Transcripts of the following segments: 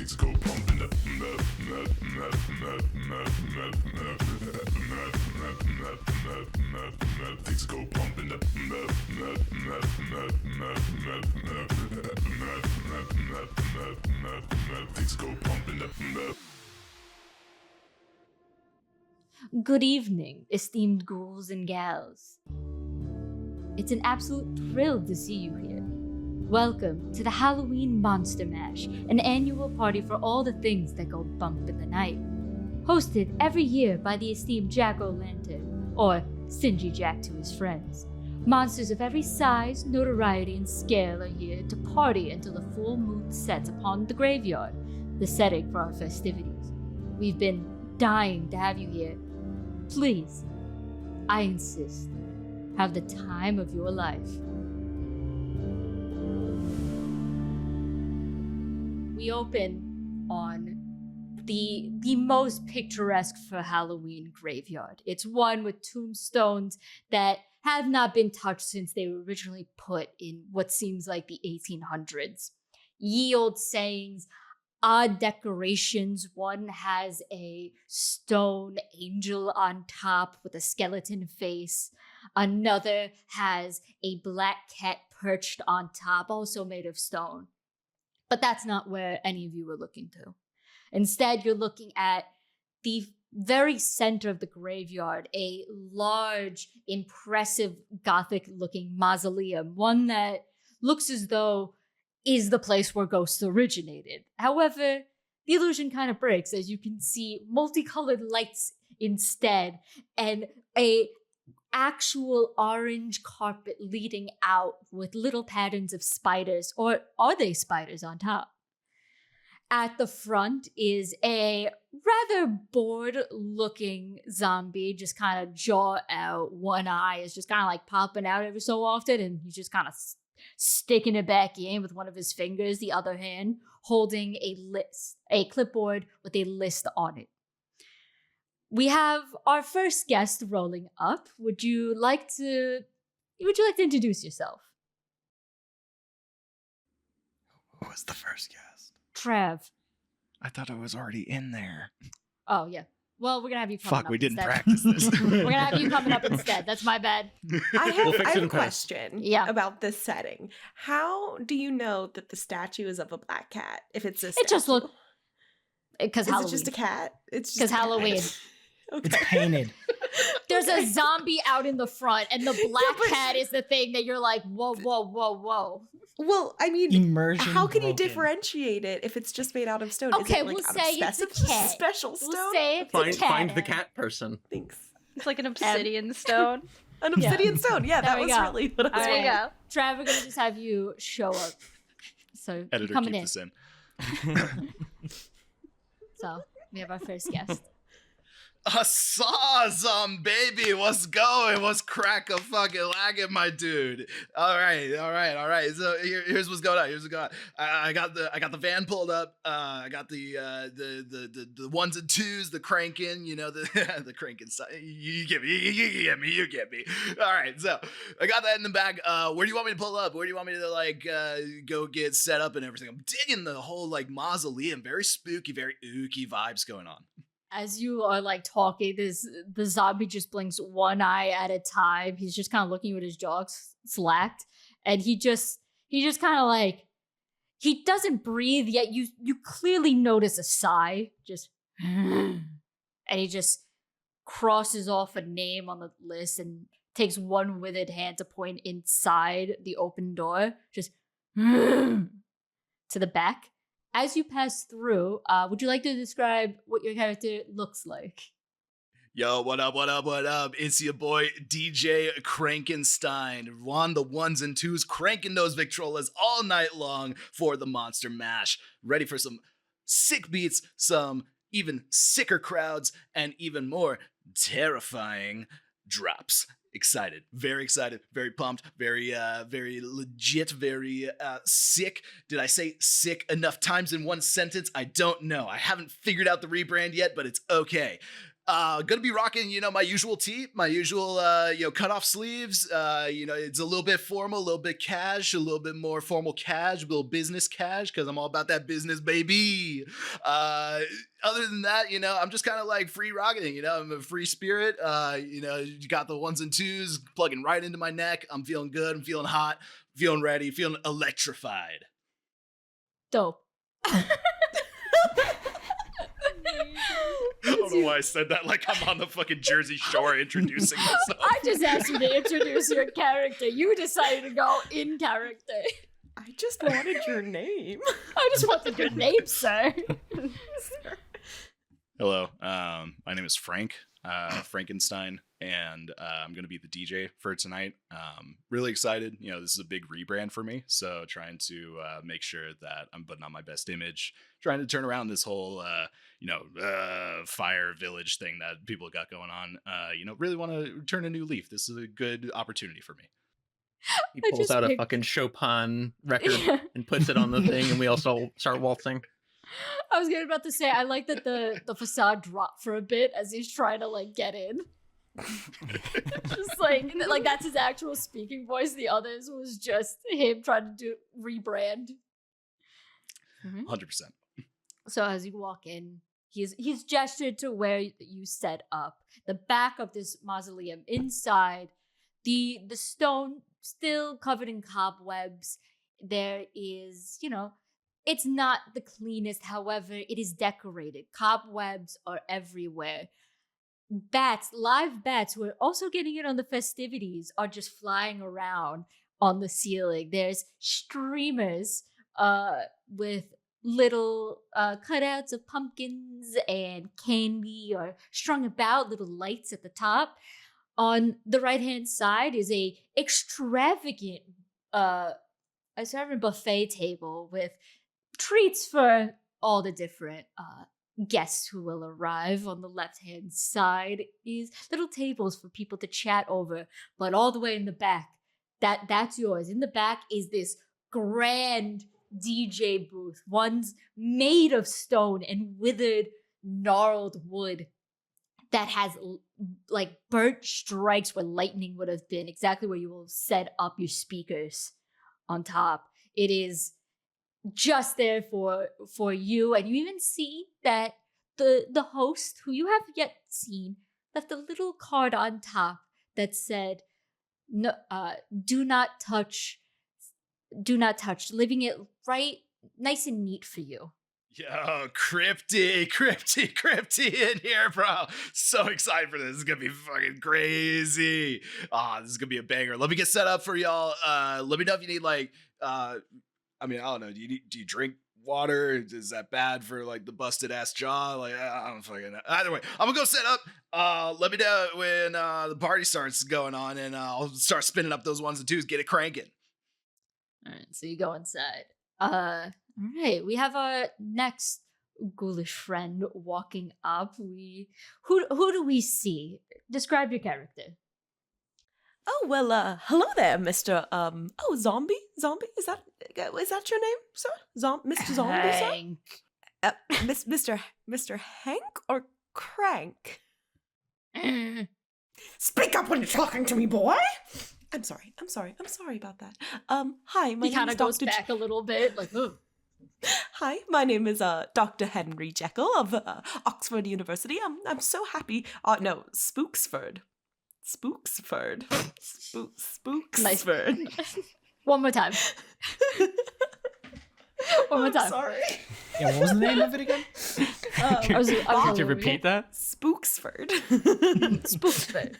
Things go pumping up. Things go pumping up. Things go pumping up. Good evening, esteemed ghouls and gals. It's an absolute thrill to see you here. Welcome to the Halloween Monster Mash, an annual party for all the things that go bump in the night. Hosted every year by the esteemed Jack-O-Lantern, or Stingy Jack to his friends. Monsters of every size, notoriety, and scale are here to party until the full moon sets upon the graveyard, the setting for our festivities. We've been dying to have you here. Please, I insist, have the time of your life. We open on the most picturesque for Halloween graveyard. It's one with tombstones that have not been touched since they were originally put in what seems like the 1800s. Ye old sayings, odd decorations. One has a stone angel on top with a skeleton face. Another has a black cat perched on top, also made of stone. But that's not where any of you are looking to. Instead, you're looking at the very center of the graveyard, a large, impressive, Gothic-looking mausoleum, one that looks as though is the place where ghosts originated. However, the illusion kind of breaks as you can see multicolored lights instead, and a actual orange carpet leading out with little patterns of spiders, or are they spiders on top? At the front is a rather bored-looking zombie, just kind of jaw out. One eye is just kind of like popping out every so often, and he's just kind of sticking it back in with one of his fingers, the other hand holding a clipboard with a list on it. We have our first guest rolling up. Would you like to introduce yourself? Who was the first guest? Trav. I thought I was already in there. Oh, yeah. Well, we're going to have you coming up Fuck, we didn't instead. practice this. We're going to have you coming up instead. That's my bad. I have a question Yeah. about this setting. How do you know that the statue is of a black cat if it's a statue? It just looked... Because Is Halloween. it just a cat? It's just Because Halloween. Okay. It's painted. There's a zombie out in the front, and the black cat is the thing that you're like, whoa, whoa, whoa, whoa. Well, I mean, Immersion how can you broken. differentiate it if it's just made out of stone? Okay, is it, like, we'll out say of it's a cat. special stone? We'll say it's a cat. Find the cat person. Thanks. It's like an obsidian stone. An obsidian stone. Yeah, There that we was go. really what I was All There you right. go. Trav, we're going to just have you show up. So, Editor, coming keep in. this in. So, we have our first guest. Assassin, baby, what's going? What's crack a fucking lagging, my dude? All right. So here's what's going on. I got the van pulled up. I got the ones and twos, the cranking. You know the cranking side. You get me. All right. So I got that in the bag. Where do you want me to pull up? Where do you want me to go get set up and everything? I'm digging the whole mausoleum. Very spooky, very ooky vibes going on. As you are talking, the zombie just blinks one eye at a time. He's just kind of looking with his jaw slacked, and he just kind of he doesn't breathe yet. You clearly notice a sigh, just, and he just crosses off a name on the list and takes one withered hand to point inside the open door, just to the back. As you pass through, would you like to describe what your character looks like? Yo, what up? It's your boy, DJ Crankenstein. On the ones and twos, cranking those Victrolas all night long for the Monster Mash. Ready for some sick beats, some even sicker crowds, and even more terrifying drops. Excited, very pumped, very legit, very sick. Did I say sick enough times in one sentence? I don't know. I haven't figured out the rebrand yet, but it's okay. Gonna be rocking, my usual tee, my usual, cut off sleeves. It's a little bit formal, a little bit cash, a little bit more formal cash, a little business cash, because I'm all about that business, baby. Other than that, I'm just kind of like free rocking, I'm a free spirit. You got the ones and twos plugging right into my neck. I'm feeling good. I'm feeling hot, feeling ready, feeling electrified. Dope. I don't know why I said that like I'm on the fucking Jersey Shore introducing myself. I just asked you to introduce your character. You decided to go in character. I just wanted your name. I just wanted your name, sir. Hello, my name is Frank, Frankenstein, and I'm going to be the DJ for tonight. Really excited. This is a big rebrand for me, so trying to make sure that I'm putting on my best image, trying to turn around this whole, fire village thing that people got going on. Really want to turn a new leaf. This is a good opportunity for me. He pulls out a fucking Chopin record and puts it on the thing, and we all start waltzing. I was about to say, I like that the facade dropped for a bit as he's trying to get in. Just like that's his actual speaking voice. The others was just him trying to rebrand. 100%. So as you walk in, he's gestured to where you set up the back of this mausoleum. Inside, the stone still covered in cobwebs. There is, it's not the cleanest, however, it is decorated. Cobwebs are everywhere. Live bats, who are also getting in on the festivities, are just flying around on the ceiling. There's streamers with little cutouts of pumpkins and candy are strung about, little lights at the top. On the right-hand side is a extravagant buffet table with treats for all the different guests who will arrive. On the left-hand side is little tables for people to chat over, but all the way in the back, that's yours. In the back is this grand DJ booth. One's made of stone and withered, gnarled wood that has burnt strikes where lightning would have been, exactly where you will set up your speakers on top. It is just there for you, and you even see that the host, who you have yet seen, left a little card on top that said, "No, do not touch, leaving it right nice and neat for you." Yo, crypty in here, bro. So excited for this. This is gonna be fucking crazy. This is gonna be a banger. Let me get set up for y'all. Let me know if you need I don't know. Do you drink water? Is that bad for the busted ass jaw? I don't fucking know. Either way, I'm gonna go set up. Let me know when the party starts going on, and I'll start spinning up those ones and twos. Get it cranking. All right, so you go inside. All right, we have our next ghoulish friend walking up. Who do we see? Describe your character. Oh, well, hello there, Mr. Zombie? Zombie? Is that your name, sir? Mr. Zombie, Hank. sir? Mr. Hank or Crank? Speak up when you're talking to me, boy! I'm sorry about that. Hi, my He name kind is of goes Dr. back a little bit, oh. Hi, my name is Dr. Henry Jekyll of Oxford University. I'm so happy. No, Spooksford. Spooksford. Spooksford. One more time. One more time. Sorry. Yeah, what was the name of it again? Could you repeat that? Spooksford. Spooksford.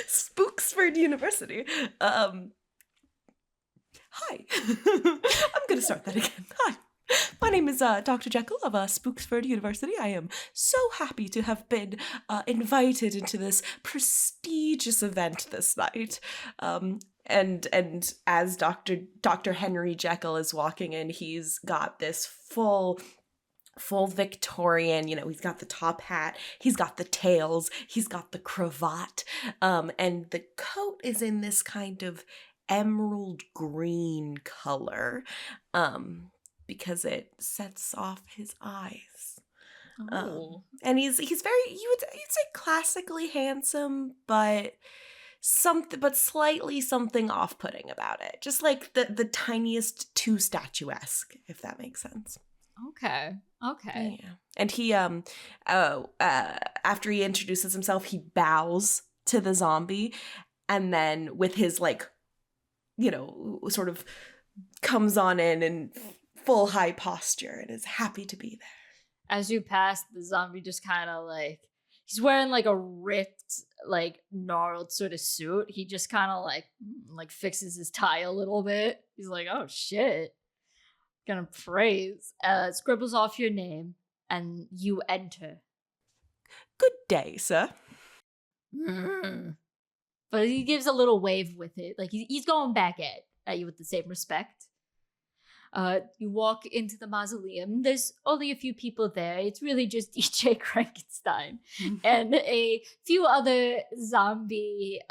Spooksford University. Hi. I'm gonna start that again. Hi. My name is Dr. Jekyll of Spooksford University. I am so happy to have been invited into this prestigious event this night. And as Dr. Henry Jekyll is walking in, he's got this full Victorian, he's got the top hat, he's got the tails, he's got the cravat, and the coat is in this kind of emerald green color, because it sets off his eyes. And he's very, you'd say classically handsome, but slightly something off-putting about it. Just like the tiniest too statuesque, if that makes sense. Okay. Yeah. And he after he introduces himself, he bows to the zombie, and then with his sort of comes on in full high posture and is happy to be there. As you pass, the zombie just kind of he's wearing like a ripped, gnarled sort of suit. He just kind of fixes his tie a little bit. He's like, oh shit. Gonna praise. Scribbles off your name and you enter. Good day, sir. But he gives a little wave with it. He's going back at you with the same respect. You walk into the mausoleum. There's only a few people there. It's really just DJ Frankenstein and a few other zombie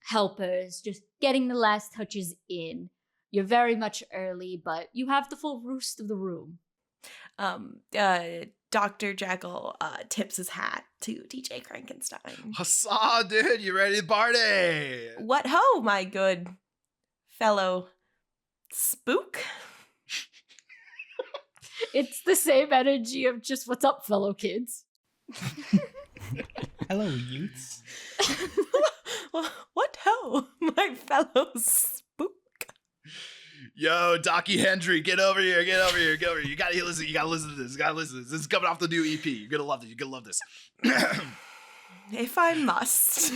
helpers just getting the last touches in. You're very much early, but you have the full roost of the room. Dr. Jekyll tips his hat to DJ Frankenstein. Huzzah, dude, you ready to party? What ho, my good fellow spook? It's the same energy of just what's up, fellow kids. Hello, youths. What ho, my fellow spook? Yo, Docky Hendry, get over here. You gotta listen to this. This is coming off the new EP. You're gonna love this. If I must.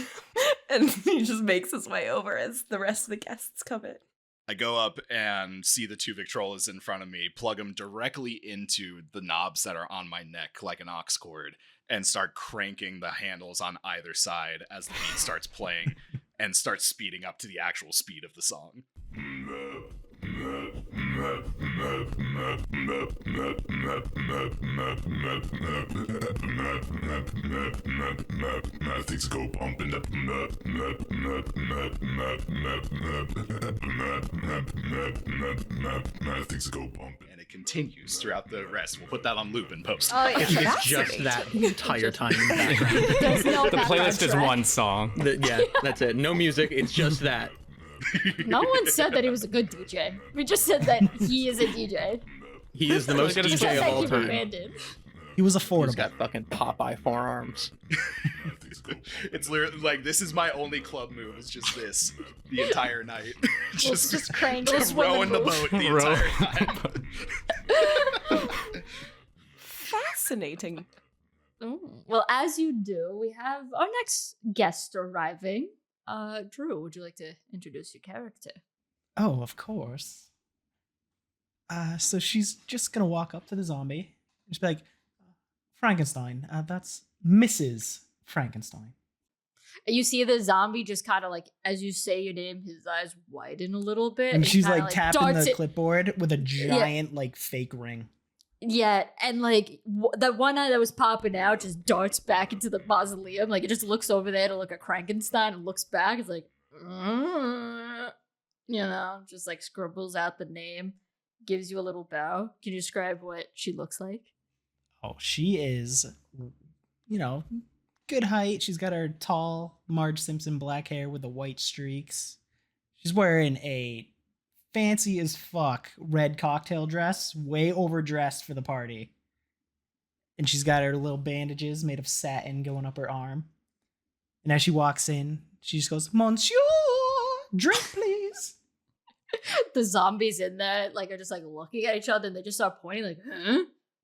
And he just makes his way over as the rest of the guests come in. I go up and see the two Victrolas in front of me, plug them directly into the knobs that are on my neck like an aux cord, and start cranking the handles on either side as the beat starts playing and start speeding up to the actual speed of the song. Things go bumping up. Things go bumping. And it continues throughout the rest. We'll put that on loop in post. Oh, yeah. It's just that the entire time in the background. There's no The background playlist is track. one song. Yeah, that's it. No music. It's just that. No one said that he was a good DJ. We just said that he is a DJ. He is the most Look at his DJ of Thank all you, time. Brandon. He was He's affordable. got fucking Popeye forearms. It's literally like, this is my only club move. It's just this the entire night. Just crank, just rowing the move. boat the entire time. Fascinating. Well, as you do, we have our next guest arriving. Drew, would you like to introduce your character? Oh, of course. So she's just gonna walk up to the zombie and just be like, Frankenstein, that's Mrs. Frankenstein. You see the zombie just kind of as you say your name, his eyes widen a little bit. And she's kinda, tapping darts the it. clipboard with a giant fake ring. Yeah, and that one eye that was popping out just darts back into the mausoleum. It just looks over there to look at Frankenstein and looks back. It's just scribbles out the name, gives you a little bow. Can you describe what she looks like? Oh, she is, good height. She's got her tall Marge Simpson black hair with the white streaks. She's wearing a fancy as fuck red cocktail dress, way overdressed for the party. And she's got her little bandages made of satin going up her arm. And as she walks in, she just goes, Monsieur, drink please. The zombies in there are just looking at each other and they just start pointing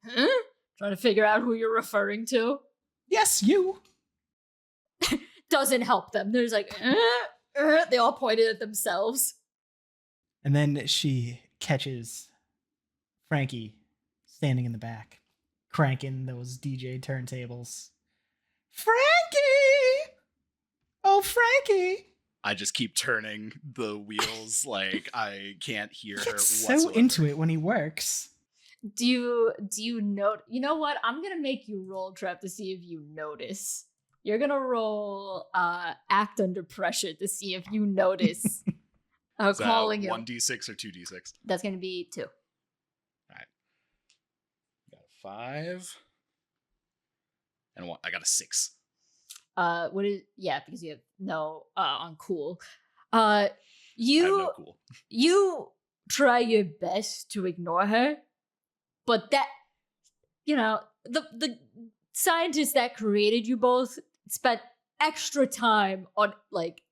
huh? Trying to figure out who you're referring to. Yes, you. Doesn't help them. There's they all pointed at themselves. And then she catches Frankie standing in the back, cranking those DJ turntables. Frankie! Oh, Frankie! I just keep turning the wheels I can't hear her Gets whatsoever. so into it when he works. Do you note? You know what? I'm gonna make you roll, Trap, to see if you notice. You're gonna roll act under pressure to see if you notice. Is that Calling him. 1d6 or 2d6? That's gonna be 2. Got a 5 And I got a 6. Because you have no on cool. I have You no cool. you try your best to ignore her, but that the scientists that created you both spent extra time on like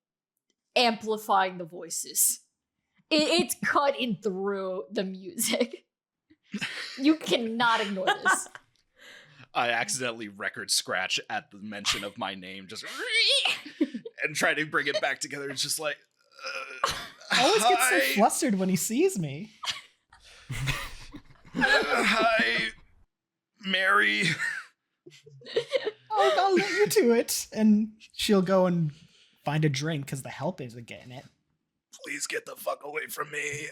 amplifying the voices. It's cutting through the music. You cannot ignore this. I accidentally record scratch at the mention of my name, just and try to bring it back together. It's just like, Always gets so hi, flustered when he sees me. hi, Mary. I'll let you to it. And she'll go and find a drink because the help isn't getting it. Please get the fuck away from me.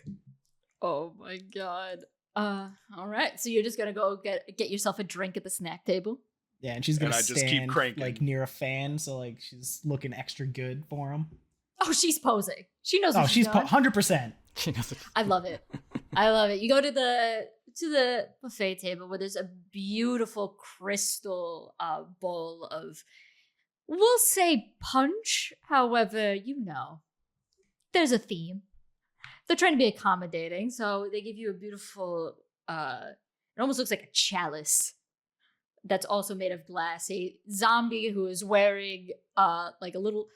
Oh my god. All right. So you're just gonna go get yourself a drink at the snack table. Yeah, and she's gonna And I just stand keep cranking. like near a fan, so like she's looking extra good for him. Oh, she's posing. She knows. What Oh, she's doing. 100%. She knows it. I love it. I love it. You go to the buffet table where there's a beautiful crystal bowl of, we'll say punch. However, there's a theme. They're trying to be accommodating, so they give you a beautiful. It almost looks like a chalice that's also made of glass. A zombie who is wearing like a little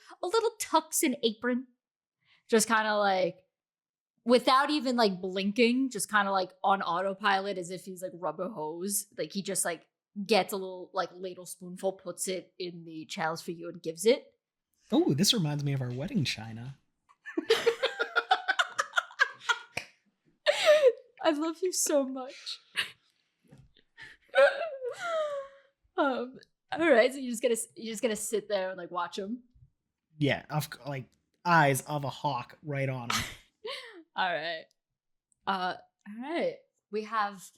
tux and apron, just kind of like without even like blinking, just kind of like on autopilot as if he's like rubber hose. Like he just like gets a little like ladle spoonful, puts it in the chalice for you and gives it. Oh, this reminds me of our wedding china. I love you so much. All right, so you're just gonna sit there and like watch him. Yeah, like eyes of a hawk right on him. All right. We have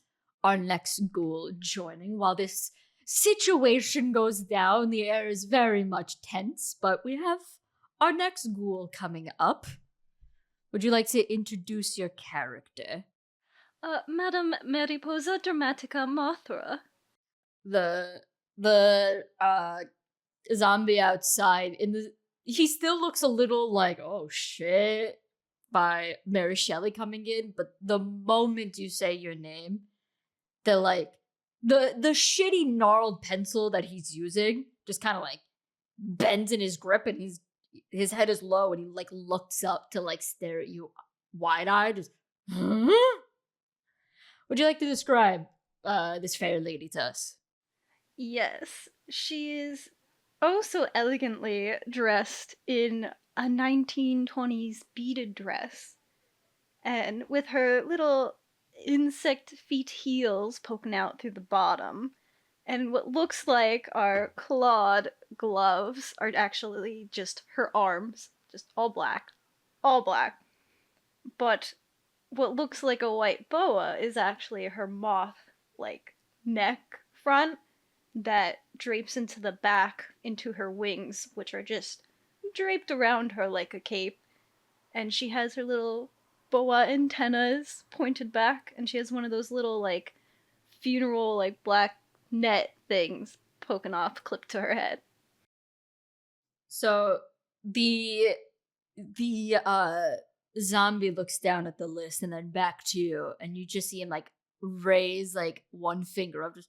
our next ghoul joining. While this situation goes down, the air is very much tense, but we have our next ghoul coming up. Would you like to introduce your character? Madam Mariposa Dramatica Mothra. The zombie outside he still looks a little like, oh shit, by Mary Shelley coming in, but the moment you say your name, the shitty gnarled pencil that he's using just kind of like bends in his grip, and his head is low, and he like looks up to like stare at you wide-eyed. Just, huh? Would you like to describe this fair lady to us? Yes, she is oh so elegantly dressed in a 1920s beaded dress, and with her little insect feet heels poking out through the bottom, and what looks like are clawed gloves are actually just her arms, just all black. But what looks like a white boa is actually her moth like neck front that drapes into the back into her wings, which are just draped around her like a cape. And she has her little boa antennas pointed back, and she has one of those little like funeral like black net things poking off, clipped to her head. So the zombie looks down at the list and then back to you, and you just see him like raise like one finger up, just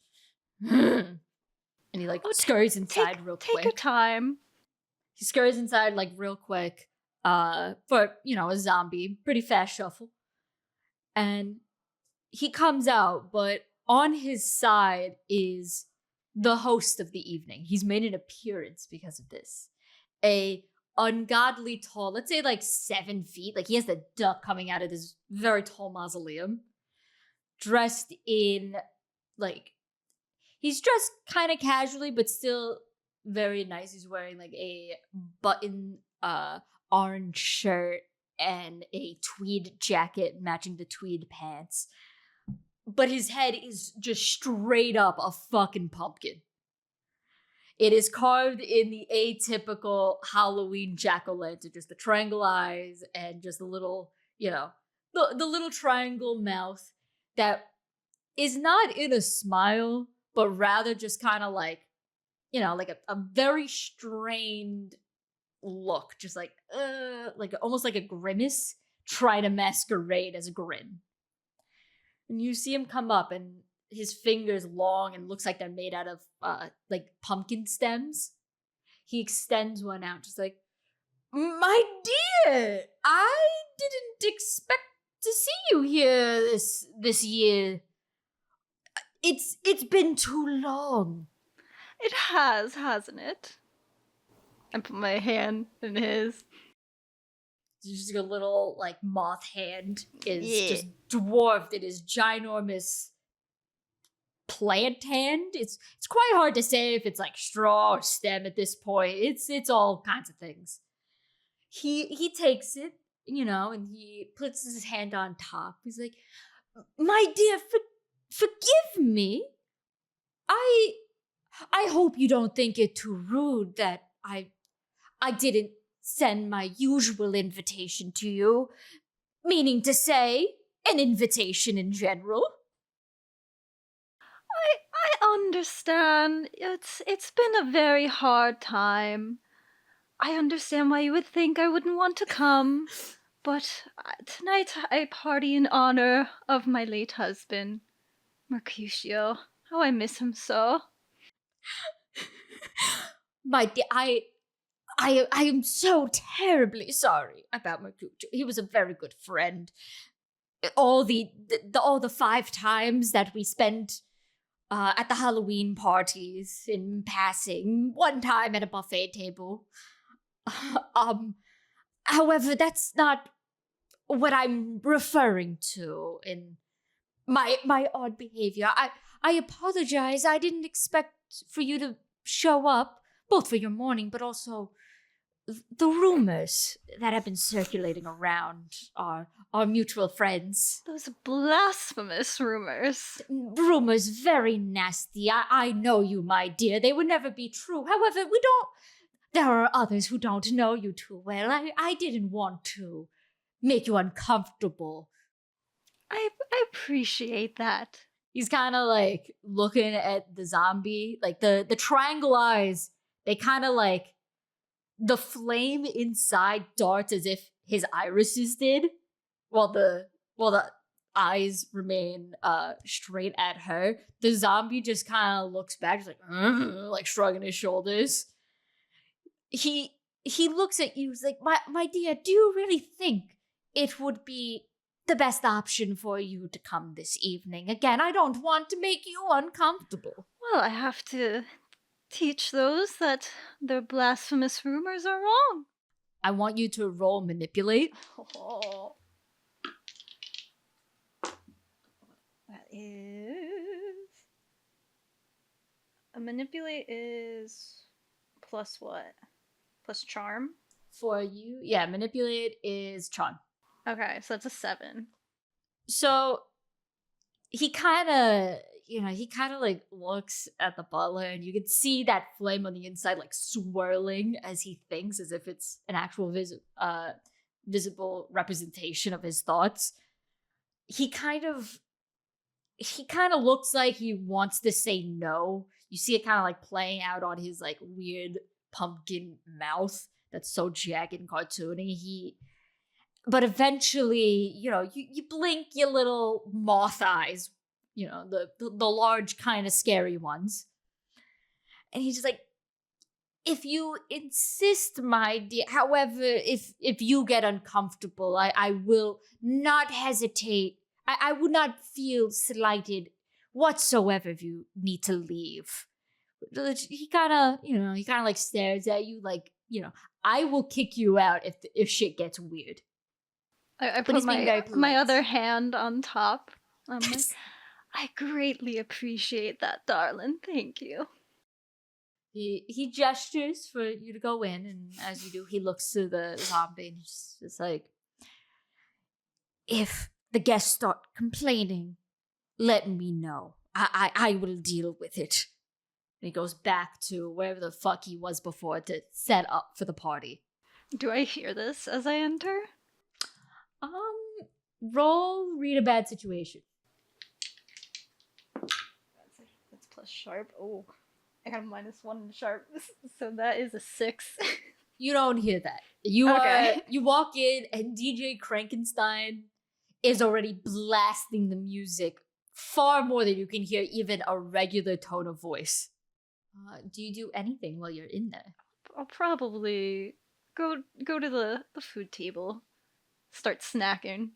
and he like scurries inside real quick. Take your time. He scurries inside like real quick, for a zombie, pretty fast shuffle, and he comes out. But on his side is the host of the evening. He's made an appearance because of this. A ungodly tall, let's say like 7 feet. Like he has the duck coming out of this very tall mausoleum, dressed in like. He's dressed kind of casually, but still very nice. He's wearing like a button orange shirt and a tweed jacket matching the tweed pants. But his head is just straight up a fucking pumpkin. It is carved in the atypical Halloween jack-o'-lantern, just the triangle eyes and just the little, the little triangle mouth that is not in a smile, but rather just kind of like like a very strained look, just like almost like a grimace, try to masquerade as a grin. And you see him come up, and his fingers long and looks like they're made out of like pumpkin stems. He extends one out, just like, my dear, I didn't expect to see you here this year. It's been too long. It has, hasn't it? I put my hand in his. Just a little like moth hand is Yeah. just dwarfed in his ginormous plant hand. It's quite hard to say if it's like straw or stem at this point. It's all kinds of things. He takes it, and he puts his hand on top. He's like, my dear, forgive me. I hope you don't think it too rude that I didn't send my usual invitation to you, meaning to say, an invitation in general. I understand. It's been a very hard time. I understand why you would think I wouldn't want to come, but tonight I party in honor of my late husband, Mercutio. How I miss him so. My dear, I am so terribly sorry about Mercutio. He was a very good friend. All the 5 times that we spent at the Halloween parties in passing, one time at a buffet table. However, that's not what I'm referring to in my odd behavior. I apologize. I didn't expect for you to show up, both for your mourning, but also the rumors that have been circulating around our mutual friends. Those blasphemous rumors. Rumors very nasty. I know you, my dear. They would never be true. However, there are others who don't know you too well. I didn't want to make you uncomfortable. I appreciate that. He's kind of like looking at the zombie, like the triangle eyes. They kind of like, the flame inside darts as if his irises did, while the eyes remain straight at her. The zombie just kind of looks back, just like shrugging his shoulders. He looks at you, he's like, my dear, do you really think it would be the best option for you to come this evening? Again, I don't want to make you uncomfortable. Well, I have to teach those that their blasphemous rumors are wrong. I want you to roll manipulate. Oh. That is... A manipulate is plus what? Plus charm? For you, yeah, manipulate is charm. Okay, so that's a 7. So he kind of like looks at the butler, and you can see that flame on the inside like swirling as he thinks, as if it's an actual visible representation of his thoughts. He kind of looks like he wants to say no. You see it kind of like playing out on his like weird pumpkin mouth that's so jagged and cartoony. But eventually, you blink your little moth eyes, the large kind of scary ones. And he's just like, if you insist, my dear, however, if you get uncomfortable, I will not hesitate. I would not feel slighted whatsoever if you need to leave. He kind of like stares at you like, I will kick you out if shit gets weird. I put my other hand on top. I'm like, I greatly appreciate that, darling. Thank you. He gestures for you to go in, and as you do, he looks to the zombie and he's just like, if the guests start complaining, let me know. I will deal with it. And he goes back to wherever the fuck he was before to set up for the party. Do I hear this as I enter? Roll read a bad situation. That's plus sharp. Oh, I got a -1 in sharp, so that is a 6. You don't hear that. You Okay. you walk in and DJ Krankenstein is already blasting the music far more than you can hear even a regular tone of voice. Do you do anything while you're in there? I'll probably go to the food table, start snacking.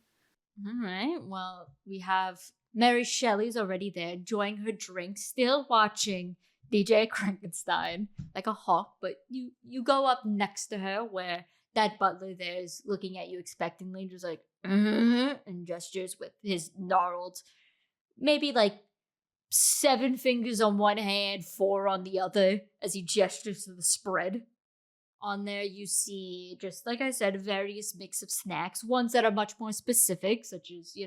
All right. Well, we have Mary Shelley's already there, enjoying her drink, still watching DJ Krankenstein like a hawk. But you go up next to her, where that butler there is looking at you expectantly, just like and gestures with his gnarled, maybe like 7 fingers on one hand, 4 on the other, as he gestures to the spread. On there, you see, just like I said, various mix of snacks, ones that are much more specific, such as,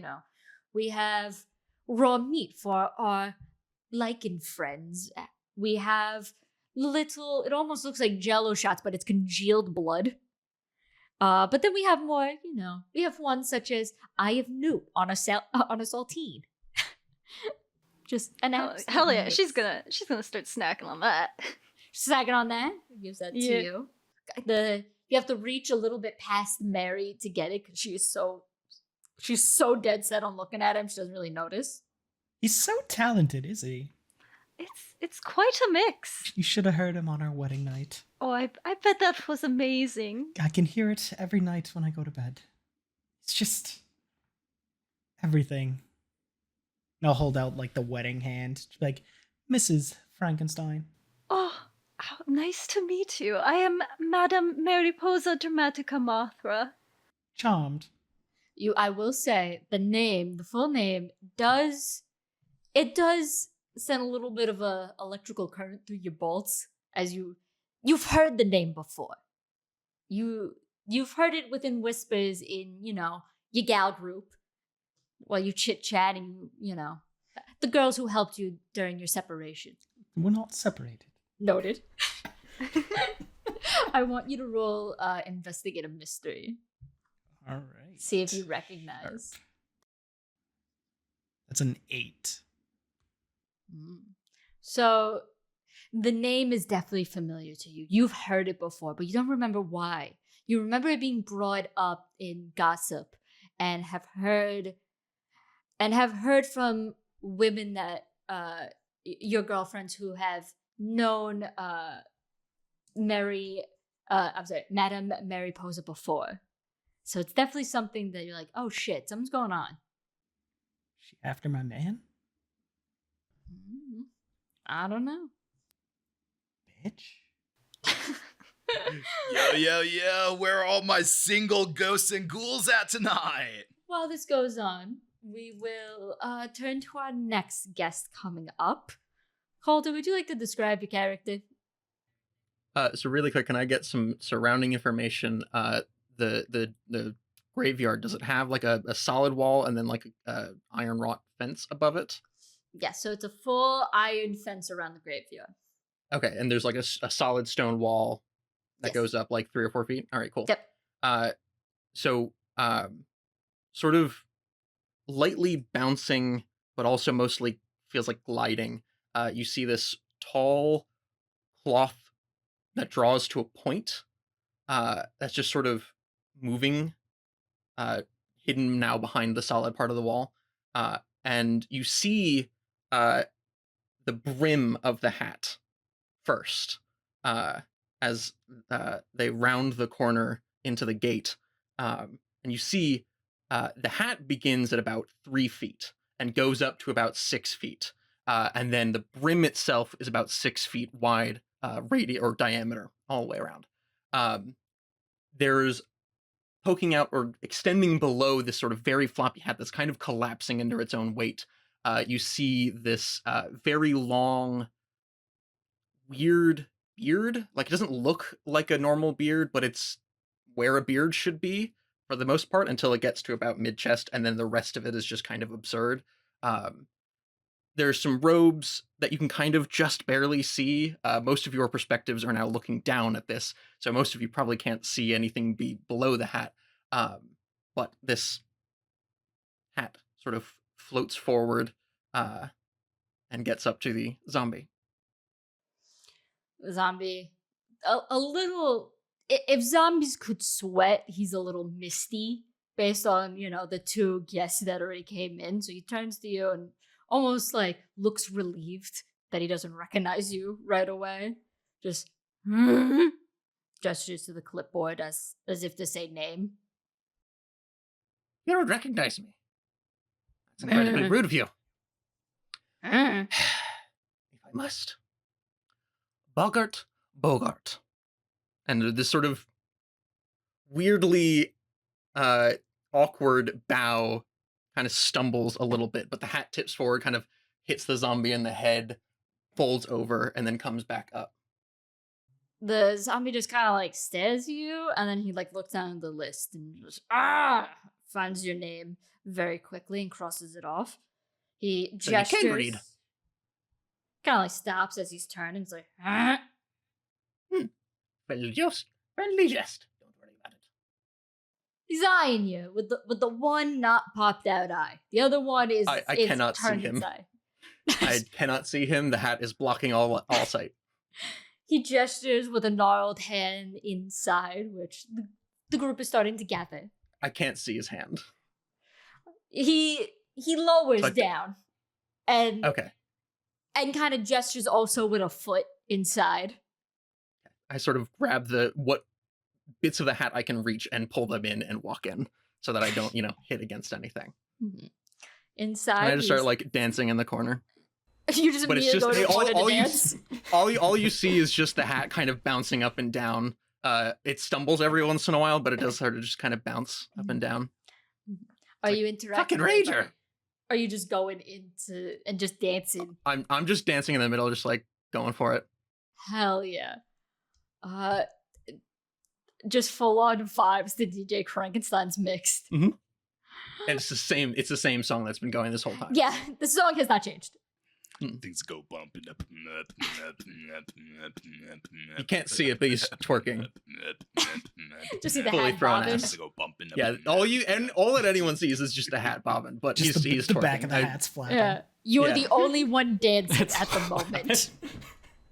we have raw meat for our lichen friends. We have little, it almost looks like jello shots, but it's congealed blood. But then we have more, we have ones such as eye of newt on a saltine. Just an absolute Hell yeah, mix. she's gonna start snacking on that. Snacking on that. Gives that to Yeah. you. You have to reach a little bit past Mary to get it because she's so dead set on looking at him. She doesn't really notice. He's so talented, is he? It's quite a mix. You should have heard him on our wedding night. Oh, I bet that was amazing. I can hear it every night when I go to bed. It's just everything. And I'll hold out like the wedding hand, like Mrs. Frankenstein. Oh, how nice to meet you. I am Madame Mariposa Dramatica Mothra. Charmed. I will say the full name does send a little bit of a electrical current through your bolts as you've heard the name before. You've heard it within whispers in, your gal group while you chit-chat and the girls who helped you during your separation. We're not separated. Noted. I want you to roll investigate a mystery. All right. See if you recognize. That's an 8. So the name is definitely familiar to you. You've heard it before, but you don't remember why. You remember it being brought up in gossip and have heard from women that your girlfriends who have known Madame Mariposa before. So it's definitely something that you're like, oh shit, something's going on. She after my man? I don't know. Bitch. Yo, where are all my single ghosts and ghouls at tonight? While this goes on, we will turn to our next guest coming up. Calder, would you like to describe your character? So really quick, can I get some surrounding information? The graveyard, does it have like a solid wall and then like a iron wrought fence above it? Yes, so it's a full iron fence around the graveyard. Okay, and there's like a solid stone wall that Yes. goes up like 3 or 4 feet. All right, cool. Yep. So sort of lightly bouncing, but also mostly feels like gliding. You see this tall cloth that draws to a point. That's just sort of moving, hidden now behind the solid part of the wall. And you see the brim of the hat first, as they round the corner into the gate. And you see the hat begins at about 3 feet and goes up to about 6 feet. And then the brim itself is about 6 feet wide, radius or diameter all the way around. There's poking out or extending below this sort of very floppy hat that's kind of collapsing under its own weight. You see this very long, weird beard. Like, it doesn't look like a normal beard, but it's where a beard should be for the most part until it gets to about mid-chest, and then the rest of it is just kind of absurd. There's some robes that you can kind of just barely see. Most of your perspectives are now looking down at this, so most of you probably can't see anything below the hat. But this hat sort of floats forward and gets up to the zombie. Zombie, a little. If zombies could sweat, he's a little misty based on, the two guests that already came in. So he turns to you and almost like looks relieved that he doesn't recognize you right away. Just gestures to the clipboard as if to say name. You don't recognize me. That's incredibly rude of you. If I must. Bogart. And this sort of weirdly awkward bow kind of stumbles a little bit, but the hat tips forward, kind of hits the zombie in the head, folds over, and then comes back up. The zombie just kind of like stares at you, and then he like looks down the list and just finds your name very quickly and crosses it off. He So you gestures, can read. kind of like stops as he's turning. He's like, Friendly jest. Don't worry about it. he's eyeing you with the one not popped out eye. The other one is I is cannot see turned him. inside. I cannot see him. The hat is blocking all sight. He gestures with a gnarled hand inside, which the group is starting to gather. I can't see his hand. He lowers So down and Okay. and kind of gestures also with a foot inside. I sort of grab what bits of the hat I can reach and pull them in and walk in so that I don't, hit against anything. Mhm. Inside, And I just start he's- like dancing in the corner. you just But it's immediately just go to hey, the corner to all you dance. all you see is just the hat kind of bouncing up and down. It stumbles every once in a while, but it does sort of just kind of bounce up and down. Are like, you interacting? Fucking with rager. anybody? Are you just going into and just dancing? I'm just dancing in the middle, just like going for it. Hell yeah. Just full on vibes to DJ Frankenstein's mixed. And it's the same song that's been going this whole time. Yeah, the song has not changed. Things go bumping up. You can't see it, but he's twerking. Just see the Fully hat thrown bobbing. ass. Things go bumping up. Yeah, all that anyone sees is just a hat bobbing, but Just he's the twerking. back of the hat's flapping. Yeah, you're Yeah. the only one dancing at the moment.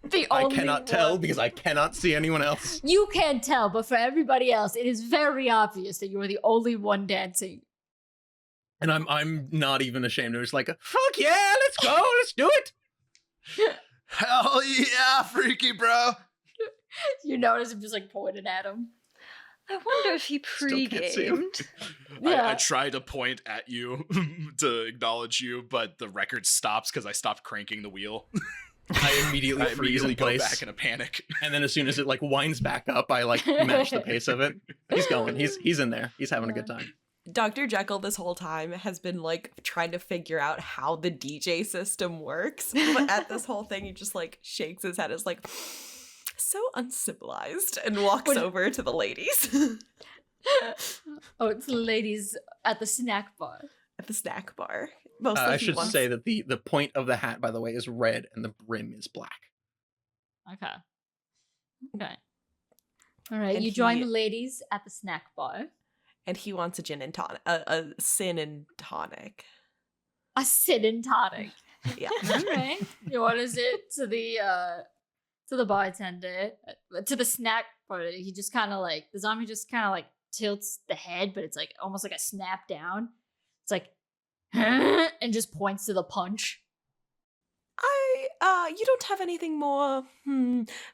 The I only cannot tell one. because I cannot see anyone else. You can't tell, but for everybody else, it is very obvious that you are the only one dancing. And I'm not even ashamed. I'm just like, fuck yeah, let's go, let's do it. Hell yeah, freaky bro. You notice him just like pointing at him. I wonder if he Still can't see him. pre-gamed. Yeah. I try to point at you to acknowledge you, but the record stops because I stopped cranking the wheel. I immediately I freeze immediately in go place. back in a panic. And then as soon as it like winds back up, I like match the pace of it. He's going. He's in there. He's having a good time. Dr. Jekyll this whole time has been like trying to figure out how the DJ system works. But at this whole thing, he just like shakes his head as like so uncivilized and walks What- over to the ladies Oh, it's the ladies at the snack bar. at the snack bar. Mostly I he should wants- say that the point of the hat, by the way, is red and the brim is black. Okay. All right, And you join he- the ladies at the snack bar. and he wants a gin and tonic, a sin and tonic. A sit and tonic. Yeah. All right. He orders it to the bartender, to the snack bar. He just kind of like the zombie just kind of like tilts the head, but it's like almost like a snap down. It's like and just points to the punch. You don't have anything more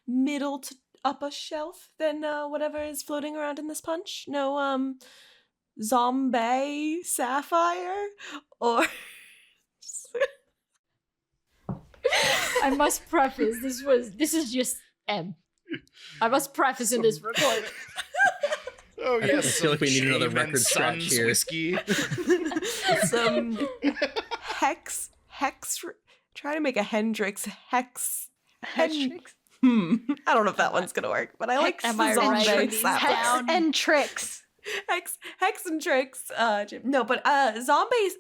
middle to upper shelf than whatever is floating around in this punch? No zombie sapphire or I must preface this is just M. I must preface in this recording. Oh I feel like we need another Shame and record scratch Sons here. whiskey. some hex try to make a Hendrix hex Hendrix. I don't know if that one's gonna work, but I like Am I zombie writing Hendrix. these sapphire. down? And tricks. Hex and tricks. Jim. No, but zombie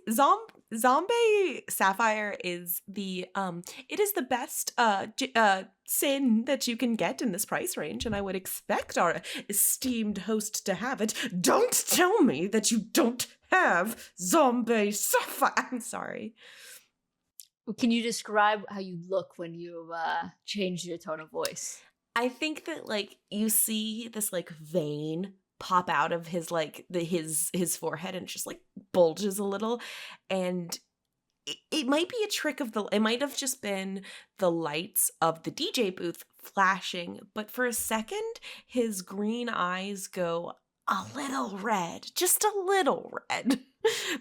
sapphire is the it is the best sin that you can get in this price range, and I would expect our esteemed host to have it. Don't tell me that you don't have zombie sapphire. I'm sorry. Can you describe how you look when you change your tone of voice? I think that like you see this like vein pop out of his like his forehead and it just like bulges a little, and it might be a trick of it might have just been the lights of the DJ booth flashing, but for a second his green eyes go a little red, just a little red.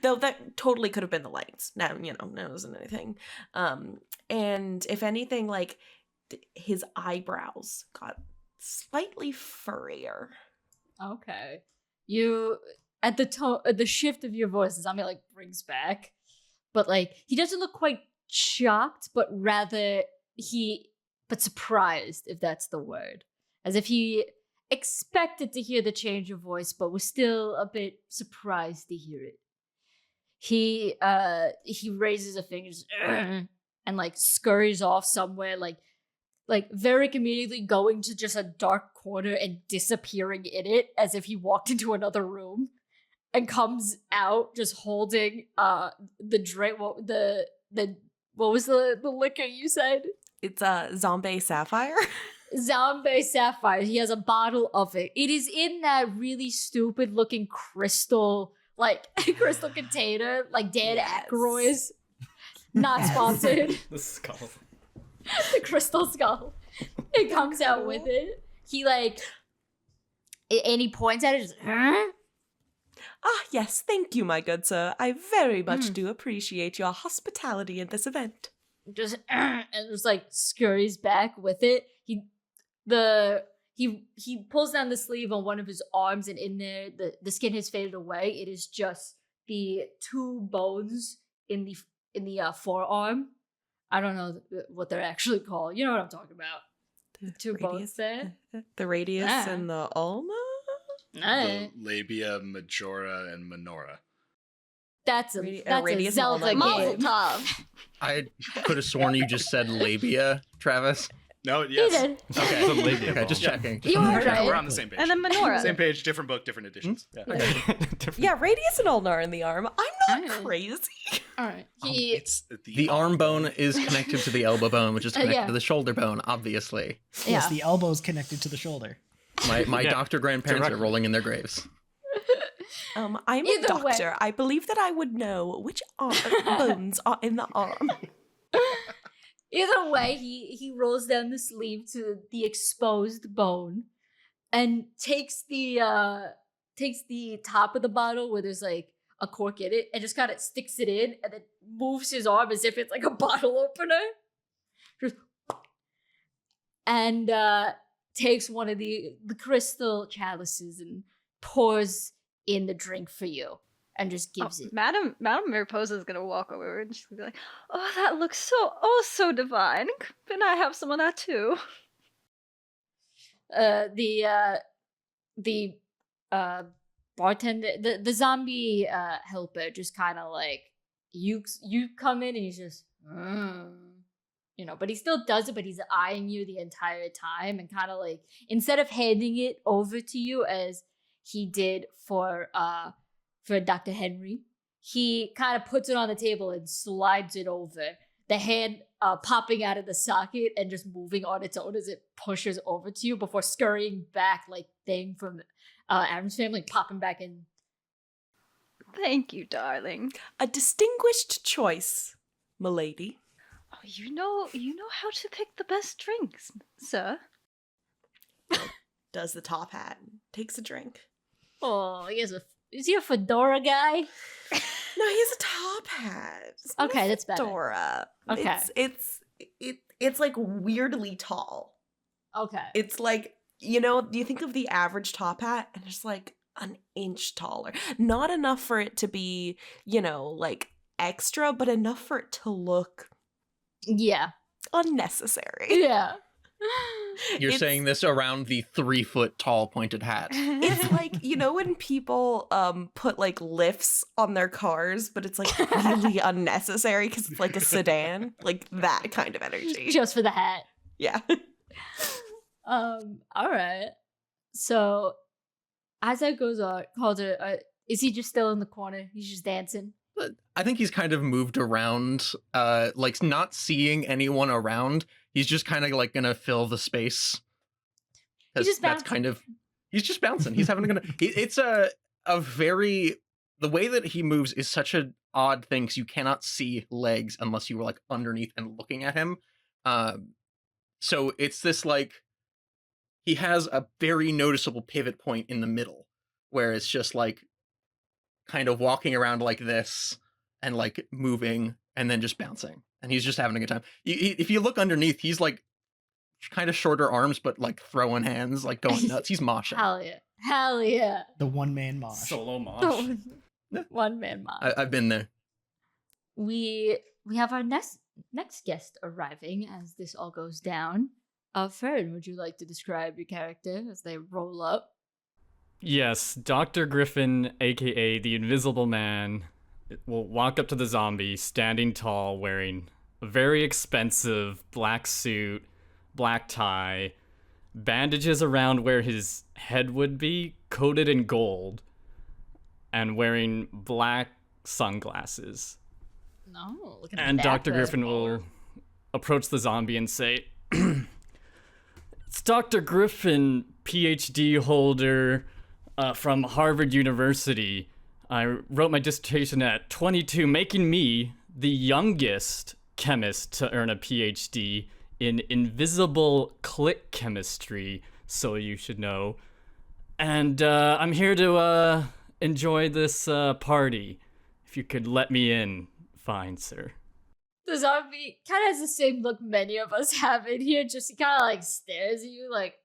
Though that totally could have been the lights. Now, no, it wasn't anything. And if anything, like his eyebrows got slightly furrier. Okay. You at the shift of your voice, the zombie like brings back, but like he doesn't look quite shocked, but rather surprised, if that's the word, as if he expected to hear the change of voice, but was still a bit surprised to hear it. He raises a finger and like scurries off somewhere, like Varric immediately going to just a dark corner and disappearing in it as if he walked into another room, and comes out just holding the drink. What was the liquor you said? It's a zombie sapphire. Zombie sapphire. He has a bottle of it. It is in that really stupid looking crystal container, like Dan Aykroyd's. Not sponsored. The skull. The crystal skull. It comes out with it. He and he points at it. Just, huh? Ah, yes, thank you, my good sir. I very much do appreciate your hospitality in this event. Just and just like scurries back with it. He pulls down the sleeve on one of his arms, and in there the skin has faded away. It is just the two bones in the forearm. I don't know what they're actually called. You know what I'm talking about. The Two bones there. The radius and the ulna? The labia majora and minora. That's a radius Zelda and game. Mazel tov. I could have sworn you just said labia, Travis. No, He yes. did. Okay, It's a labia okay, just ball. checking. You were right. We're on the same page. And then menorah. Same page, different book, different editions. Yeah. Different- Yeah, radius and ulnar are in the arm. I'm not Alright. crazy. All right. It's The arm bone is connected to the elbow bone, which is connected yeah. to the shoulder bone, obviously. Yes, Yeah. the elbow's connected to the shoulder. My Yeah, doctor grandparents are directly. rolling in their graves. I'm a Either way. doctor. I believe that I would know which bones are in the arm. Either way, he rolls down the sleeve to the exposed bone and takes the top of the bottle where there's like a cork in it and just kind of sticks it in and then moves his arm as if it's like a bottle opener. Just and takes one of the crystal chalices and pours in the drink for you and just gives it. Madam Mariposa is gonna walk over and she's gonna be like, "Oh, that looks so divine. Can I have some of that too?" The bartender, the zombie helper, just kind of like you come in and he's just but he still does it, but he's eyeing you the entire time and kind of like, instead of handing it over to you as he did for Dr. Henry, he kind of puts it on the table and slides it over, the hand popping out of the socket and just moving on its own as it pushes over to you before scurrying back like Thing from Adam's Family, popping back in. Thank you, darling. A distinguished choice, milady. Oh, you know how to pick the best drinks, sir. Does the top hat, takes a drink. Oh, is he a fedora guy? No, he has a top hat. It's not Okay, a that's better. fedora. Okay. It's like weirdly tall. Okay. It's like, you think of the average top hat and it's like an inch taller. Not enough for it to be, like extra, but enough for it to look Yeah. unnecessary. Yeah. You're It's- saying this around the 3-foot tall pointed hat. It's like, when people put like lifts on their cars, but it's like really unnecessary because it's like a sedan, like that kind of energy. Just for the hat. Yeah. All right. So as that goes on, Calder, is he just still in the corner? He's just dancing. I think he's kind of moved around, like not seeing anyone around. He's just kind of like gonna fill the space. He's just That's bouncing. he's just bouncing. He's having it's a very, the way that he moves is such an odd thing because you cannot see legs unless you were like underneath and looking at him. So it's this like, he has a very noticeable pivot point in the middle where it's just like kind of walking around like this and like moving and then just bouncing, and he's just having a good time. If you look underneath, he's like kind of shorter arms but like throwing hands, like going nuts. He's moshing. Hell yeah. The one-man mosh. Solo mosh. One man mosh. I've been there. We have our next guest arriving as this all goes down. Fern, would you like to describe your character as they roll up? Yes, Dr. Griffin, aka the Invisible Man, will walk up to the zombie, standing tall, wearing a very expensive black suit, black tie, bandages around where his head would be, coated in gold, and wearing black sunglasses. No, look at And that Dr. back Griffin will approach the zombie and say, "It's Dr. Griffin, PhD holder from Harvard University. I wrote my dissertation at 22, making me the youngest chemist to earn a PhD in invisible click chemistry, so you should know. And I'm here to enjoy this party. If you could let me in, fine, sir." The zombie kind of has the same look many of us have in here. Just he kind of like stares at you like,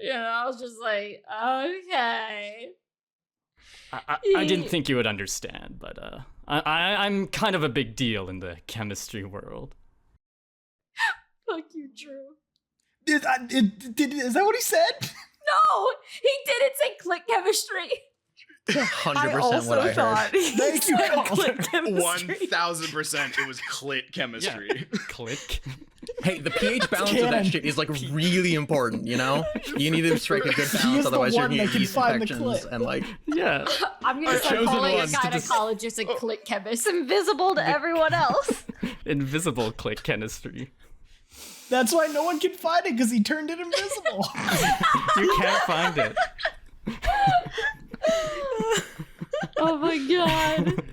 You know, I was just like, okay. I didn't think you would understand, but I'm kind of a big deal in the chemistry world. Fuck you, Drew. Is that what he said? No, he didn't say click chemistry. 100% I also what I heard. thought he Thank you, said Colin. click chemistry. 1000% it was clit chemistry. Click. Hey, the pH balance of canon. that shit is like really important, you know? You need to strike a good He balance, is the otherwise you're one gonna that get can yeast find the infections clit. and like, Yeah. I'm gonna Our start chosen calling a ones to gynecologist a click chemist. It's invisible to everyone else. Invisible click chemistry. That's why no one can find it, because he turned it invisible. You can't find it. Oh my god.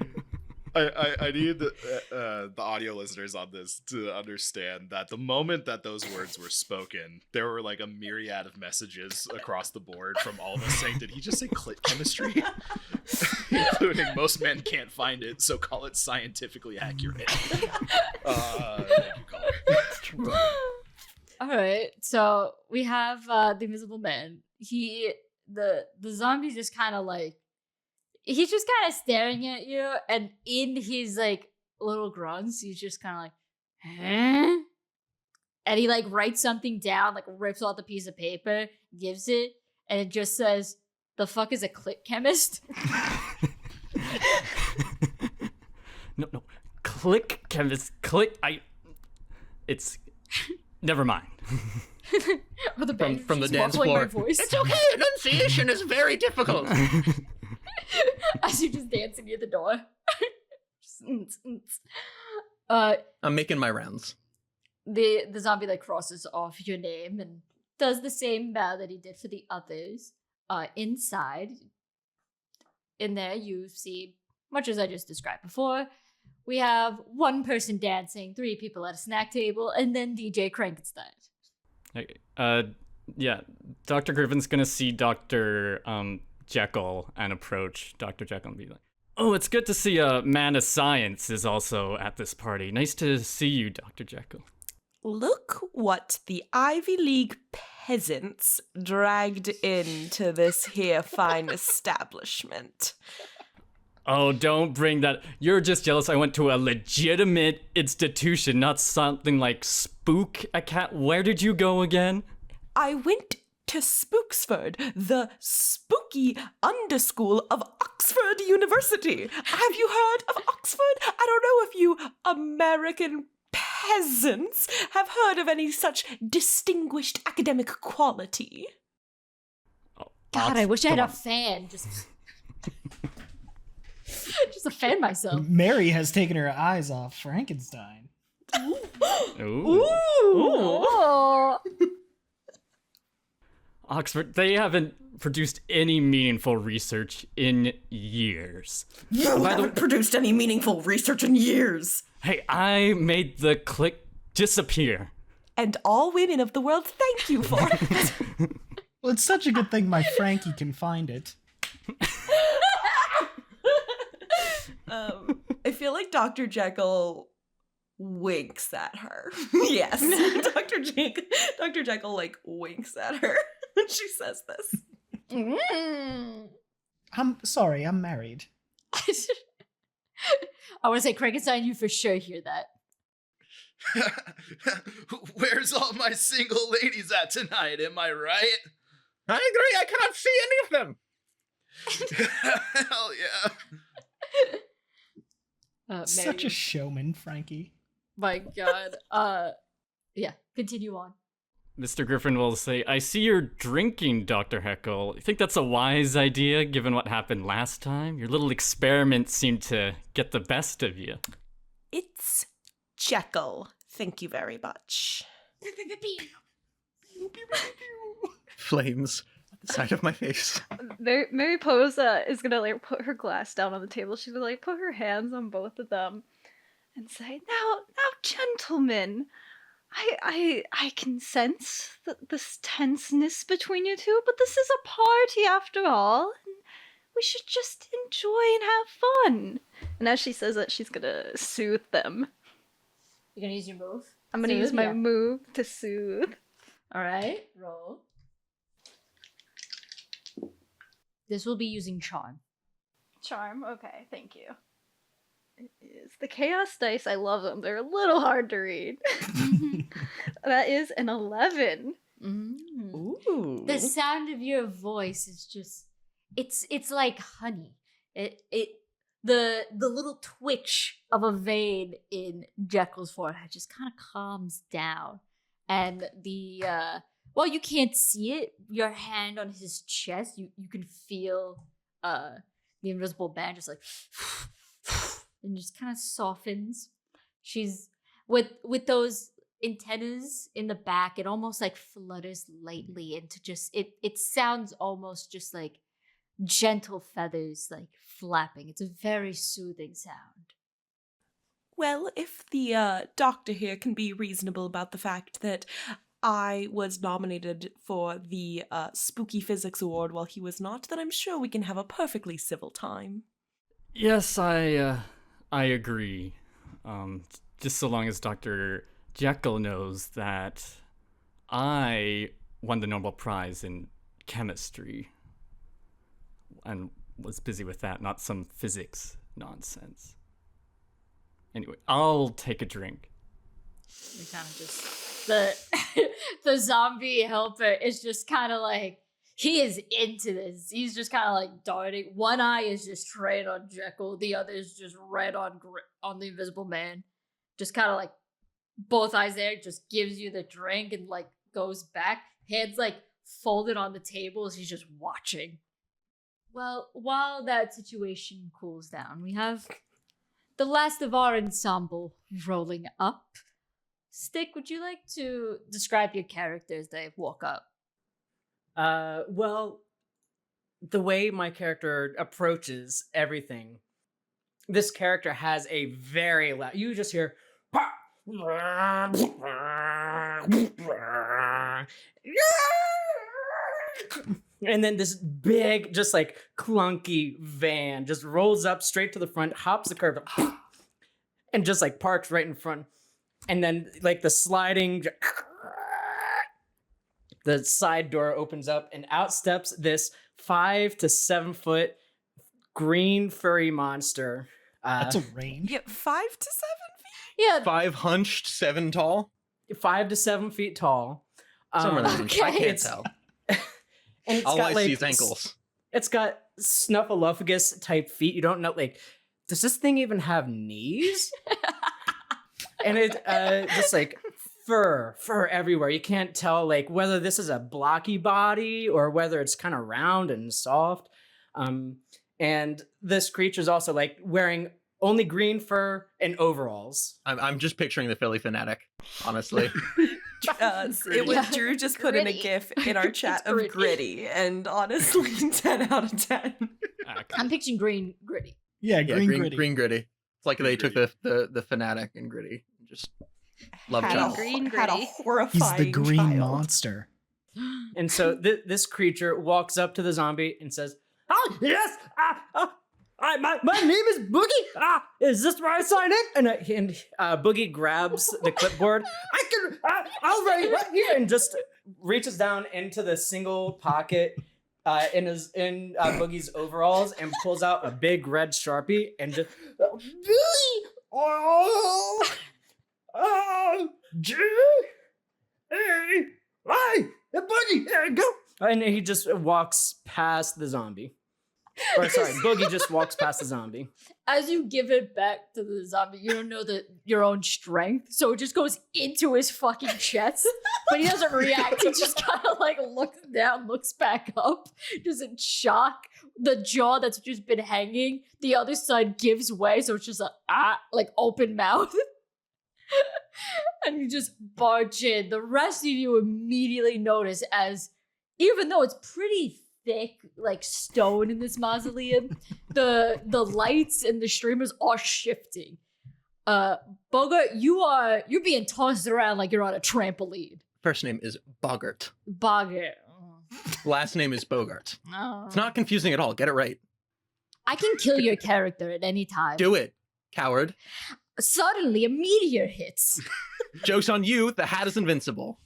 I need the audio listeners on this to understand that the moment that those words were spoken, there were like a myriad of messages across the board from all of us saying, "Did he just say clit chemistry?" Including most men can't find it, so call it scientifically accurate. Thank you, Colin. All right, so we have the Invisible Man. The zombie's just kind of like, he's just kind of staring at you, and in his like little grunts, he's just kind of like, huh? And he like writes something down, like rips off the piece of paper, gives it, and it just says, "The fuck is a click chemist?" No. Click chemist. Click. It's. Never mind. Or the From- band from the just dance muffling my floor. voice. it's okay, enunciation is very difficult. As you just dancing near the door. I'm making my rounds. The zombie like crosses off your name and does the same bow that he did for the others. Inside, in there, you see, much as I just described before, we have one person dancing, 3 people at a snack table, and then DJ Frankenstein. Yeah. Dr. Griffin's gonna see Dr. Jekyll and approach Dr. Jekyll and be like, "Oh, it's good to see a man of science is also at this party. Nice to see you, Dr. Jekyll." Look what the Ivy League peasants dragged into this here fine establishment. Oh, don't bring that. You're just jealous I went to a legitimate institution, not something like Spook. Where did you go again? I went to Spooksford, the spooky underschool of Oxford University. Have you heard of Oxford? I don't know if you American peasants have heard of any such distinguished academic quality. Oh, God, I wish I had come a on. fan. Just just a fan myself. Mary has taken her eyes off Frankenstein. Ooh. Oh. Oxford, they haven't produced any meaningful research in years. You By the haven't produced any meaningful research in years. Hey, I made the click disappear. And all women of the world thank you for it. Well, it's such a good thing my Frankie can find it. I feel like Dr. Jekyll winks at her. Yes. Dr. Jekyll like winks at her when she says this. I'm sorry, I'm married. I want to say, Frankenstein, you for sure hear that. Where's all my single ladies at tonight? Am I right? I agree. I cannot see any of them. Hell yeah. Such a Mary. showman, Frankie. My God. Yeah, continue on. Mr. Griffin will say, I see you're drinking, Dr. Heckle. You think that's a wise idea, given what happened last time? Your little experiments seem to get the best of you. It's Jekyll. Thank you very much. Flames at the side of my face. Mary Posa is gonna like put her glass down on the table. She's gonna like put her hands on both of them and say, "Now, gentlemen, I can sense this tenseness between you two, but this is a party after all, and we should just enjoy and have fun." And as she says it, she's gonna soothe them. You're gonna use your move? I'm gonna use Soothe? my Yeah. move to soothe. Alright, roll. This will be using charm. Charm. Okay, thank you. It is the chaos dice. I love them. They're a little hard to read. That is an 11. Ooh. The sound of your voice is just it's like honey. The little twitch of a vein in Jekyll's forehead just kind of calms down. And while you can't see it, your hand on his chest, you can feel the invisible band just like and just kind of softens. She's with those antennas in the back, it almost like flutters lightly into just it sounds almost just like gentle feathers like flapping. It's a very soothing sound. Well, if the doctor here can be reasonable about the fact that I was nominated for the Spooky Physics Award while he was not, then I'm sure we can have a perfectly civil time. Yes, I agree. Just so long as Dr. Jekyll knows that I won the Nobel Prize in chemistry and was busy with that, not some physics nonsense. Anyway, I'll take a drink. You're kind of just the zombie helper is just kind of like he is into this. He's just kind of like darting. One eye is just straight on Jekyll. The other is just red on the Invisible Man. Just kind of like both eyes there. Just gives you the drink and like goes back. Hands like folded on the table as he's just watching. Well, while that situation cools down, we have the last of our ensemble rolling up. Stick, would you like to describe your character as they walk up? Well, the way my character approaches everything, this character has a very loud, you just hear, and then this big, just like clunky van just rolls up straight to the front, hops the curb, and just like parks right in front. And then like the sliding, the side door opens up and out steps this 5 to 7 foot green furry monster. That's a range. Yeah, 5 to 7 feet? Yeah. 5 hunched, 7 tall. 5 to 7 feet tall. Somewhere in there. I can't it's- tell. And it's All got I like see is ankles. It's got snuffleupagus type feet. You don't know, like, does this thing even have knees? And it just like fur everywhere. You can't tell like whether this is a blocky body or whether it's kind of round and soft. And And this creature's also like wearing only green fur and overalls. I'm just picturing the Philly fanatic, honestly. It was Yeah. Drew just put in a Gritty. gif in our chat It's of gritty. gritty, and honestly, 10 out of 10. I'm picturing green gritty. Yeah, Yeah, green, green gritty. green gritty. It's like Green they took the fanatic and gritty and just love Had a, child. Green had a gritty. He's horrifying the green child. monster. And so this creature walks up to the zombie and says, "Oh yes, my name is Boogie. Is this where I sign in?" And Boogie grabs the clipboard. I'll write right here, and just reaches down into the single pocket in Boogie's overalls and pulls out a big red Sharpie and just Boogie, there you go. And he just walks past the zombie. Or sorry, Boogie just walks past the zombie. As you give it back to the zombie, you don't know your own strength, so it just goes into his fucking chest. But he doesn't react. He just kind of like looks down, looks back up, just in shock. The jaw that's just been hanging, the other side gives way, so it's just like open mouth. And you just barge in. The rest of you immediately notice as, even though it's pretty thick, like stone in this mausoleum, the lights and the streamers are shifting. Bogart, you're being tossed around like you're on a trampoline. First name is Bogart. Bogart. Last name is Bogart. Oh. It's not confusing at all. Get it right. I can kill your character at any time. Do it, coward. Suddenly, a meteor hits. Joke's on you. The hat is invincible.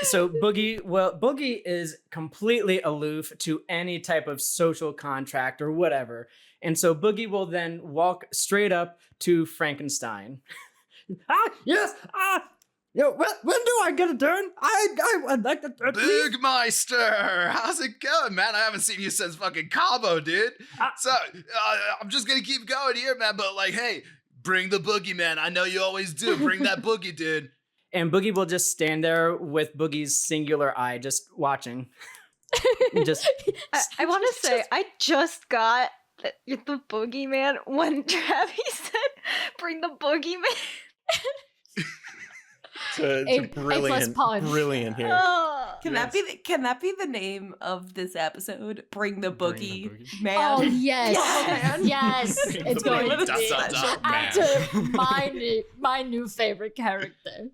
So Boogie is completely aloof to any type of social contract or whatever. And so Boogie will then walk straight up to Frankenstein. Yes, when do I get a turn? I'd like to turn, please. Boogmeister, how's it going, man? I haven't seen you since fucking Cabo, dude. So I'm just gonna keep going here, man. But like, hey, bring the boogie, man. I know you always do. Bring that boogie, dude. And Boogie will just stand there with Boogie's singular eye, just watching. Just I want to say, I just got the boogeyman when Travis said, "Bring the boogeyman." It's A+ punch. brilliant here. Oh. Can that be the name of this episode? Bring the Bring the boogie, boogie. man. Oh yes, Yeah, man. yes, it's going to Dot, be dot, dot, after my new favorite character.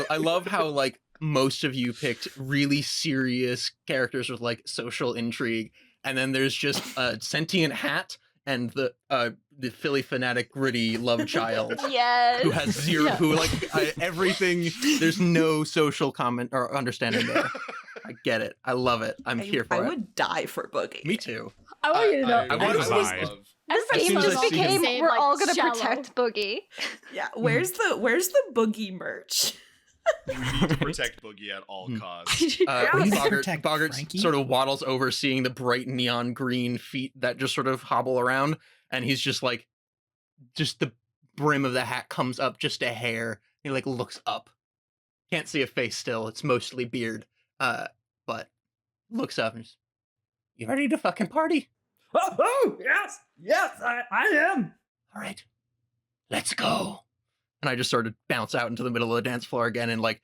I love how like most of you picked really serious characters with like social intrigue, and then there's just a sentient hat and the Philly fanatic gritty love child Yes. who has zero, Yeah. who like everything. There's no social comment or understanding there. I get it. I love it. I'm here for I it. would die for Boogie. Me too. I want you to know. I want this to was- vibe. love. This As game soon as just I see him- became, we're like, all gonna shallow. protect Boogie. Yeah, where's the Boogie merch? We need to protect Boogie at all costs. We need to protect Bogart Frankie. sort of waddles over, seeing the bright neon green feet that just sort of hobble around, and he's just like, just the brim of the hat comes up just a hair. He like looks up, can't see a face still. It's mostly beard, but looks up and just, you ready to fucking party? oh yes, I am. All right, let's go. And I just sort of bounce out into the middle of the dance floor again, and like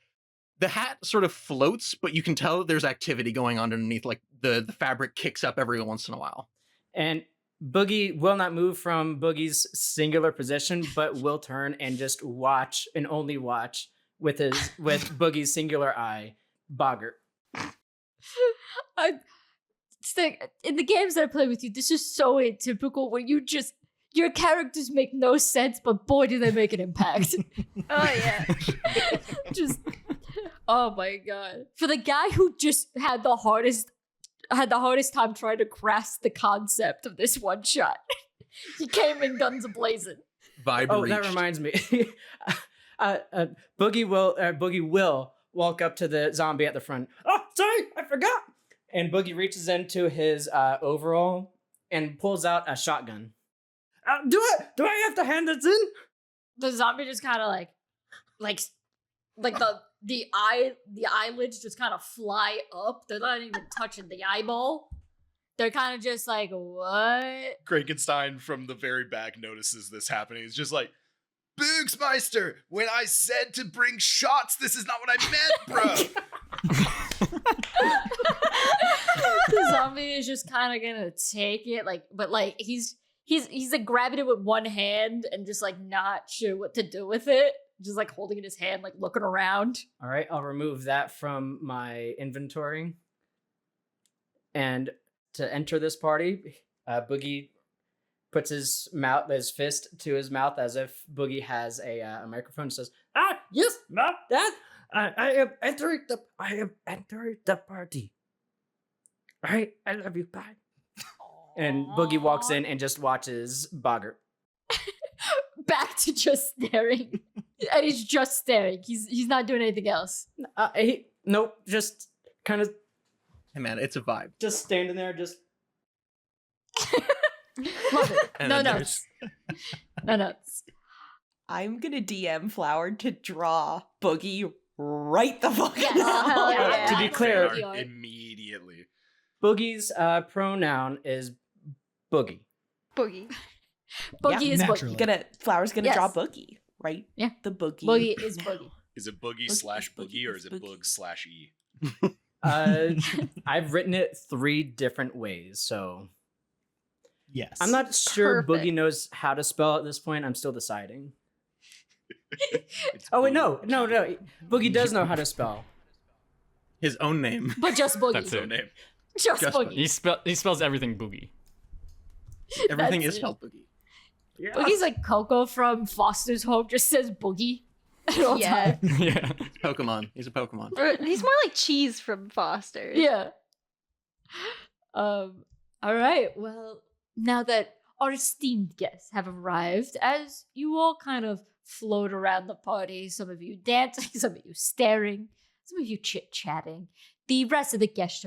the hat sort of floats, but you can tell there's activity going on underneath. Like the fabric kicks up every once in a while. And Boogie will not move from Boogie's singular position, but will turn and just watch and only watch with Boogie's singular eye, Bogart. It's like, in the games that I play with you, this is so atypical where your characters make no sense, but boy, do they make an impact. Oh yeah. Just, oh my god. For the guy who just had the hardest time trying to grasp the concept of this one shot. He came in guns a-blazing. Vibe Oh, reached. that reminds me. Boogie will walk up to the zombie at the front. Oh, sorry, I forgot. And Boogie reaches into his overall and pulls out a shotgun. Do I have to hand this in? The zombie just kind of like the eyelids just kind of fly up. They're not even touching the eyeball. They're kind of just like, what? Frankenstein from the very back notices this happening. He's just like, Boogsmeister, when I said to bring shots, this is not what I meant, bro. The zombie is just kind of gonna take it, but he's like grabbing it with one hand and just like not sure what to do with it. Just like holding it in his hand, like looking around. All right, I'll remove that from my inventory. And to enter this party, Boogie puts his fist to his mouth as if Boogie has a microphone. Says, yes, that I am entering the party. All right, I love you. Bye. And Boogie walks in and just watches Boggart. Back to just staring. And he's just staring. He's not doing anything else. Nope, just kind of Hey man, it's a vibe. just standing there, just Love it. And No then notes. No notes. I'm gonna DM Flower to draw Boogie right the fuck Yes. now. Oh, hell yeah. To be clear, Boogie art. Immediately. Boogie's pronoun is Boogie. Boogie. Boogie is naturally. Boogie. Flower's gonna Yes. draw Boogie, right? Yeah. The Boogie. Boogie is Boogie. Is it Boogie Boogie, slash Boogie, Boogie, or is it Boogie. Boog slash E? I've written it 3 different ways, so Yes. I'm not sure Perfect. Boogie knows how to spell at this point. I'm still deciding. It's Oh wait, no. Boogie. Boogie does know how to spell. His own name. But just Boogie. That's No it. name. Just Just Boogie. He spells everything Boogie. Everything That's is it. spelled Boogie. Boogie's like Coco from Foster's Home, just says Boogie at all Yeah. times. Yeah. Pokemon. He's a Pokemon. Or he's more like Cheese from Foster's. Yeah. All right. Well, now that our esteemed guests have arrived, as you all kind of float around the party, some of you dancing, some of you staring, some of you chit-chatting, the rest of the guests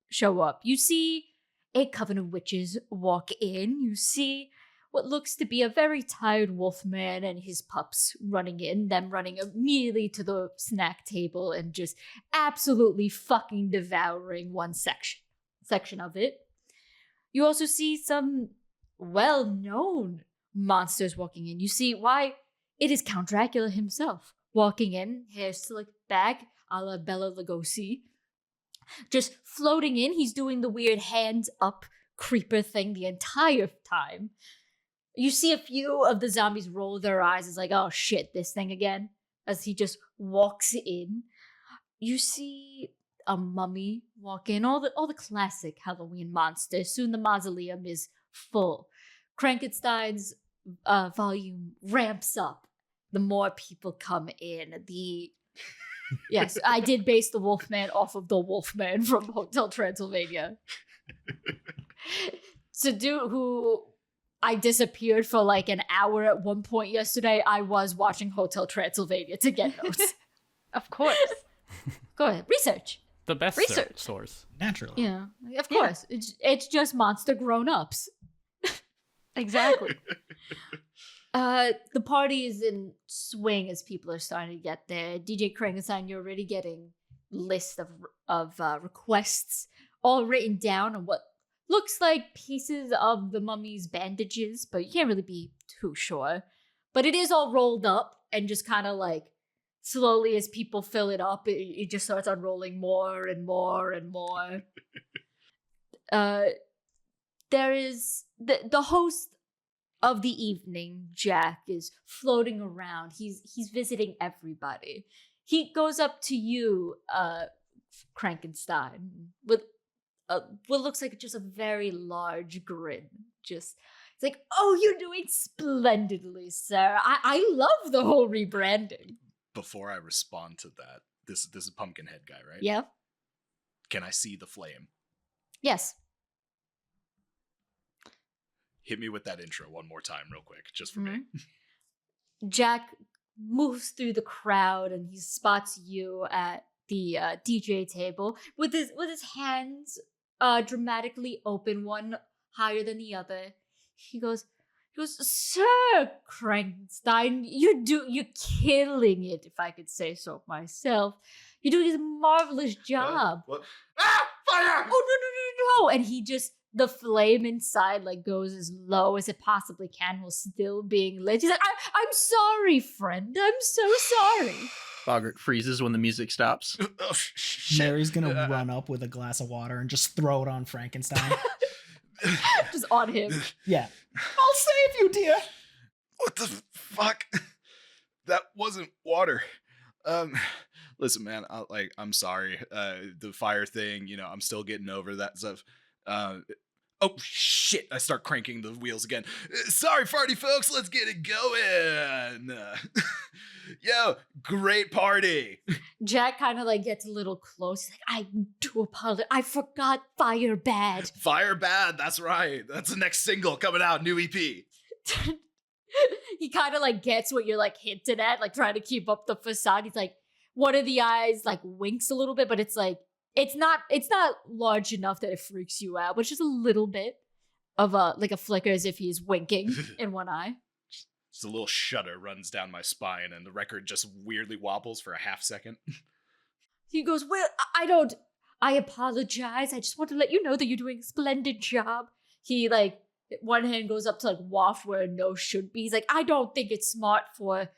show up. You see a coven of witches walk in. You see what looks to be a very tired wolfman and his pups running in, them running immediately to the snack table and just absolutely fucking devouring one section of it. You also see some well-known monsters walking in. You see why it is Count Dracula himself walking in, hair slicked back a la Bela Lugosi. Just floating in, he's doing the weird hands up creeper thing the entire time. You see a few of the zombies roll their eyes. It's like, oh shit, this thing again. As he just walks in. You see a mummy walk in. All the classic Halloween monsters. Soon the mausoleum is full. Frankenstein's volume ramps up. The more people come in. Yes, I did base the Wolfman off of the Wolfman from Hotel Transylvania. So dude who I disappeared for like an hour at one point yesterday. I was watching Hotel Transylvania to get notes. Of course. Go ahead. Research. The best Research. source. Naturally. Yeah, of course. It's just monster grown-ups. Exactly. The party is in swing as people are starting to get there. DJ Krangenstein, you're already getting list of requests all written down on what looks like pieces of the mummy's bandages, but you can't really be too sure. But it is all rolled up and just kind of like slowly as people fill it up, it just starts unrolling more and more and more. There is the host of the evening, Jack, is floating around. He's visiting everybody. He goes up to you, Krankenstein, with what looks like just a very large grin. Just it's like, oh, you're doing splendidly, sir. I love the whole rebranding. Before I respond to that, this is Pumpkinhead guy, right? Yeah. Can I see the flame? Yes. Hit me with that intro one more time, real quick, just for me. Jack moves through the crowd and he spots you at the DJ table with his hands dramatically open, one higher than the other. He goes, He goes, Sir Frankenstein, you're killing it, if I could say so myself. You're doing a marvelous job. What? Ah! Fire! Oh, no. And he just, the flame inside like goes as low as it possibly can while still being lit. He's like, I'm sorry, friend. I'm so sorry. Boggart freezes when the music stops. Oh, shit. Mary's gonna run up with a glass of water and just throw it on Frankenstein. Just on him. Yeah. I'll save you, dear. What the fuck? That wasn't water. Listen, man, I'm sorry. The fire thing, I'm still getting over that stuff. Oh shit! I start cranking the wheels again. Sorry, farty folks. Let's get it going. Yo, great party. Jack kind of like gets a little close. He's like, I do apologize. I forgot Fire Bad. Fire Bad. That's right. That's the next single coming out. New EP. He kind of like gets what you're like hinting at, like trying to keep up the facade. He's like, one of the eyes like winks a little bit, but it's like it's not large enough that it freaks you out, but just a little bit of a flicker as if he's winking in one eye. Just a little shudder runs down my spine, and the record just weirdly wobbles for a half second. He goes, well, I apologize. I just want to let you know that you're doing a splendid job. He like one hand goes up to like waft where a nose should be. He's like, I don't think it's smart for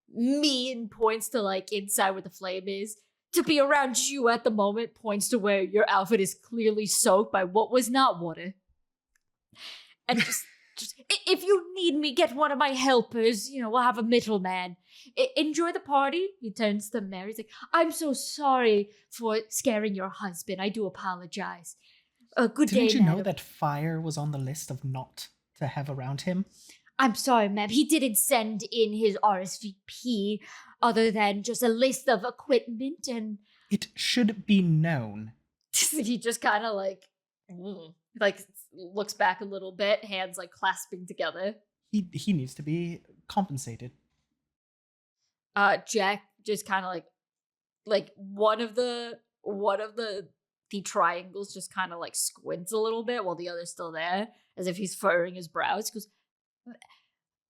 me, and points to like inside where the flame is, to be around you at the moment, points to where your outfit is clearly soaked by what was not water. And just if you need me, get one of my helpers, we'll have a middleman. Enjoy the party. He turns to Mary. He's like, I'm so sorry for scaring your husband. I do apologize. Good day, Didn't you know madam. that fire was on the list of not to have around him? I'm sorry, ma'am. He didn't send in his RSVP other than just a list of equipment, and It should be known. he just kind of like looks back a little bit, hands like clasping together. He needs to be compensated. Jack just kind of like one of the triangles just kind of like squints a little bit while the other's still there, as if he's furrowing his brows. He goes,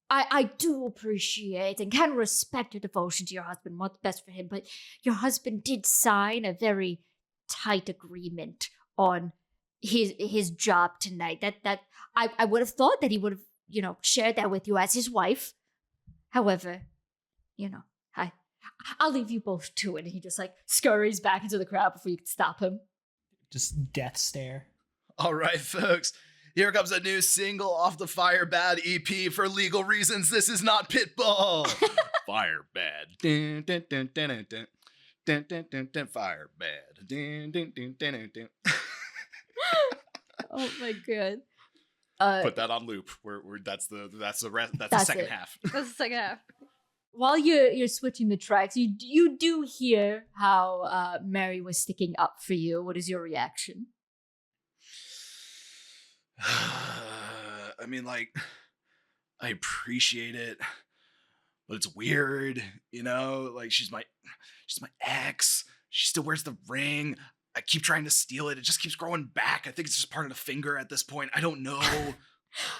I do appreciate and can respect your devotion to your husband, what's best for him, but your husband did sign a very tight agreement on his job tonight. That I would have thought that he would have, shared that with you as his wife. However, I'll leave you both to it. And he just like scurries back into the crowd before you can stop him. Just death stare. All right, folks. Here comes a new single off the Fire Bad EP. For legal reasons, this is not Pitbull. Fire Bad. Dun, dun, dun, dun, dun, dun. Dun, dun, dun, dun. Fire Bad. Dun, dun, dun, dun, dun, dun. Oh my god. Put that on loop. That's the rest. That's the That's second it. half. That's the second half. While you're switching the tracks, you do hear how Mary was sticking up for you. What is your reaction? I mean, like, I appreciate it, but it's weird, like she's my ex. She still wears the ring. I keep trying to steal it. It just keeps growing back. I think it's just part of the finger at this point. I don't know.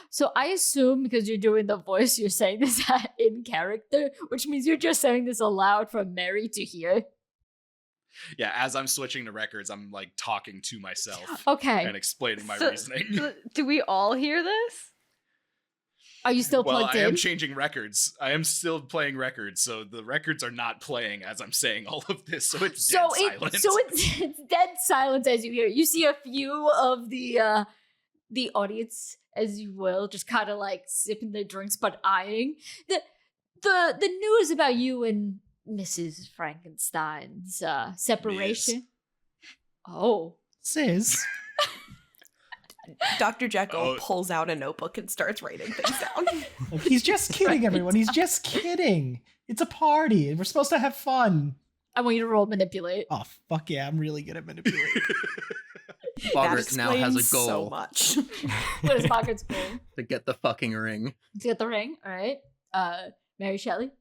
So I assume because you're doing the voice, you're saying this in character, which means you're just saying this aloud for Mary to hear. Yeah, as I'm switching to records, I'm like talking to myself Okay. and explaining my So- reasoning. So, do we all hear this? Are you still Well, plugged I in? am changing records. I am still playing records, so the records are not playing as I'm saying all of this, so it's dead silent. It's dead silence as you hear it. You see a few of the audience, as you will, just kind of like sipping their drinks but eyeing the news about you and Mrs. Frankenstein's separation. Oh, Sis. Dr. Jekyll Oh. pulls out a notebook and starts writing things down. Look, he's just kidding, everyone. He's just kidding. It's a party. We're supposed to have fun. I want you to roll manipulate. Oh, fuck yeah. I'm really good at manipulating. That Boggart now has a explains goal so much. What is Boggart's goal? to get the fucking ring. To get the ring. All right. Mary Shelley.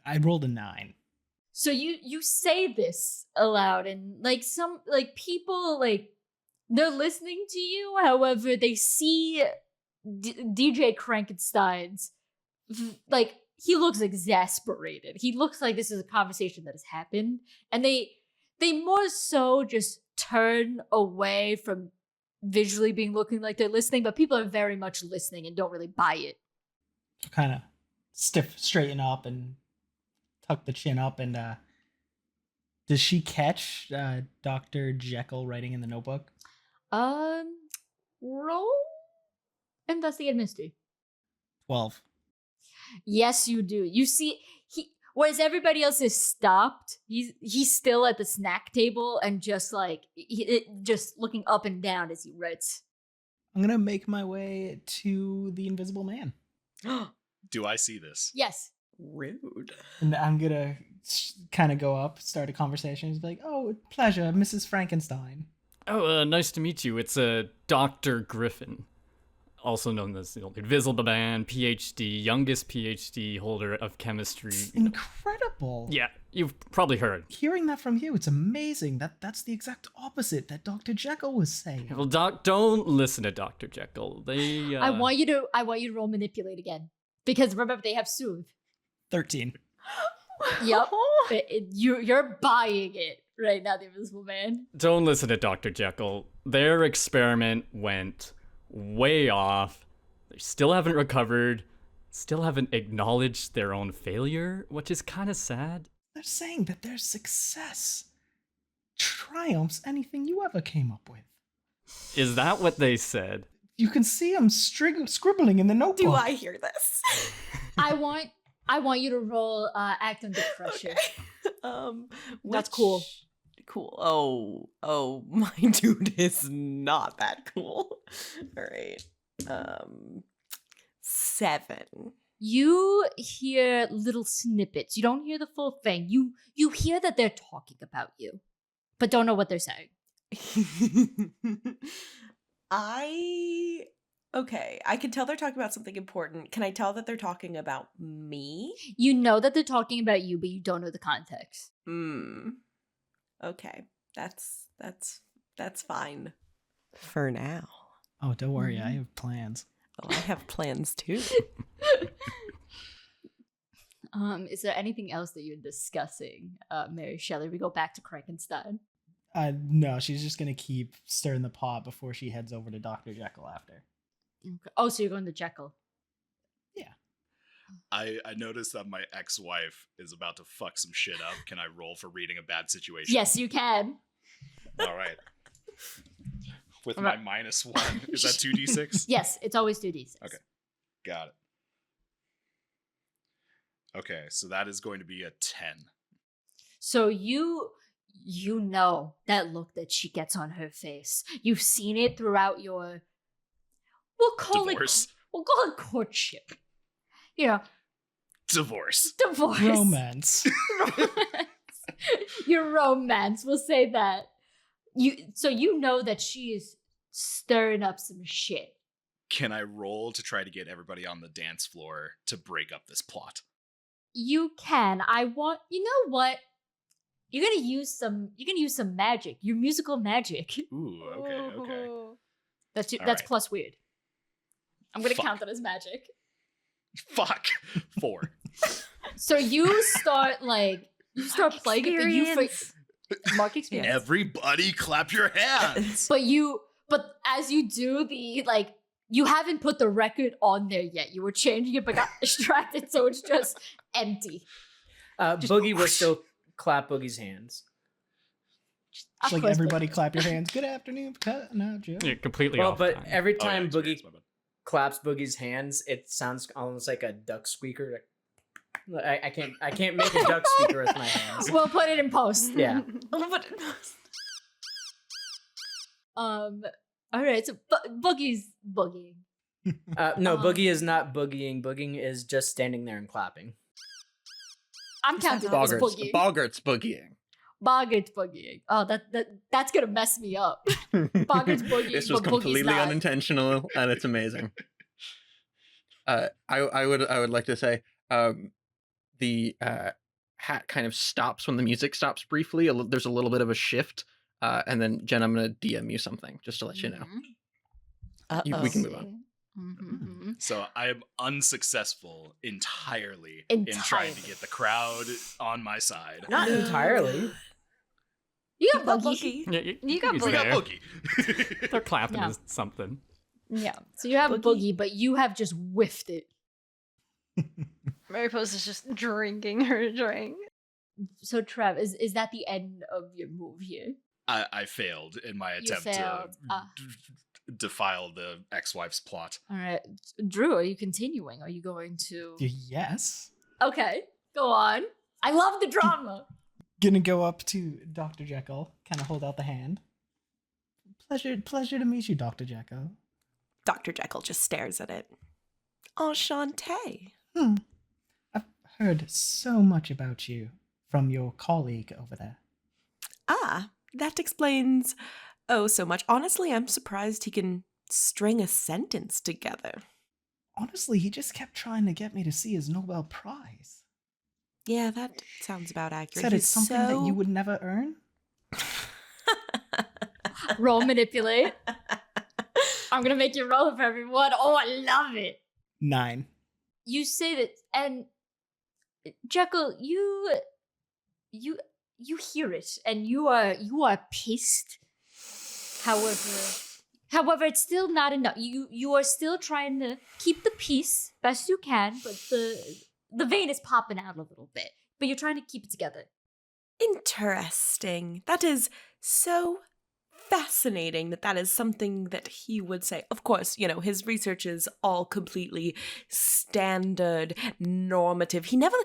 I rolled a 9. So you say this aloud, and like some like people like they're listening to you. However, they see DJ Krankenstein's like he looks exasperated. He looks like this is a conversation that has happened, and they more so just turn away from visually being looking like they're listening, but people are very much listening and don't really buy it. Kind of straighten up and tuck the chin up. And does she catch Dr. Jekyll writing in the notebook? Roll investigate mystery. 12. Yes, you do. You see, whereas everybody else is stopped, he's still at the snack table and just like just looking up and down as he writes. I'm gonna make my way to the Invisible Man. Do I see this? Yes. Rude. And I'm gonna kind of go up, start a conversation. He's like, "Oh, pleasure, Mrs. Frankenstein." Oh, nice to meet you. It's Dr. Griffin, also known as the Invisible Man, PhD, youngest PhD holder of chemistry. It's incredible. Yeah, you've probably heard. Hearing that from you, it's amazing. That's the exact opposite that Dr. Jekyll was saying. Well, don't listen to Dr. Jekyll. They. I want you to roll manipulate again because remember they have soothe. 13. Yep. You're buying it right now, the Invisible Man. Don't listen to Dr. Jekyll. Their experiment went way off. They still haven't recovered, still haven't acknowledged their own failure, which is kind of sad. They're saying that their success triumphs anything you ever came up with. Is that what they said? You can see them scribbling in the notebook. Do I hear this? I want you to roll act under pressure. Okay. That's cool. Cool. Oh, my dude is not that cool. All right. 7. You hear little snippets. You don't hear the full thing. You hear that they're talking about you, but don't know what they're saying. Okay, I can tell they're talking about something important. Can I tell that they're talking about me? You know that they're talking about you, but you don't know the context. Okay. That's fine. For now. Oh, don't worry. I have plans. Oh, I have plans too. Is there anything else that you're discussing, Mary Shelley? We go back to Frankenstein. No, she's just going to keep stirring the pot before she heads over to Dr. Jekyll after. Okay. Oh, so you're going to Jekyll. Yeah. I noticed that my ex-wife is about to fuck some shit up. Can I roll for reading a bad situation? Yes, you can. All right. With my -1. Is that 2d6? Yes, it's always 2d6. Okay. Got it. Okay, so that is going to be a 10. So you know that look that she gets on her face. You've seen it throughout your we'll call Divorce. it courtship. You know, Divorce. Romance. Your romance, we'll say that. You know that she is stirring up some shit. Can I roll to try to get everybody on the dance floor to break up this plot? You can. You know what? You're gonna use some magic. Your musical magic. Ooh, okay. That's All right. plus weird. I'm gonna Fuck. count that as magic. Fuck. 4. So you start playing it, but Experience. Mark experience. Everybody clap your hands. But as you do you haven't put the record on there yet. You were changing it, but got distracted, so it's just empty. Boogie will still clap Boogie's hands. Of Like course, everybody but- clap your hands. Good afternoon. No, Joe. Yeah, completely Well, off. but time. every Oh, yeah, time Boogie experience, my bad. claps Boogie's hands, it sounds almost like a duck squeaker. I can't make a duck squeaker with my hands. We'll put it in post. Yeah. All right. So Boogie's boogieing. No, Boogie is not boogieing. Boogieing is just standing there and clapping. I'm counting that as boogieing. Boggart's boogieing. Boggart's boogieing. Oh, that's gonna mess me up. Boggart's boogieing. This was but Boogie's completely not. unintentional, and it's amazing. I would like to say, the hat kind of stops when the music stops briefly. There's a little bit of a shift, and then Jen, I'm gonna DM you something just to let you know. Mhm. We can move on. Mhm. So I am unsuccessful entirely in trying to get the crowd on my side. Not entirely. You got Boogie. Yeah, You got he's Boogie. We got there. Boogie. They're clapping Yeah. something. Yeah. So you have Boogie. Boogie, but you have just whiffed it. Mary Pose is just drinking her drink. So Trev, is that the end of your move here? I failed in my You attempt failed. to defile the ex-wife's plot. All right. Drew, are you continuing? Are you going to Yes. Okay, go on. I love the drama. Gonna go up to Dr. Jekyll, kind of hold out the hand. Pleasure to meet you, Dr. Jekyll. Dr. Jekyll just stares at it. Enchanté. I've heard so much about you from your colleague over there. Ah, that explains so much. Honestly, I'm surprised he can string a sentence together. Honestly, he just kept trying to get me to see his Nobel Prize. Yeah, that sounds about accurate. Said it's He's something that you would never earn? Roll manipulate. I'm gonna make you roll it for everyone. Oh, I love it. 9. You say that, and Jekyll, you hear it, and you are pissed. However, it's still not enough. You are still trying to keep the peace best you can, but the vein is popping out a little bit. But you're trying to keep it together. Interesting. That is so fascinating that is something that he would say. Of course, his research is all completely standard, normative. He never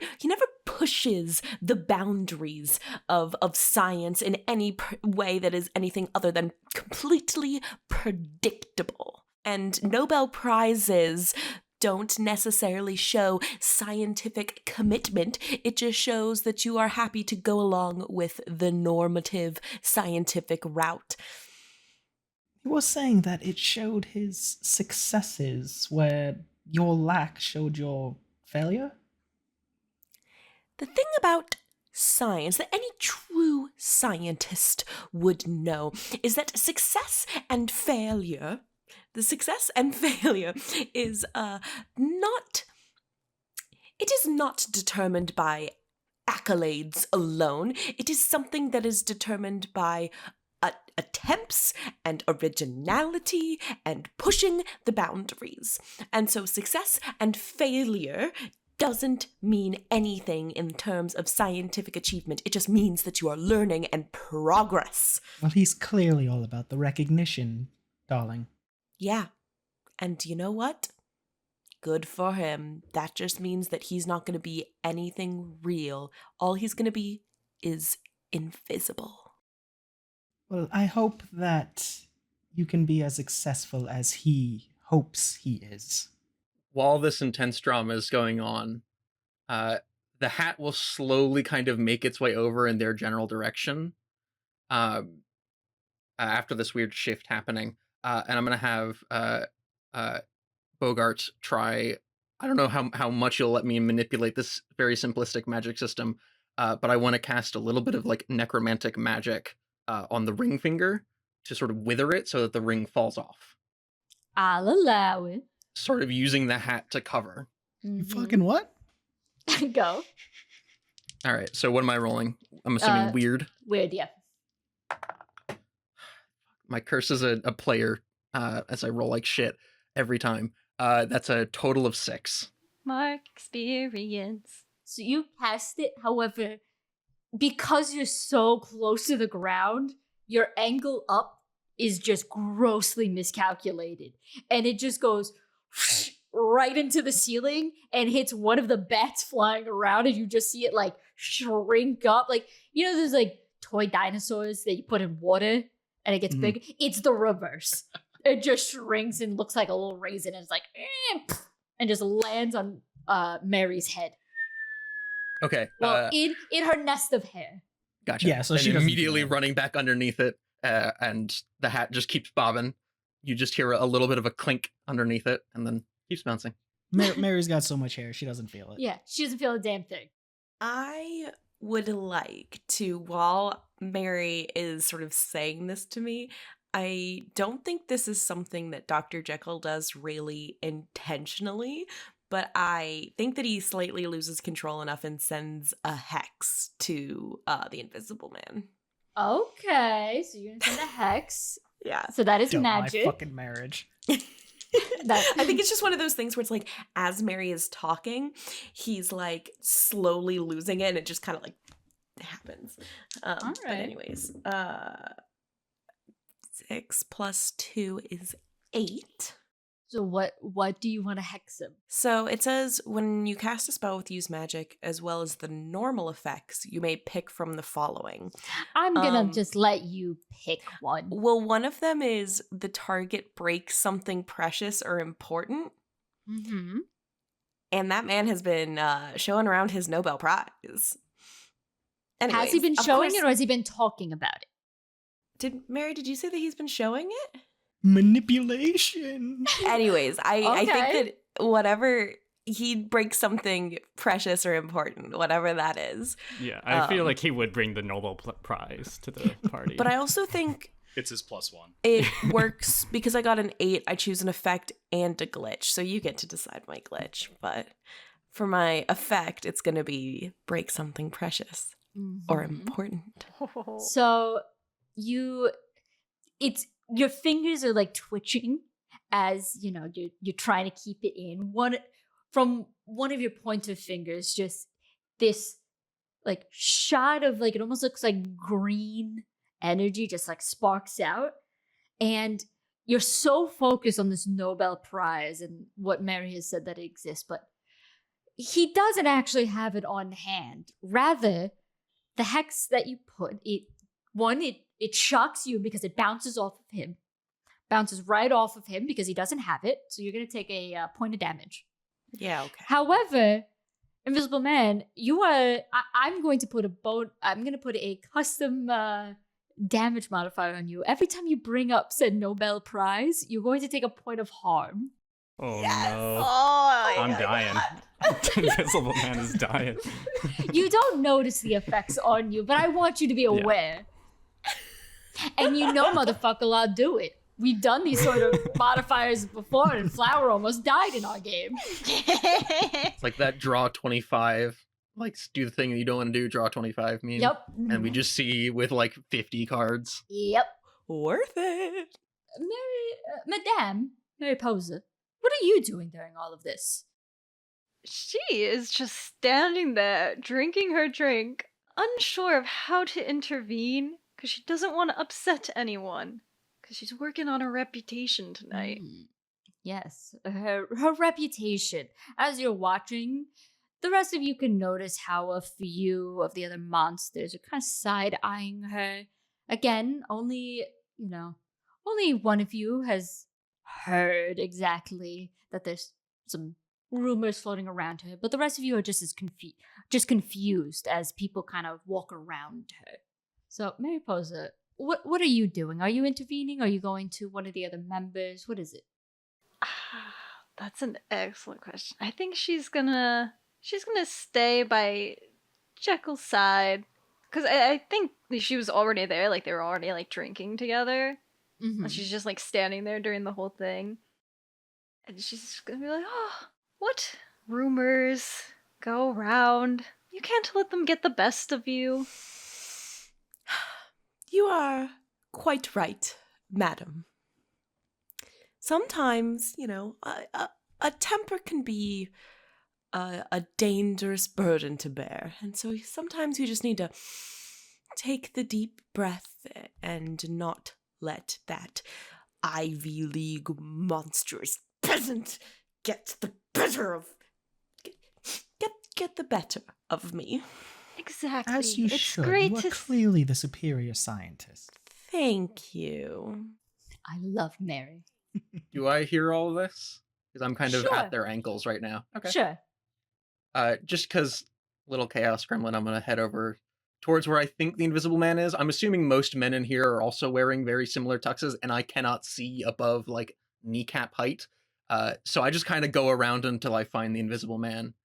pushes the boundaries of science in any way that is anything other than completely predictable. And Nobel Prizes don't necessarily show scientific commitment. It just shows that you are happy to go along with the normative scientific route. He was saying that it showed his successes where your lack showed your failure? The thing about science that any true scientist would know is that success and failure is not determined by accolades alone. It is something that is determined by attempts and originality and pushing the boundaries. And so success and failure doesn't mean anything in terms of scientific achievement. It just means that you are learning and progress. Well, he's clearly all about the recognition, darling. Yeah. And you know what? Good for him. That just means that he's not going to be anything real. All he's going to be is invisible. Well, I hope that you can be as successful as he hopes he is. While this intense drama is going on, the hat will slowly kind of make its way over in their general direction after this weird shift happening. And I'm going to have Bogart try, I don't know how much you'll let me manipulate this very simplistic magic system, but I want to cast a little bit of like necromantic magic on the ring finger to sort of wither it so that the ring falls off. I'll allow it. Sort of using the hat to cover. You fucking what? Go. All right, so what am I rolling? I'm assuming weird. Weird, yeah. My curse is a player as I roll like shit every time. That's a total of 6. Mark experience. So you cast it, however, because you're so close to the ground, your angle up is just grossly miscalculated. And it just goes right into the ceiling and hits one of the bats flying around, and you just see it like shrink up. Like, those like toy dinosaurs that you put in water and it gets big? It's the reverse. It just shrinks and looks like a little raisin, and it's like, and just lands on Mary's head. Okay. Well, in her nest of hair. Gotcha. Yeah, so and she doesn't immediately feel it. running back underneath it, and the hat just keeps bobbing. You just hear a little bit of a clink underneath it, and then keeps bouncing. Mary's got so much hair, she doesn't feel it. Yeah, she doesn't feel a damn thing. I would like to, while Mary is sort of saying this to me, I don't think this is something that Dr. Jekyll does really intentionally, but I think that he slightly loses control enough and sends a hex to the Invisible Man. Okay, so you're gonna send a hex. Yeah. So that is Don't my magic. fucking marriage. I think it's just one of those things where it's like, as Mary is talking, he's like slowly losing it, and it just kind of like happens. But anyways, 6 plus 2 is 8. So what do you want to hex him? So it says when you cast a spell with use magic, as well as the normal effects, you may pick from the following. I'm gonna just let you pick one. Well, one of them is the target breaks something precious or important. Mm-hmm. And that man has been showing around his Nobel Prize. Anyways, has he been of showing course- it or has he been talking about it? Did you say that he's been showing it? Manipulation. Anyways, I think Okay. that whatever he breaks something precious or important, whatever that is. Yeah, I feel like he would bring the Nobel Prize to the party. But I also think It's his +1. it works because I got an 8. I choose an effect and a glitch, so you get to decide my glitch. But for my effect, it's going to be break something precious or Mhm. important. So your fingers are like twitching as you're trying to keep it in. From one of your pointer fingers, just this like shot of like, it almost looks like green energy just like sparks out, and you're so focused on this Nobel Prize and what Mary has said that it exists, but he doesn't actually have it on hand. Rather, the hex that you put, it shocks you because it bounces right off of him because he doesn't have it. So you're going to take a point of damage. Yeah, okay. However, Invisible Man, I'm going to put a custom damage modifier on you. Every time you bring up said Nobel Prize, you're going to take a point of harm. oh Yes! no. Oh, I'm dying. Invisible Man is dying. You don't notice the effects on you, but I want you to be aware. And motherfucker, I'll do it. We've done these sort of modifiers before, and Flower almost died in our game. It's like that draw 25, like do the thing that you don't want to do, draw 25 meme. Yep. And we just see with like 50 cards. Yep. Worth it. Madame Mary Poser, what are you doing during all of this? She is just standing there, drinking her drink, unsure of how to intervene, because she doesn't want to upset anyone, because she's working on her reputation tonight. Yes, her reputation. As you're watching, the rest of you can notice how a few of the other monsters are kind of side-eyeing her. Again, only one of you has heard exactly that there's some rumors floating around her, but the rest of you are just as confused as people kind of walk around her. So, Mary Poser, what are you doing? Are you intervening? Are you going to one of the other members? What is it? That's an excellent question. I think she's gonna stay by Jekyll's side, because I think she was already there, like they were already like drinking together. Mhm. And she's just like standing there during the whole thing, and she's just gonna be like, "Oh, what rumors go around? You can't let them get the best of you." You are quite right, madam. Sometimes, a temper can be a dangerous burden to bear. And so sometimes you just need to take the deep breath and not let that Ivy League monstrous peasant get the better of get the better of me. Exactly. As you it's should. great You are to clearly the superior scientist. Thank you. I love Mary. Do I hear all of this? Because I'm kind of Sure. at their ankles right now. Okay. Sure. Just because little chaos gremlin, I'm gonna head over towards where I think the Invisible Man is. I'm assuming most men in here are also wearing very similar tuxes, and I cannot see above like kneecap height. So I just kind of go around until I find the Invisible Man,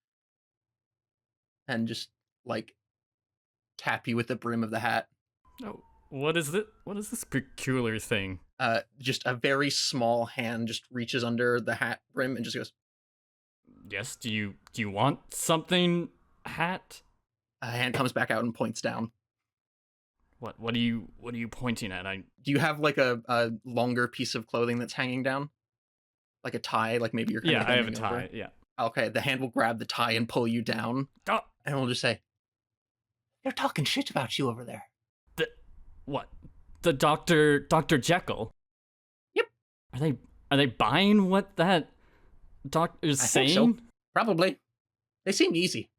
and just like tap you with the brim of the hat. Oh, What is it? What is this peculiar thing? Just a very small hand just reaches under the hat brim and just goes. Yes. Do you want something, hat? A hand comes back out and points down. What are you pointing at? Do you have like a longer piece of clothing that's hanging down, like a tie? Like maybe you're kind of I have a bending over? tie. Yeah. Okay, the hand will grab the tie and pull you down, Oh, and we'll just say, "They're talking shit about you over there." what? The Dr. Jekyll. Yep. Are they buying what that doctor's I saying? think so. Probably. They seem easy.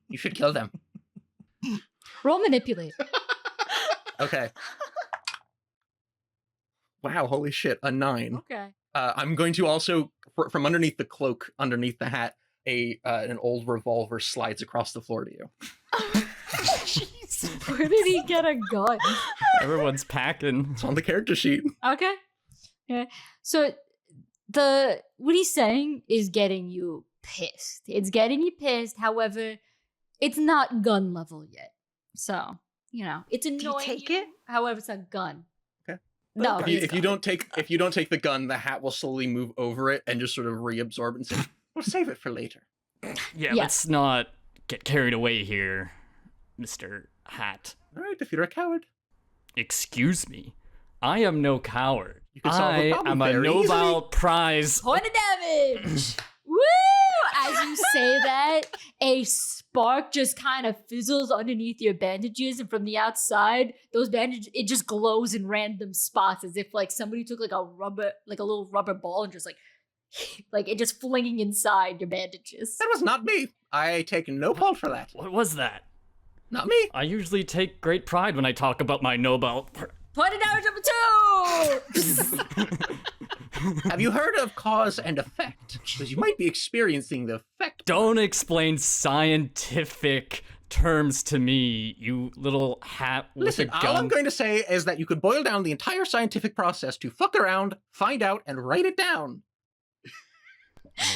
You should kill them. Roll manipulate. Okay. Wow, holy shit, a 9. Okay. I'm going to also, from underneath the cloak, underneath the hat, an old revolver slides across the floor to you. Where did he get a gun? Everyone's packing. It's on the character sheet. Okay. Yeah. So what he's saying is getting you pissed. It's getting you pissed. However, it's not gun level yet. So, it's annoying. Do you take it? However, it's a gun. Okay. No. If you don't take the gun, the hat will slowly move over it and just sort of reabsorb and say, "We'll save it for later." Yeah, Yeah. let's not get carried away here, Mr. Hat. All right, if you're a coward. Excuse me. I am no coward. You can solve the I problem am a very Nobel easily. Prize. Point of damage. Woo! As you say that, a spark just kind of fizzles underneath your bandages, and from the outside, those bandages, it just glows in random spots, as if like somebody took like a little rubber ball and just like it just flinging inside your bandages. That was not me. I take no fault for that. What was that? Not me. I usually take great pride when I talk about my Nobel. Point of damage number 2! Have you heard of cause and effect? Because you might be experiencing the effect. Don't explain scientific terms to me, you little hat with Listen, a all gun. I'm going to say is that you could boil down the entire scientific process to fuck around, find out, and write it down.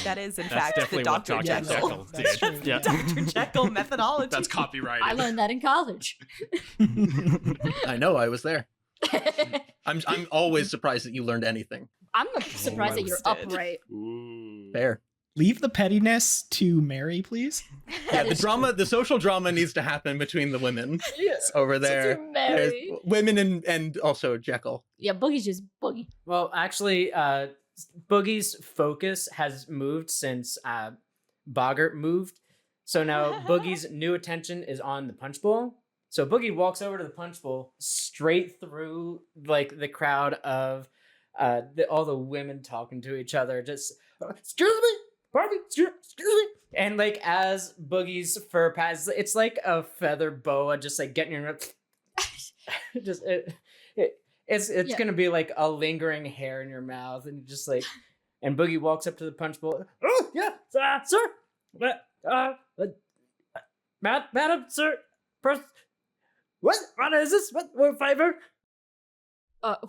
That is, in That's fact, the definitely what Dr. Dr. Jekyll. Jekyll That's did. true. Yeah. Dr. Jekyll methodology. That's copyrighted. I learned that in college. I know, I was there. I'm always surprised that you learned anything. I'm surprised that you're Roasted. upright. Ooh. Fair. Leave the pettiness to Mary, please. Yeah, That is the social drama needs to happen between the women over there. to Mary. There's women and also Jekyll. Yeah, Boogie's just Boogie. Well, actually, Boogie's focus has moved since Boggart moved. So now Boogie's new attention is on the punch bowl. So Boogie walks over to the punch bowl, straight through like the crowd of all the women talking to each other. Just, excuse me, pardon me, excuse me. And like as Boogie's fur passes, it's like a feather boa, just like getting your just it's Yeah. gonna be like a lingering hair in your mouth, and just like, and Boogie walks up to the punch bowl. Oh yeah, sir. Madam, sir. What is this? What flavor?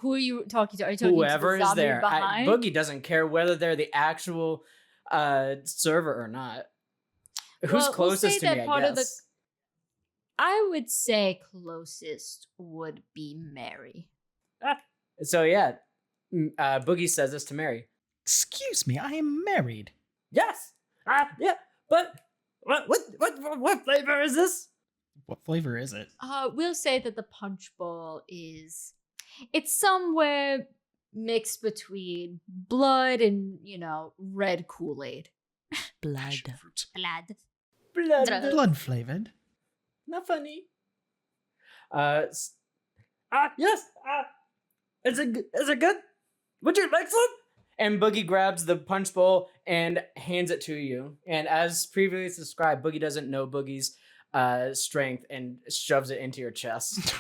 Who are you talking to? Are you talking Whoever to the is zombie there. behind? Boogie doesn't care whether they're the actual server or not. Who's Well, we'll closest say to that me? I part of the- guess. I would say closest would be Mary. So yeah, Boogie says this to Mary. Excuse me, I am married. Yes. Yeah. But what flavor is this? What flavor is it? We'll say that the punch bowl it's somewhere mixed between blood and, red Kool-Aid. Blood. Passion fruit. Blood. Blood. Blood flavored. Not funny. Yes. Is it good? Would you like some? And Boogie grabs the punch bowl and hands it to you. And as previously described, Boogie doesn't know Boogie's strength and shoves it into your chest.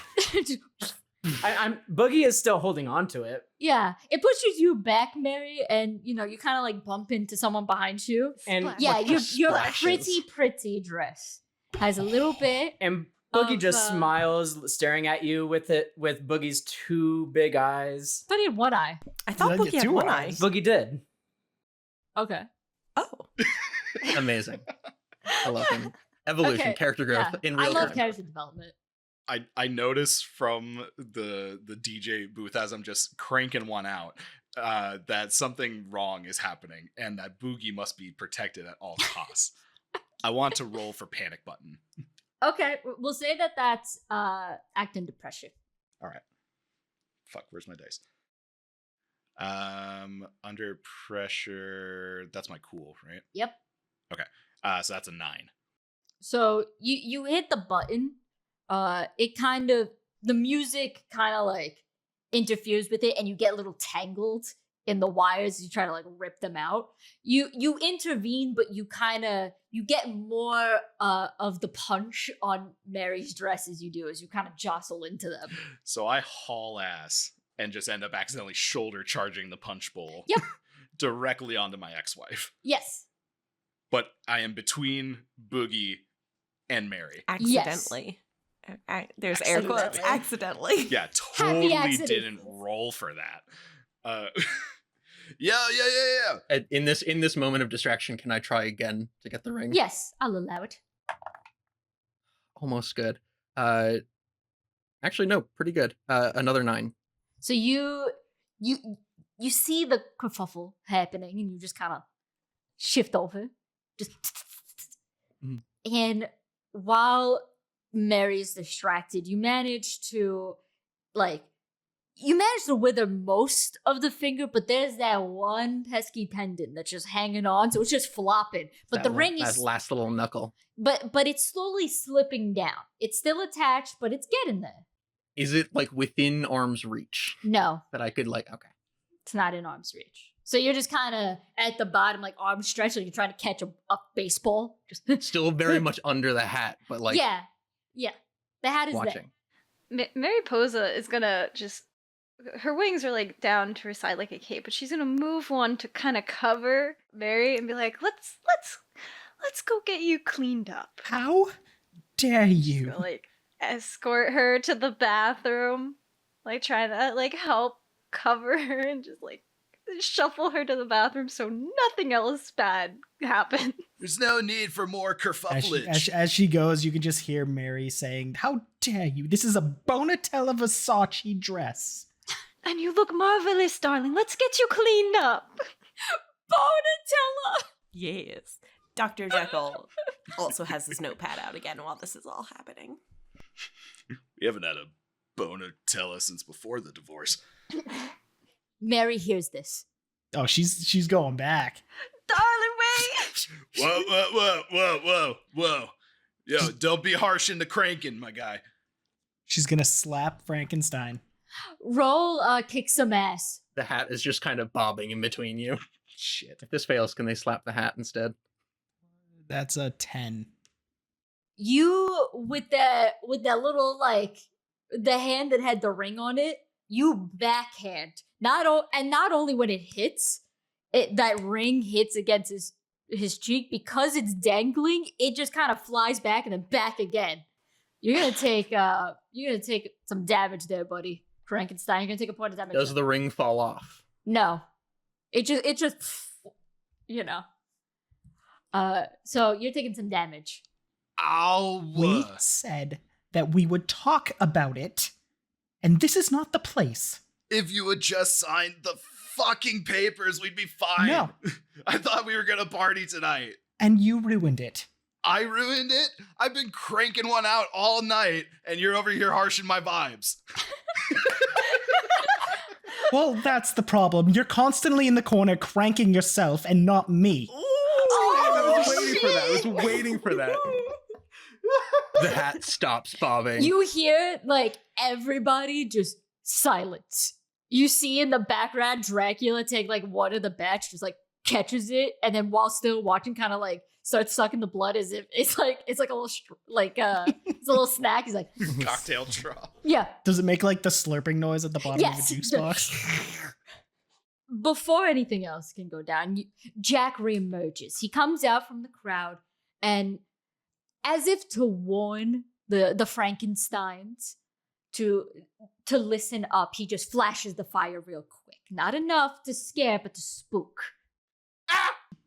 Boogie is still holding on to it. Yeah, it pushes you back, Mary, and you kind of like bump into someone behind you. And Yeah, Like your splashes. pretty dress has a little bit. And Boogie Of, just smiles, staring at you with Boogie's two big eyes. But he had one eye. I thought Did I Boogie get had two one eyes? eye. Boogie did. Okay. Oh. Amazing. I love him. Evolution, Okay, character growth Yeah. in real I love time. character development. I notice from the DJ booth as I'm just cranking one out that something wrong is happening and that Boogie must be protected at all costs. I want to roll for panic button. Okay, we'll say that that's act under pressure. All right. Fuck, where's my dice? Under pressure, that's my cool, right? Yep. Okay. So that's a 9. So you hit the button. It kind of, the music kind of like interferes with it, and you get a little tangled in the wires as you try to like rip them out. You intervene, but you get more of the punch on Mary's dress as you do, as you kind of jostle into them. So I haul ass and just end up accidentally shoulder charging the punch bowl. Yep. Directly onto my ex-wife. Yes. But I am between Boogie and Mary. Accidentally. There's air quotes. Accidentally. Yeah, totally accident. didn't roll for that. Yeah. In this moment of distraction, can I try again to get the ring? Yes, I'll allow it. Almost good. Actually, no, pretty good. Another 9. So you see the kerfuffle happening, and you just kind of shift over, just and while Mary's distracted, you manage to wither most of the finger, but there's that one pesky tendon that's just hanging on, so it's just flopping. But the ring is that last little knuckle. but it's slowly slipping down. It's still attached, but it's getting there. Is it like within arm's reach No, that I could like? Okay. it's not in arm's reach. So you're just kind of at the bottom, like arm stretched, like you're trying to catch a baseball. Just Still very much under the hat, but like yeah. The hat is watching. Mary Posa is gonna just, her wings are like down to her side like a cape, but she's gonna move one to kind of cover Mary and be like, let's go get you cleaned up. How dare you? Gonna, like, escort her to the bathroom, like trying to like help cover her and just like shuffle her to the bathroom so nothing else bad happens. There's no need for more kerfufflage. As she goes, you can just hear Mary saying, "How dare you? This is a Bonatella Versace dress." And you look marvelous, darling. Let's get you cleaned up. Bonatella. Yes. Dr. Jekyll also has his notepad out again while this is all happening. We haven't had a Bonatella since before the divorce. Mary hears this. Oh, she's going back. Darling, wait! Whoa. Yo, don't be harsh into cranking, my guy. She's gonna slap Frankenstein. Roll kick some ass. The hat is just kind of bobbing in between you. Shit. If this fails, can they slap the hat instead? That's a 10. You with that little like the hand that had the ring on it, you backhand. Not only when it hits, that ring hits against his cheek, because it's dangling, it just kind of flies back and then back again. You're gonna take some damage there, buddy. Frankenstein, you're gonna take a point of damage. Does the ring fall off? No. It just you know. So you're taking some damage. Ow. We said that we would talk about it, and this is not the place. If you would just sign the fucking papers, we'd be fine. No. I thought we were gonna party tonight. And you ruined it. I ruined it? I've been cranking one out all night, and you're over here harshing my vibes. Well, that's the problem. You're constantly in the corner cranking yourself and not me. I was waiting for that. The hat stops bobbing. You hear like everybody just silence. You see in the background Dracula take like one of the bats, just like catches it, and then while still watching, kind of like starts sucking the blood as if it's like a little it's a little snack. He's like Cocktail straw. yeah. Does it make like the slurping noise at the bottom Yes. of a juice box? Before anything else can go down, Jack reemerges. He comes out from the crowd, and as if to warn the Frankensteins to listen up, he just flashes the fire real quick. Not enough to scare, but to spook.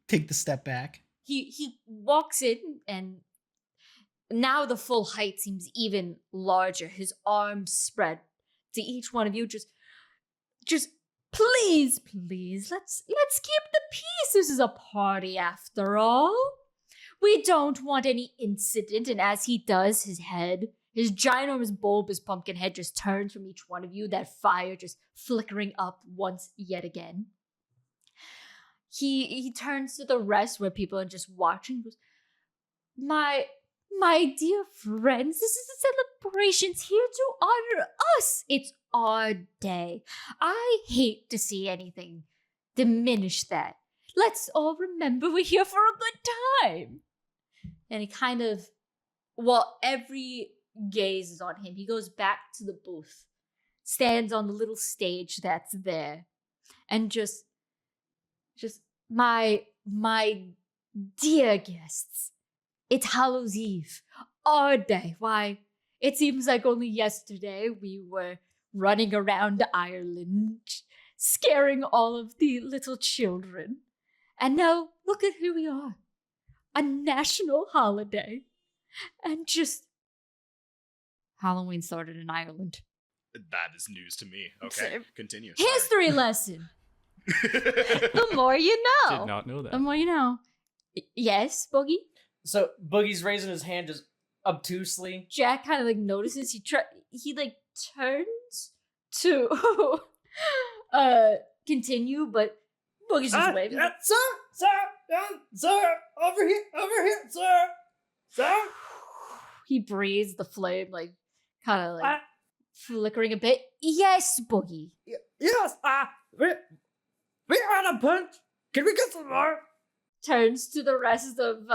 Take the step back. He walks in, and now the full height seems even larger. His arms spread to each one of you. Just please, let's keep the peace. This is a party after all. We don't want any incident. And as he does, his ginormous bulbous pumpkin head just turns from each one of you, that fire just flickering up once yet again. He turns to the rest where people are just watching. Goes, my dear friends, this is a celebration here to honor us. It's our day. I hate to see anything diminish that. Let's all remember we're here for a good time. And he kind of, while every gaze is on him, he goes back to the booth, stands on the little stage that's there, and just my dear guests, it's Hallows Eve, our day. Why, it seems like only yesterday we were running around Ireland, scaring all of the little children. And now look at who we are. A national holiday. And just Halloween started in Ireland. That is news to me. Okay, Same. continue. Sorry. History lesson. The more you know. Did not know that. The more you know. Yes, Boogie? So Boogie's raising his hand just obtusely. Jack kind of like notices he like turns to continue, but Boogie's just waving. Sir, over here, sir. He breathes, the flame like kind of like flickering a bit. Yes, Boogie. Yes, we on a punch. Can we get some more? Turns to the rest of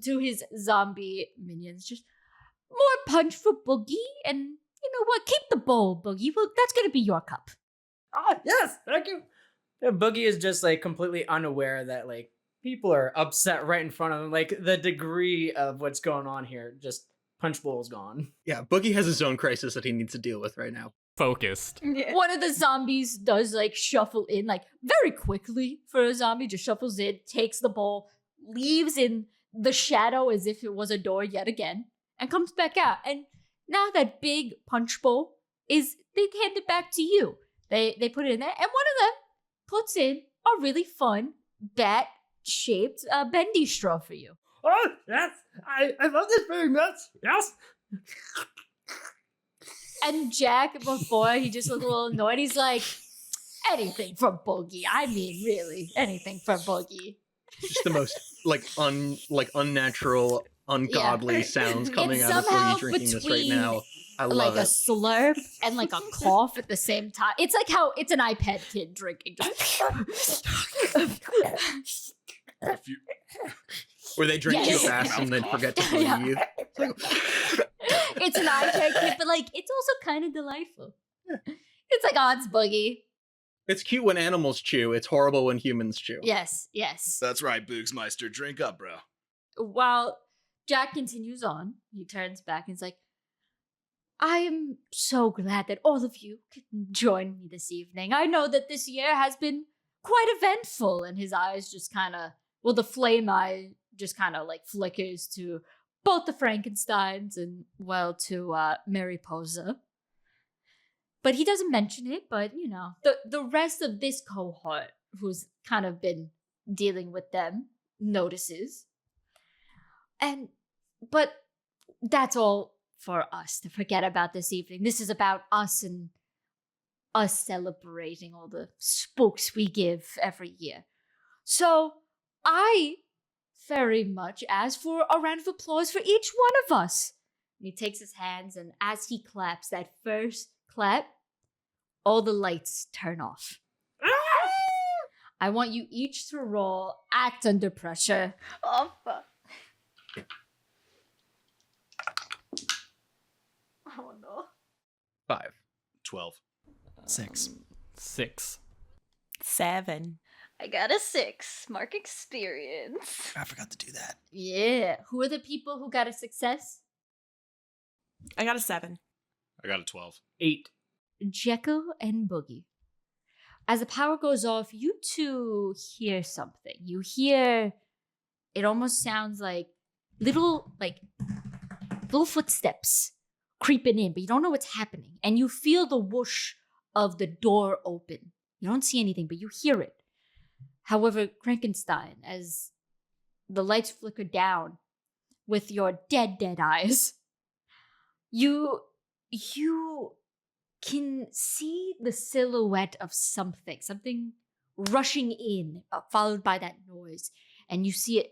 to his zombie minions. Just more punch for Boogie, and you know what? Keep the bowl, Boogie. Well, that's gonna be your cup. Yes, thank you. And Boogie is just like completely unaware that like people are upset right in front of him. Like the degree of what's going on here, just punch bowl's gone. Yeah, Boogie has his own crisis that he needs to deal with right now. Focused. Yeah. One of the zombies does like shuffle in, like very quickly for a zombie, just shuffles in, takes the bowl, leaves in the shadow as if it was a door yet again, and comes back out. And now that big punch bowl they hand it back to you. They put it in there, and one of them puts in a really fun bat-shaped bendy straw for you. Oh, yes, I love this very much. Yes. And Jack, before he just looked a little annoyed, he's like, anything for Boogie. I mean, really, anything for Boogie. Just the most unnatural, ungodly sounds coming It's out of somehow Boogie drinking this right between, now. I like love a it. slurp and like a cough at the same time. It's like how it's an iPad kid drinking. Just If you- Where they drink Yes. too fast and then forget to Yeah. breathe. it's an iPad kid, but like it's also kind of delightful. It's like, oh, it's Boogie. It's cute when animals chew. It's horrible when humans chew. Yes. That's right, Boogsmeister. Drink up, bro. While Jack continues on, he turns back and is like, I am so glad that all of you can join me this evening. I know that this year has been quite eventful, and his eyes just kind of, well, the flame eye just kind of like flickers to both the Frankensteins and, well, to Mariposa. But he doesn't mention it, but, you know, the rest of this cohort, who's kind of been dealing with them, notices. But that's all for us to forget about this evening. This is about us and us celebrating all the spooks we give every year. So I very much ask for a round of applause for each one of us. And he takes his hands, and as he claps, that first clap, all the lights turn off. I want you each to roll Act Under Pressure. Oh, fuck. Oh, no. 5. 12. 6. 6. 7. I got a 6. Mark experience. I forgot to do that. Yeah. Who are the people who got a success? I got a 7. I got a 12. 8. Jekyll and Boogie. As the power goes off, you two hear something. You hear, it almost sounds like little, like, little footsteps creeping in, but you don't know what's happening. And you feel the whoosh of the door open. You don't see anything, but you hear it. However, Frankenstein, as the lights flicker down with your dead eyes, you can see the silhouette of something rushing in, followed by that noise, and you see it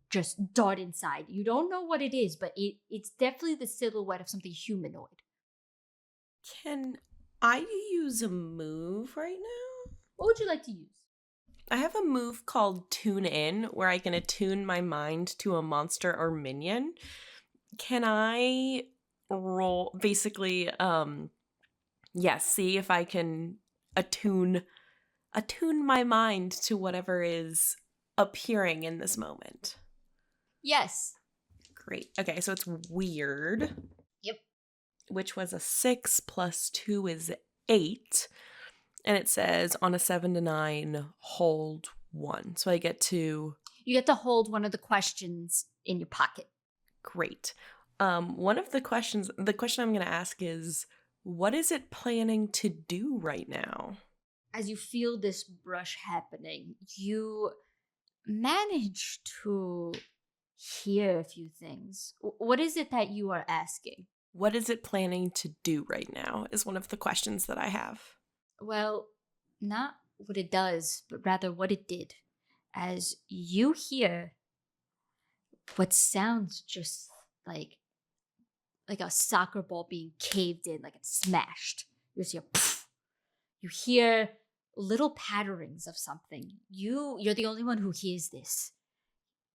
just dart inside. You don't know what it is, but it's definitely the silhouette of something humanoid. Can I use a move right now? What would you like to use? I have a move called Tune In, where I can attune my mind to a monster or minion. Can I roll, basically, see if I can attune my mind to whatever is appearing in this moment? Yes. Great. Okay, so it's weird. Yep. Which was a 6 plus 2 is 8. And it says on a 7 to 9, hold 1. So I get to... You get to hold one of the questions in your pocket. Great. One of the question I'm going to ask is, what is it planning to do right now? As you feel this brush happening, you manage to hear a few things. What is it that you are asking? What is it planning to do right now is one of the questions that I have. Well, not what it does, but rather what it did. As you hear what sounds just like a soccer ball being caved in, like it's smashed. You hear poof. You hear little patterings of something. You're the only one who hears this.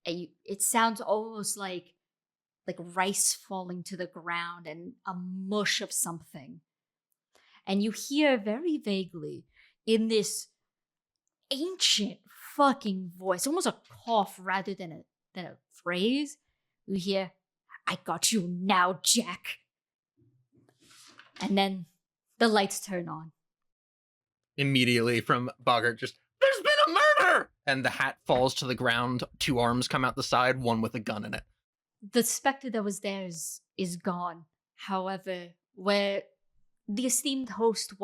And it sounds almost like rice falling to the ground and a mush of something. And you hear very vaguely in this ancient fucking voice, almost a cough rather than a phrase, you hear, "I got you now, Jack." And then the lights turn on. Immediately from Boggart, just, "There's been a murder!" And the hat falls to the ground. 2 arms come out the side, one with a gun in it. The specter that was there is gone. However, where the esteemed host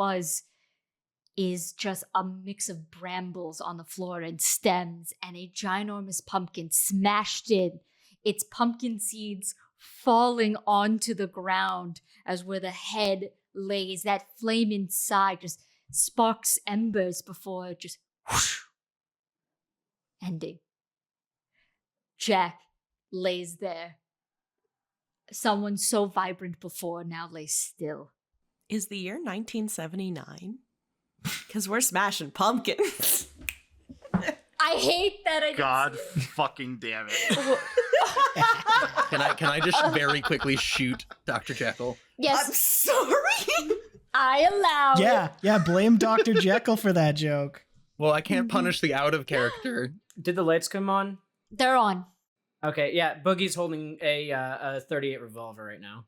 is just a mix of brambles on the floor and stems and a ginormous pumpkin smashed in, its pumpkin seeds falling onto the ground as where the head lays, that flame inside just sparks embers before just whoosh, ending. Jack lays there. Someone so vibrant before now lays still. Is the year 1979? Because we're smashing pumpkins. I hate that I God fucking damn it. Can I just very quickly shoot Dr. Jekyll? Yes, I'm sorry. I allow. Yeah, blame Dr. Jekyll for that joke. Well, I can't punish the out of character. Did the lights come on? They're on. Okay, yeah. Boogie's holding a 38 revolver right now.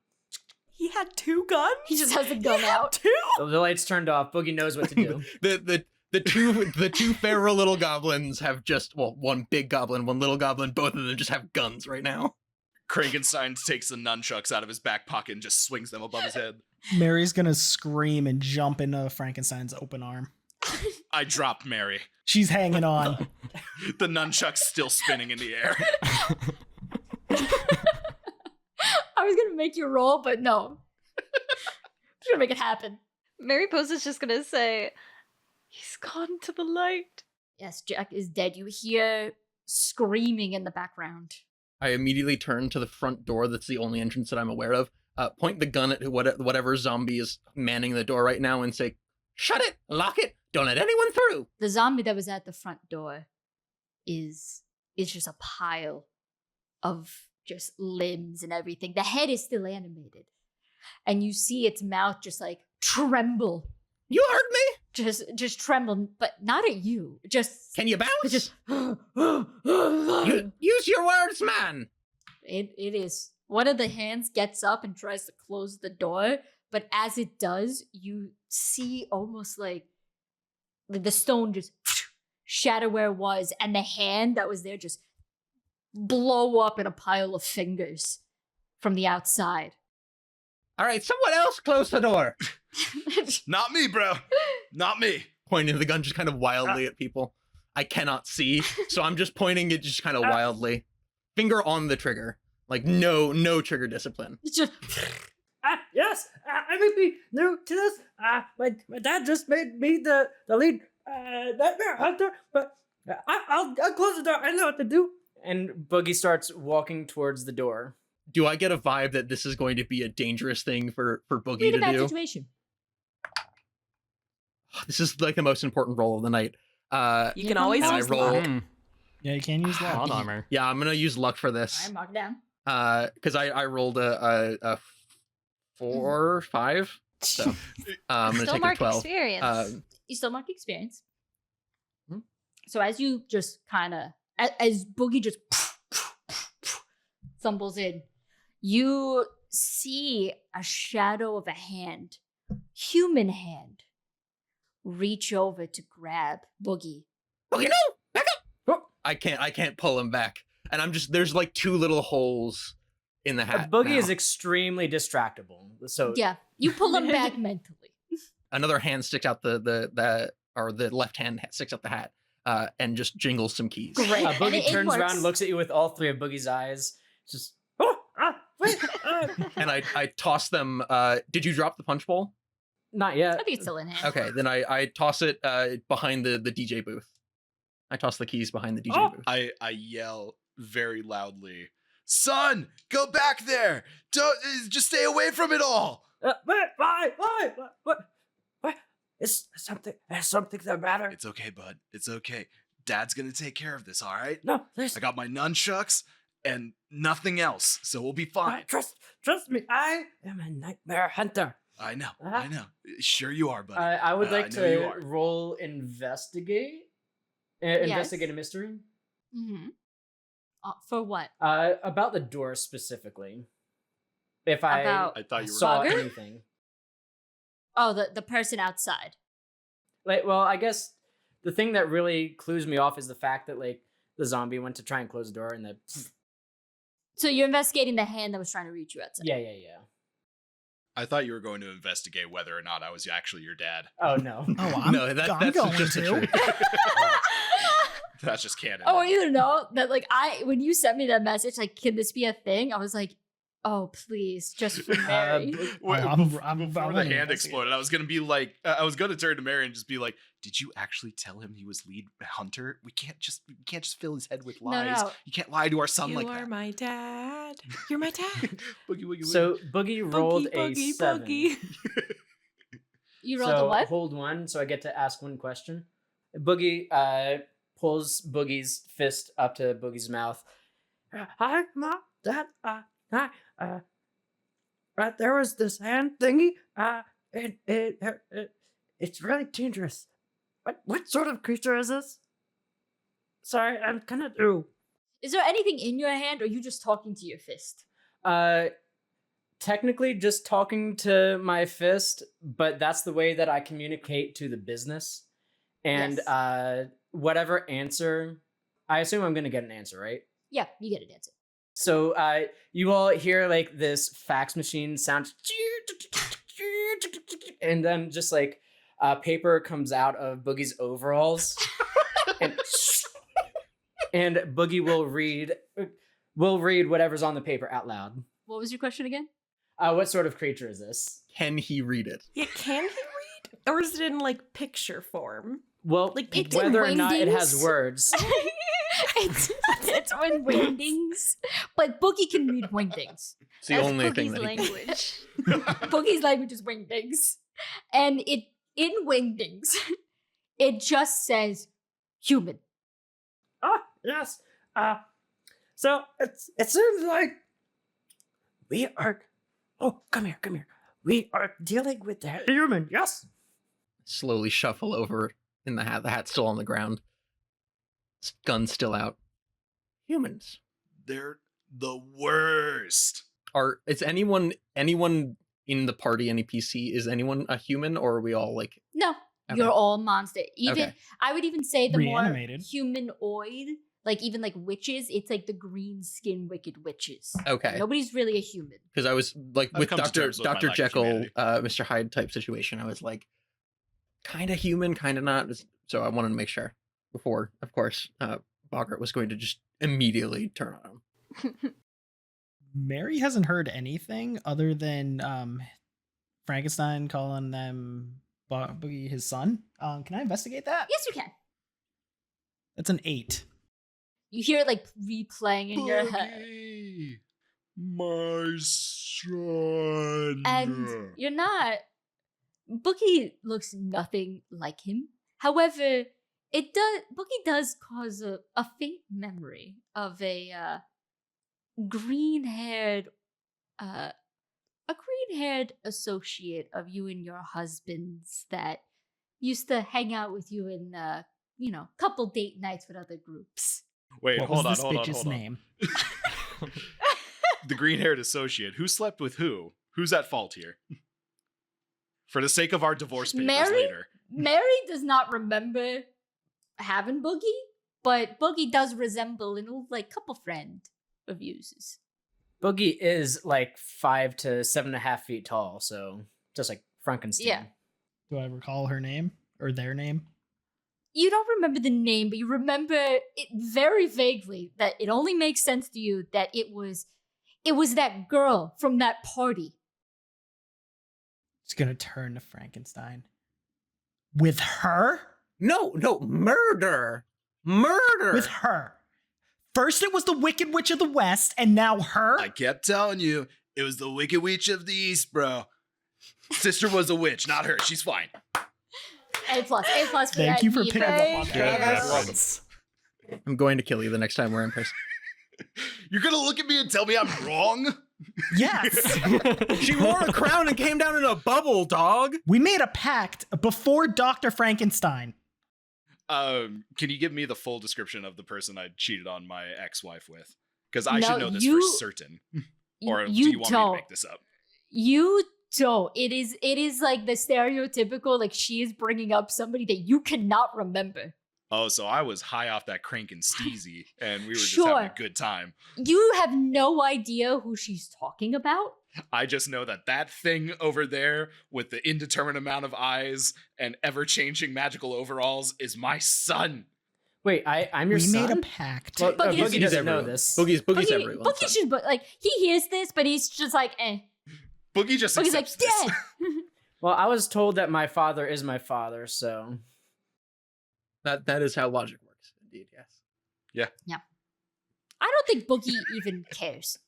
He had 2 guns? He just has a gun out. 2? The lights turned off. Boogie knows what to do. The two feral little goblins have just, well, one big goblin, one little goblin, both of them just have guns right now. Frankenstein takes the nunchucks out of his back pocket and just swings them above his head. Mary's gonna scream and jump into Frankenstein's open arm. I drop Mary. She's hanging on. The nunchuck's still spinning in the air. I was gonna make you roll, but no. I'm just gonna make it happen. Mary Pose is just gonna say, "He's gone to the light." Yes, Jack is dead. You hear screaming in the background. I immediately turn to the front door. That's the only entrance that I'm aware of. Point the gun at whatever zombie is manning the door right now and say, "Shut it! Lock it! Don't let anyone through!" The zombie that was at the front door is just a pile of just limbs and everything. The head is still animated. And you see its mouth just like tremble. You heard me? Just tremble, but not at you. Just Can you bounce? just Use your words, man! It is. One of the hands gets up and tries to close the door, but as it does, you see almost like the stone just shatter where it was, and the hand that was there just blow up in a pile of fingers. from the outside. All right, someone else close the door. Not me, bro. Not me. Pointing the gun just kind of wildly at people. I cannot see, so I'm just pointing it just kind of wildly. Finger on the trigger. Like no trigger discipline. It's just Yes, I may be new to this. My dad just made me the lead nightmare hunter, but I'll close the door. I know what to do. And Boogie starts walking towards the door. Do I get a vibe that this is going to be a dangerous thing for Boogie read a to bad do? situation. This is like the most important roll of the night. You can always and I use roll. luck. Yeah, you can use luck. Plot armor. Yeah, I'm gonna use luck for this. I'm marked down. Because I rolled a 4 or 5. So I'm gonna Still take a mark 12. experience. You still mark experience. Hmm? So as you just kind of, as Boogie just stumbles in, you see a shadow of a hand, human hand, reach over to grab Boogie. Boogie, no! Back up! Oh, I can't pull him back. And I'm just, there's like 2 little holes in the hat. Boogie now. is extremely distractible. So Yeah, you pull him back mentally. Another hand sticks out the left hand sticks out the hat and just jingles some keys. Great. And Boogie it turns works. around and looks at you with all 3 of Boogie's eyes. Just, wait, And I toss them. Did you drop the punch bowl? not yet. I think it's still in hand. Okay, then I toss it behind the DJ booth. I toss the keys behind the DJ booth. I yell very loudly, "Son, go back there! Don't just stay away from it all." Why? What? Is something the matter? It's okay, bud. It's okay. Dad's gonna take care of this. All right. No, there's I got my nunchucks and nothing else, so we'll be fine. trust me. I am a nightmare hunter. I know. I know. Sure you are, buddy. I would like I know you to are. roll investigate. Investigate a mystery. Mm-hmm. For what? About the door specifically. If I About I thought you were. saw Bugger? anything. Oh, the person outside. Like, well, I guess the thing that really clues me off is the fact that like the zombie went to try and close the door and the So you're investigating the hand that was trying to reach you outside. yeah. I thought you were going to investigate whether or not I was actually your dad. Oh no. Oh, I'm, No, I'm that's going just to. the truth. That's just canon. I want you to know that, like, when you sent me that message, like, can this be a thing? I was like, oh, please, just for Mary. I'm Before gonna the hand investigate. exploded, I was gonna be like, I was gonna turn to Mary and just be like, "Did you actually tell him he was lead hunter? We can't just fill his head with lies. No. You can't lie to our son You like are that." my dad. You're my dad. Boogie, woogie, So Boogie rolled a 7. You rolled So a what? hold 1, so I get to ask 1 question. Boogie pulls Boogie's fist up to Boogie's mouth. Hi, Mom, Dad. Hi. Right there was this hand thingy. It's really dangerous. What sort of creature is this? Sorry, I'm kind of new. Is there anything in your hand, or are you just talking to your fist? Technically just talking to my fist, but that's the way that I communicate to the business. And whatever answer, I assume I'm going to get an answer, right? Yeah, you get an answer. So you all hear like this fax machine sound, and then just like paper comes out of Boogie's overalls, and Boogie will read whatever's on the paper out loud. What was your question again? What sort of creature is this? Can he read it? Yeah, can he read? Or is it in like picture form? Well, Like, it's in whether or not it has wingdings. words. it's in wingdings, but Boogie can read wingdings. It's the That's only thing Boogie's that he can. language. Boogie's language is wingdings, and it in wingdings, it just says human. Yes. So it seems like we are. Oh, come here. We are dealing with a human. Yes. Slowly shuffle over in the hat. The hat's still on the ground. Gun's still out. Humans. They're the worst. Is anyone in the party, any PC, is anyone a human, or are we all like No, Okay. you're all monster. Even Okay. I would even say the more Reanimated. humanoid like even like witches, it's like the green skin wicked witches. Okay. Nobody's really a human. Because I was like I've with come to Dr. terms with my Dr. lack of Jekyll, humanity. Mr. Hyde type situation. I was like, kind of human, kind of not. So I wanted to make sure before, of course, Bogart was going to just immediately turn on him. Mary hasn't heard anything other than Frankenstein calling them Boogie his son. Can I investigate that? Yes, you can. That's an 8. You hear it like replaying in your head. Boogie, my son. And you're not. Boogie looks nothing like him. However, Boogie does cause a faint memory of a green-haired associate of you and your husband's that used to hang out with you in couple date nights with other groups. Wait, What hold was on, this hold on, bitch's hold on. name? The green-haired associate. Who slept with who? Who's at fault here? For the sake of our divorce papers Mary? later. Mary does not remember having Boogie, but Boogie does resemble an old couple friend of yours. Boogie is like 5 to 7.5 feet tall, so just like Frankenstein. Yeah. Do I recall her name or their name? You don't remember the name, but you remember it very vaguely. That it only makes sense to you that it was that girl from that party. It's gonna turn to Frankenstein. With her? No, murder. Murder. With her. First it was the Wicked Witch of the West, and now her? I kept telling you, it was the Wicked Witch of the East, bro. Sister was a witch, not her. She's fine. A plus for Thank that. you for Eva. picking up on Good that. reference. I'm going to kill you the next time we're in person. You're gonna look at me and tell me I'm wrong? Yes! She wore a crown and came down in a bubble, dog. We made a pact before Dr. Frankenstein. Can you give me the full description of the person I cheated on my ex-wife with? Because I No, should know this you- for certain. Or do you you want me to don't. make this up? You don't. It is like the stereotypical, like she is bringing up somebody that you cannot remember. Oh, so I was high off that crank and steezy, and we were just Sure. having a good time. You have no idea who she's talking about. I just know that thing over there with the indeterminate amount of eyes and ever-changing magical overalls is my son. Wait, I'm your We son? made a pact. Well, Boogie Boogie doesn't know everyone. this. Boogie's Boogie everyone's son. should, but he hears this, but he's just like, eh. Boogie just Boogie's like, accepts this. dead. Well, I was told that my father is my father, so That is how logic works, indeed, yes. I don't think Boogie even cares.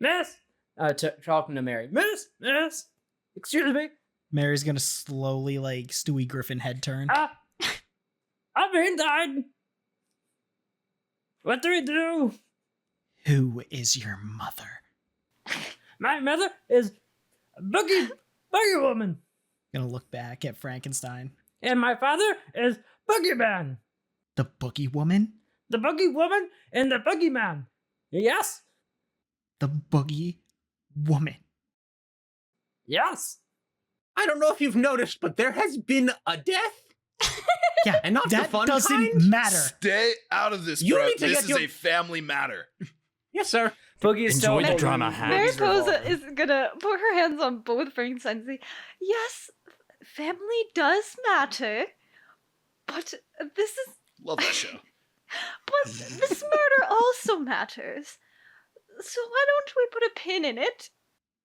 Miss, talking to Mary. Miss, excuse me. Mary's gonna slowly, Stewie Griffin head turn. I've been died. What do we do? Who is your mother? My mother is Boogie Woman, Gonna look back at Frankenstein. and my father is Boogie Man. The Boogie Woman? The Boogie Woman and the Boogie Man. Yes, The Boogie Woman. yes. I don't know if you've noticed, but there has been a death. Yeah, And not the that fun doesn't kind? matter. Stay out of this, You bro. need to This get is your- a family matter. Yes, sir. Boogie is Enjoy still the drama, holding Hans. Boogie's Mariposa revolver. is gonna put her hands on both Frankenstein and say, yes, family does matter, but this is Love that show. but this murder also matters. So why don't we put a pin in it?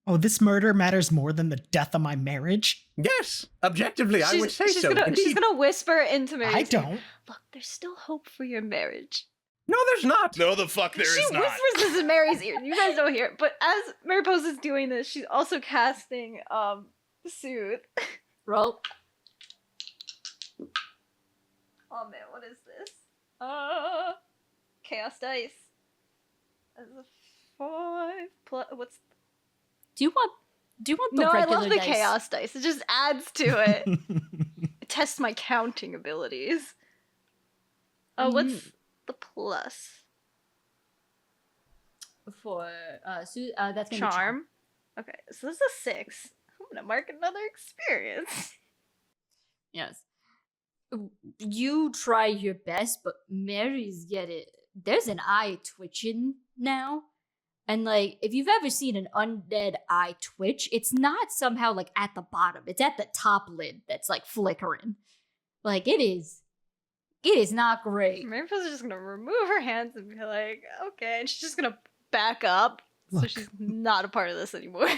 Oh, this murder matters more than the death of my marriage? Yes, objectively, I would say she's so. Gonna, she's Indeed. gonna whisper into Mary's I ear, don't. Look, there's still hope for your marriage. No, there's not. No, the fuck there She is not. whispers this in Mary's ear. You guys don't hear it. But as Mariposa is doing this, she's also casting Soothe. Roll. Oh man, what is this? Chaos dice. That's a 5 plus. What's Do you want the no? I regular love the dice? chaos dice. It just adds to it. It tests my counting abilities. Oh, what's the plus? For that's gonna be Charm. Okay, so this is a 6. I'm gonna mark another experience. Yes. You try your best, but Mary's getting. There's an eye twitching now. And like, if you've ever seen an undead eye twitch, it's not somehow like at the bottom. It's at the top lid that's like flickering. Like it is not great. Mary's just gonna remove her hands and be like, okay, and she's just gonna back up. So Look. she's not a part of this anymore.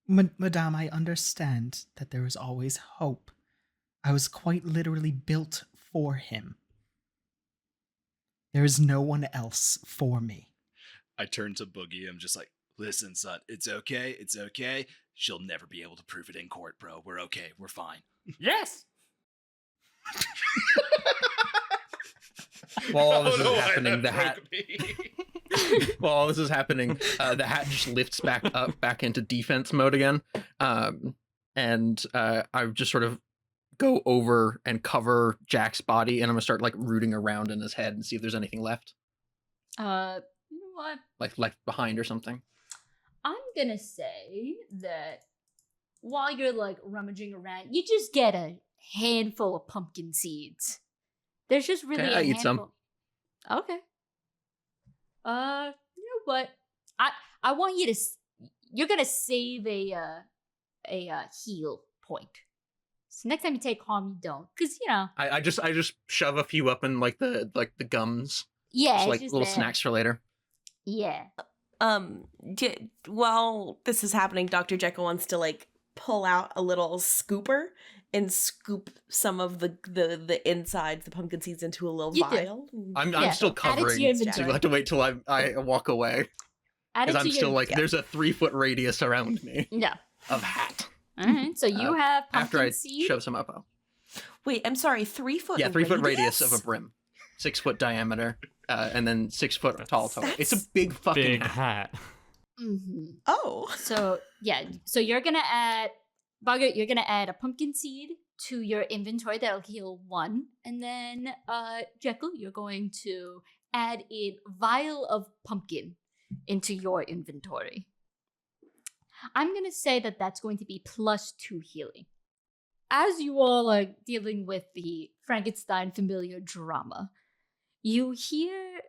Madame, I understand that there is always hope. I was quite literally built for him. There is no one else for me. I turn to Boogie. I'm just like, listen, son, it's okay. It's okay. She'll never be able to prove it in court, bro. We're okay. We're fine. Yes. While all this I don't know is why happening, that the hat. broke me. While all this is happening, the hat just lifts back into defense mode again, and I just sort of go over and cover Jack's body, and I'm gonna start like rooting around in his head and see if there's anything left, You know what? like left behind or something. I'm gonna say that while you're like rummaging around, you just get a handful of pumpkin seeds. There's just really Okay, a I eat some. handful. Okay. You know what? I want you to. You're gonna save a heal point. So next time you take harm, you don't, because you know. I just shove a few up in like the gums, Yeah, just it's like just little there. snacks for later. Yeah. While this is happening, Dr. Jekyll wants to like pull out a little scooper and scoop some of the insides, the pumpkin seeds, into a little You do. vial. I'm Yeah, still add it to covering, your so you inventory. have to wait till I walk away Add it because to I'm still your- like there's a 3-foot radius around me Yeah. of hat. All right. So you have pumpkin After I seed. shove some up. Oh. Wait, I'm sorry, 3 foot. Yeah, 3-foot radius of a brim, 6-foot diameter, and then 6-foot tall. It's a big fucking Big hat. hat. Mm-hmm. Oh, So yeah, so you're gonna add Bugger, you're gonna add a pumpkin seed to your inventory that'll heal 1, and then Jekyll, you're going to add a vial of pumpkin into your inventory. I'm gonna say that that's going to be +2 healing. As you all are dealing with the Frankenstein familiar drama, you hear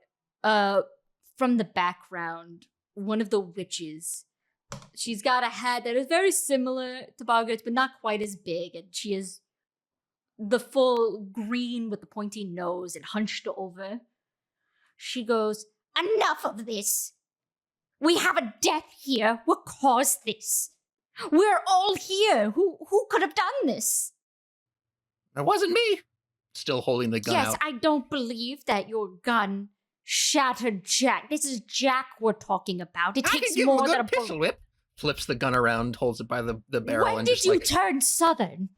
from the background one of the witches. She's got a hat that is very similar to Boggart's, but not quite as big, and she is the full green with the pointy nose and hunched over. She goes, "Enough of this! We have a death here. What caused this? We're all here. Who could have done this?" It wasn't me. Still holding the gun Yes, out. I don't believe that your gun shattered Jack. This is Jack we're talking about. It I can takes give him more a than a good pistol bullet. whip. Flips the gun around, holds it by the barrel, When and did just you like turn southern?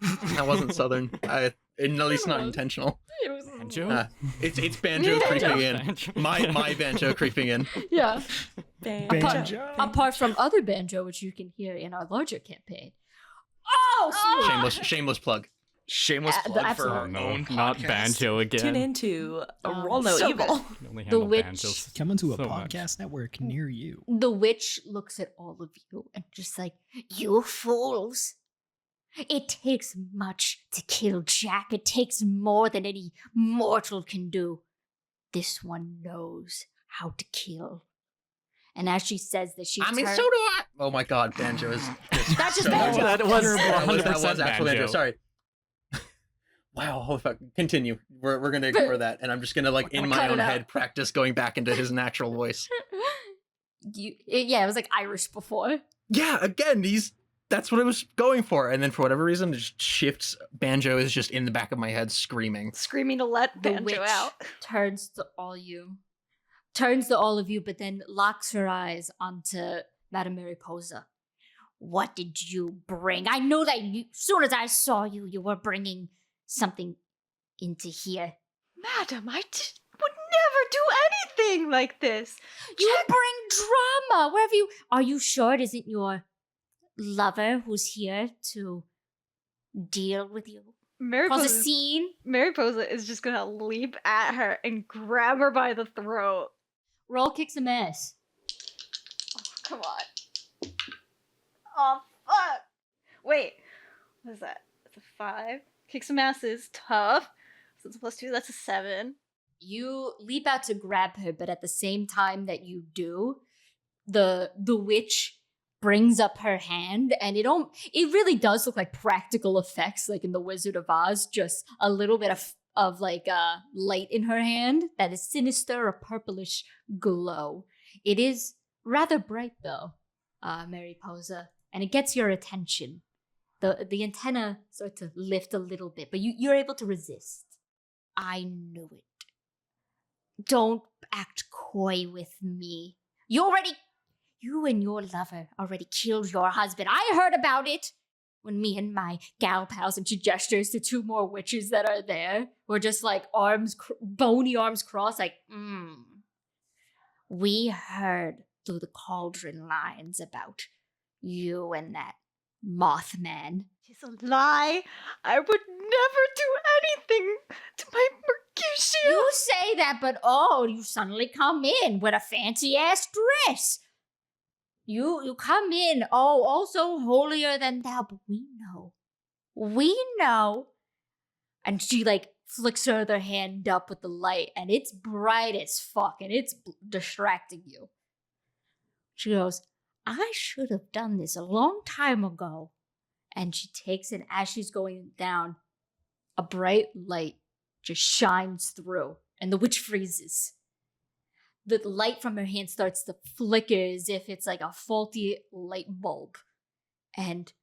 that wasn't southern. At least not intentional. Banjo? It's banjo creeping in. Banjo. My banjo creeping in. Yeah. Banjo. Apart from other banjo, which you can hear in our larger campaign. Oh, smooth. Shameless plug. Shameless plug for our absolutely. own Not podcast. banjo again. Tune into a Um, Roll No so Evil. You only The handle witch- banjos Coming to a so much. podcast network near you. The witch looks at all of you and just like, "You fools. It takes much to kill Jack. It takes more than any mortal can do. This one knows how to kill." And as she says this, she I mean, turns- so do I. Oh my god, banjo is. That's just so banjo. much- That was That was 100% actually banjo. banjo. Sorry. Wow, holy fuck. Continue. We're gonna ignore that, and I'm just gonna like in my cut own it out. head practice going back into his natural voice. Yeah, it was like Irish before. Yeah, again, that's what I was going for, and then for whatever reason, it just shifts. Banjo is just in the back of my head screaming. Screaming to let The Banjo witch out. turns to all of you, but then locks her eyes onto Madame Mariposa. "What did you bring? I know that as soon as I saw you, you were bringing something into here. Madam, I would never do anything like this. You bring drama wherever you. Are you sure it isn't your lover who's here to deal with you? Cause a Mariposa, scene? Mariposa is just gonna leap at her and grab her by the throat. Roll kick some ass. Oh, come on. Oh, fuck. Wait. What is that? It's a 5. Kick some asses. Tough. So it's a +2, that's a 7. You leap out to grab her, but at the same time that you do, the witch brings up her hand, and it really does look like practical effects, like in the Wizard of Oz. Just a little bit of like light in her hand that is sinister, a purplish glow. It is rather bright though, Mariposa, and it gets your attention. The antenna start to lift a little bit, but you're able to resist. I knew it. Don't act coy with me. You and your lover already killed your husband. I heard about it when me and my gal pals, and she gestures to 2 more witches that are there. We're just like bony arms crossed, like, We heard through the cauldron lines about you and that Mothman. It's a lie. I would never do anything to my Mercutio. You say that, but you suddenly come in with a fancy ass dress. You come in, also holier than thou, but we know. And she like flicks her other hand up with the light, and it's bright as fuck, and it's distracting you. She goes, I should have done this a long time ago. And she takes it, as she's going down, a bright light just shines through, and the witch freezes. The light from her hand starts to flicker as if it's like a faulty light bulb. And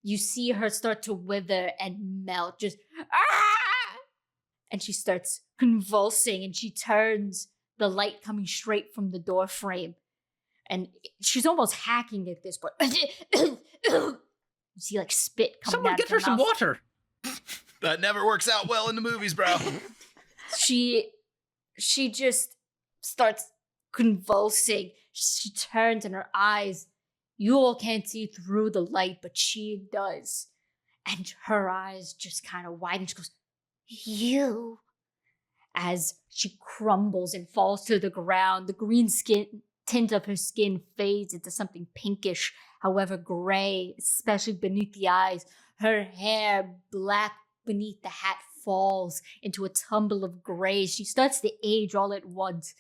you see her start to wither and melt, just and she starts convulsing, and she turns, the light coming straight from the door frame. And she's almost hacking at this point. You see like spit coming Someone out get of her some mouth. water. That never works out well in the movies, bro. She just starts convulsing. She turns, and her eyes, you all can't see through the light, but she does. And her eyes just kind of widen. She goes, you. As she crumbles and falls to the ground, the green tint of her skin fades into something pinkish, however gray, especially beneath the eyes. Her hair, black beneath the hat, falls into a tumble of gray. She starts to age all at once.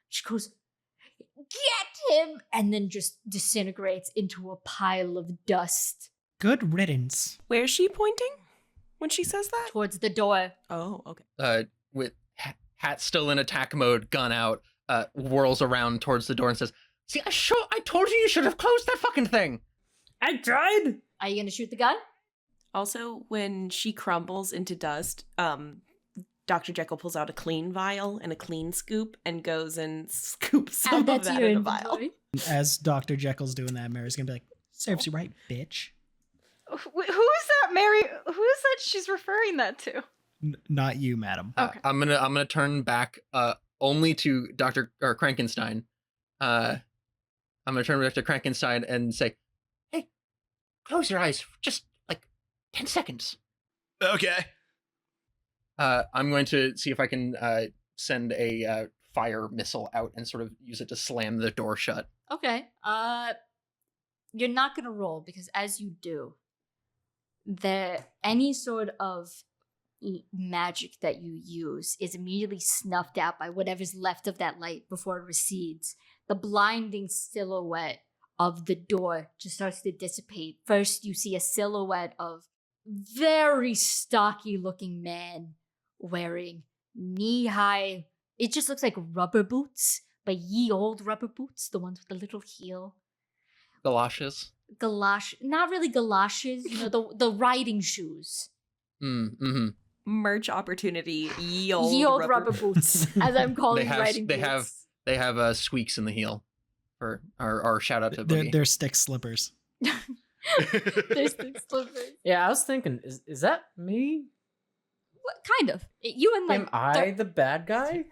She goes, get him! And then just disintegrates into a pile of dust. Good riddance. Where's she pointing when she says that? Towards the door. Oh, okay. With hat still in attack mode, gun out, whirls around towards the door and says, see, I told you should have closed that fucking thing. I tried. Are you gonna shoot the gun? Also, when she crumbles into dust, Dr. Jekyll pulls out a clean vial and a clean scoop and goes and scoops some of That's that your in a vial. inventory. As Dr. Jekyll's doing that, Mary's gonna be like, serves you right, bitch. Who is that, Mary? Who is that she's referring that to? Not you, madam. Okay. I'm gonna turn back only to Dr. or Krankenstein. I'm gonna turn back to Krankenstein and say, hey, close your eyes for just like 10 seconds. Okay. I'm going to see if I can send a fire missile out and sort of use it to slam the door shut. Okay. You're not gonna roll, because as you do, any sort of magic that you use is immediately snuffed out by whatever's left of that light before it recedes. The blinding silhouette of the door just starts to dissipate. First, you see a silhouette of very stocky looking man wearing knee-high, it just looks like rubber boots, but ye old rubber boots, the ones with the little heel. Galoshes. Not really galoshes, the riding shoes. Mm-hmm. Merch opportunity, ye Ye old rubber boots, as I'm calling riding they boots. have squeaks in the heel. For our shout out to Boogie. They're stick slippers. They're stick slippers. Yeah, I was thinking, is that me? What, kind of. You and Am I the bad guy?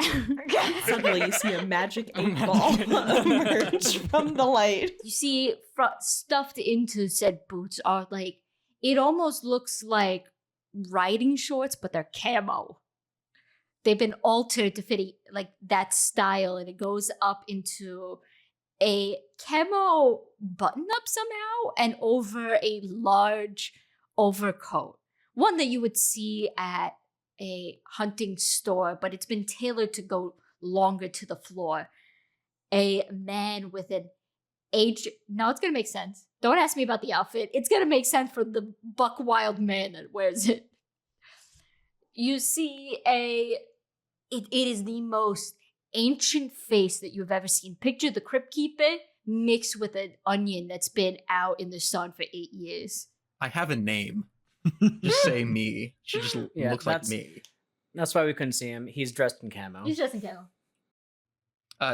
Suddenly you see a magic 8-ball emerge from the light. You see stuffed into said boots are like, it almost looks like riding shorts, but they're camo. They've been altered to fit like that style, and it goes up into a camo button up somehow and over a large overcoat one that you would see at a hunting store, but it's been tailored to go longer to the floor. A man with an age. No, it's gonna make sense. Don't ask me about the outfit. It's gonna make sense for the buck wild man that wears it. You see it is the most ancient face that you've ever seen. Picture the Crypt Keeper mixed with an onion that's been out in the sun for 8 years. I have a name. Just say me. She just Yeah, looks like me. That's why we couldn't see him. He's dressed in camo. He's just in camo.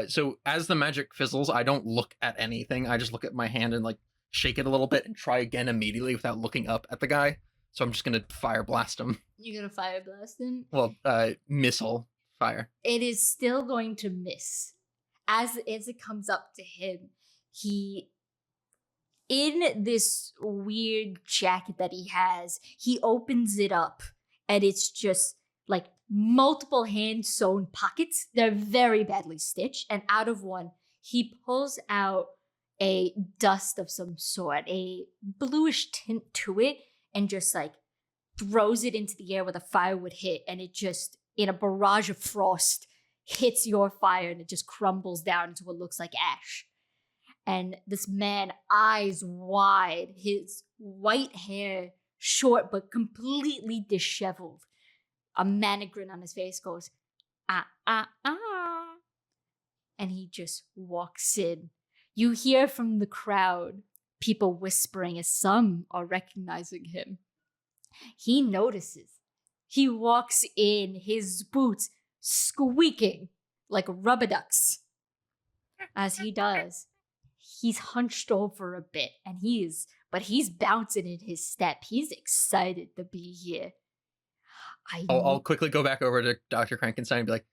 So as the magic fizzles, I don't look at anything. I just look at my hand and like shake it a little bit and try again immediately without looking up at the guy. So I'm just gonna fire blast him. You're gonna fire blast him. Well, missile fire. It is still going to miss. As it comes up to him, he, in this weird jacket that he has, he opens it up and it's just like multiple hand sewn pockets. They're very badly stitched, and out of one he pulls out a dust of some sort, a bluish tint to it, and just like throws it into the air where the fire would hit, and it just, in a barrage of frost, hits your fire and it just crumbles down into what looks like ash. And this man, eyes wide, his white hair short but completely disheveled, a manic grin on his face, goes, ah, ah, ah. And he just walks in. You hear from the crowd people whispering as some are recognizing him. He notices. He walks in, his boots squeaking like rubber ducks. As he does, he's hunched over a bit, and he's bouncing in his step. He's excited to be here. I'll quickly go back over to Dr. Frankenstein and be like,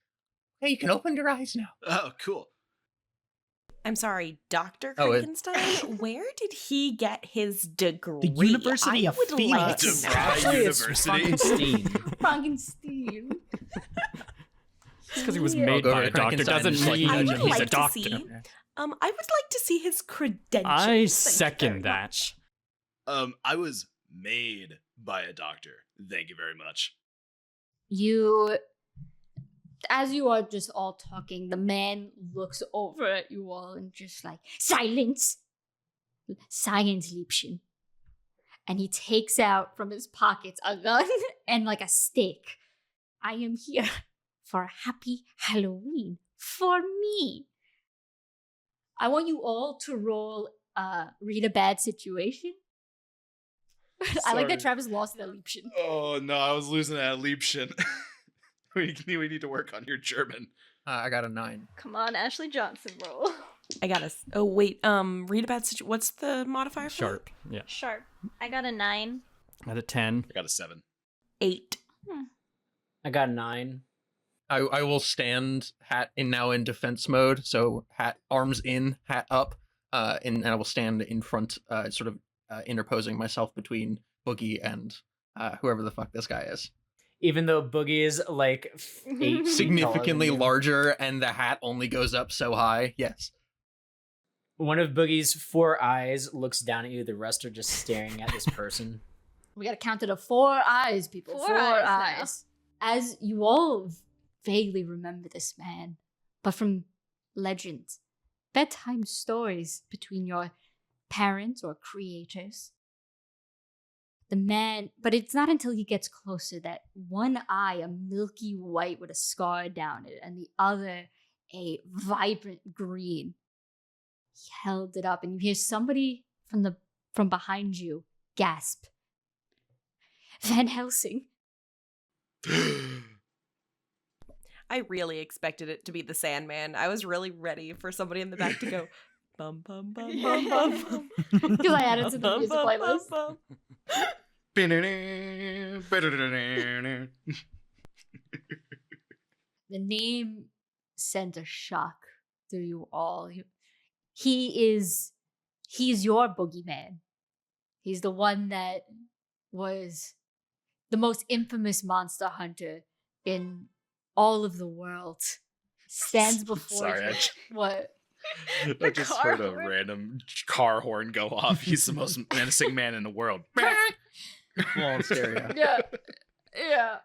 hey, you can open your eyes now. Oh, cool. I'm sorry, Dr. Oh, Frankenstein? Where did he get his degree? The University I of would like Phoenix. to know. Actually, it's Frankenstein. Frankenstein. Just because he was Yeah. made I'll go by to a doctor Frankenstein doesn't and just, like, mean I would he's a like to doctor. see. I would like to see his credentials. I Thank you second very that. much. I was made by a doctor. Thank you very much. You, as you are just all talking, the man looks over at you all and just like, silence! Science, Liebchen. And he takes out from his pockets a gun and like a stick. I am here for a happy Halloween for me. I want you all to roll read a bad situation. I like that Sorry. Travis lost that Liebchen. Oh no, I was losing at Liebchen. we need to work on your German. I got a 9. Come on, Ashley Johnson roll. I got oh wait, read about what's the modifier for Sharp. Yeah. Sharp. I got a 9. At a 10. I got a 7. that? 8. I got a 9. I will stand hat now in defense mode, so hat arms in, hat up, and I will stand in front, sort of interposing myself between Boogie and whoever the fuck this guy is. Even though Boogie is like 8 Significantly taller than you. larger, and the hat only goes up so high. Yes. One of Boogie's 4 eyes looks down at you. The rest are just staring at this person. We gotta count it of 4 eyes, people. 4 4 eyes eyes. As you all vaguely remember this man, but from legends, bedtime stories between your parents or creators. The man, but it's not until he gets closer that one eye, a milky white with a scar down it, and the other a vibrant green. He held it up, and you hear somebody from behind you gasp. Van Helsing. I really expected it to be the Sandman. I was really ready for somebody in the back to go bum bum bum bum bum. Because I added to the Bum, music bum, playlist. bum, The name sent a shock through you all. He's your boogeyman. He's the one that was the most infamous monster hunter in all of the world. Stands before Sorry, you. What? I just car heard a horn. random car horn go off. He's the most menacing man in the world. Wall and stereo. Yeah. Yeah.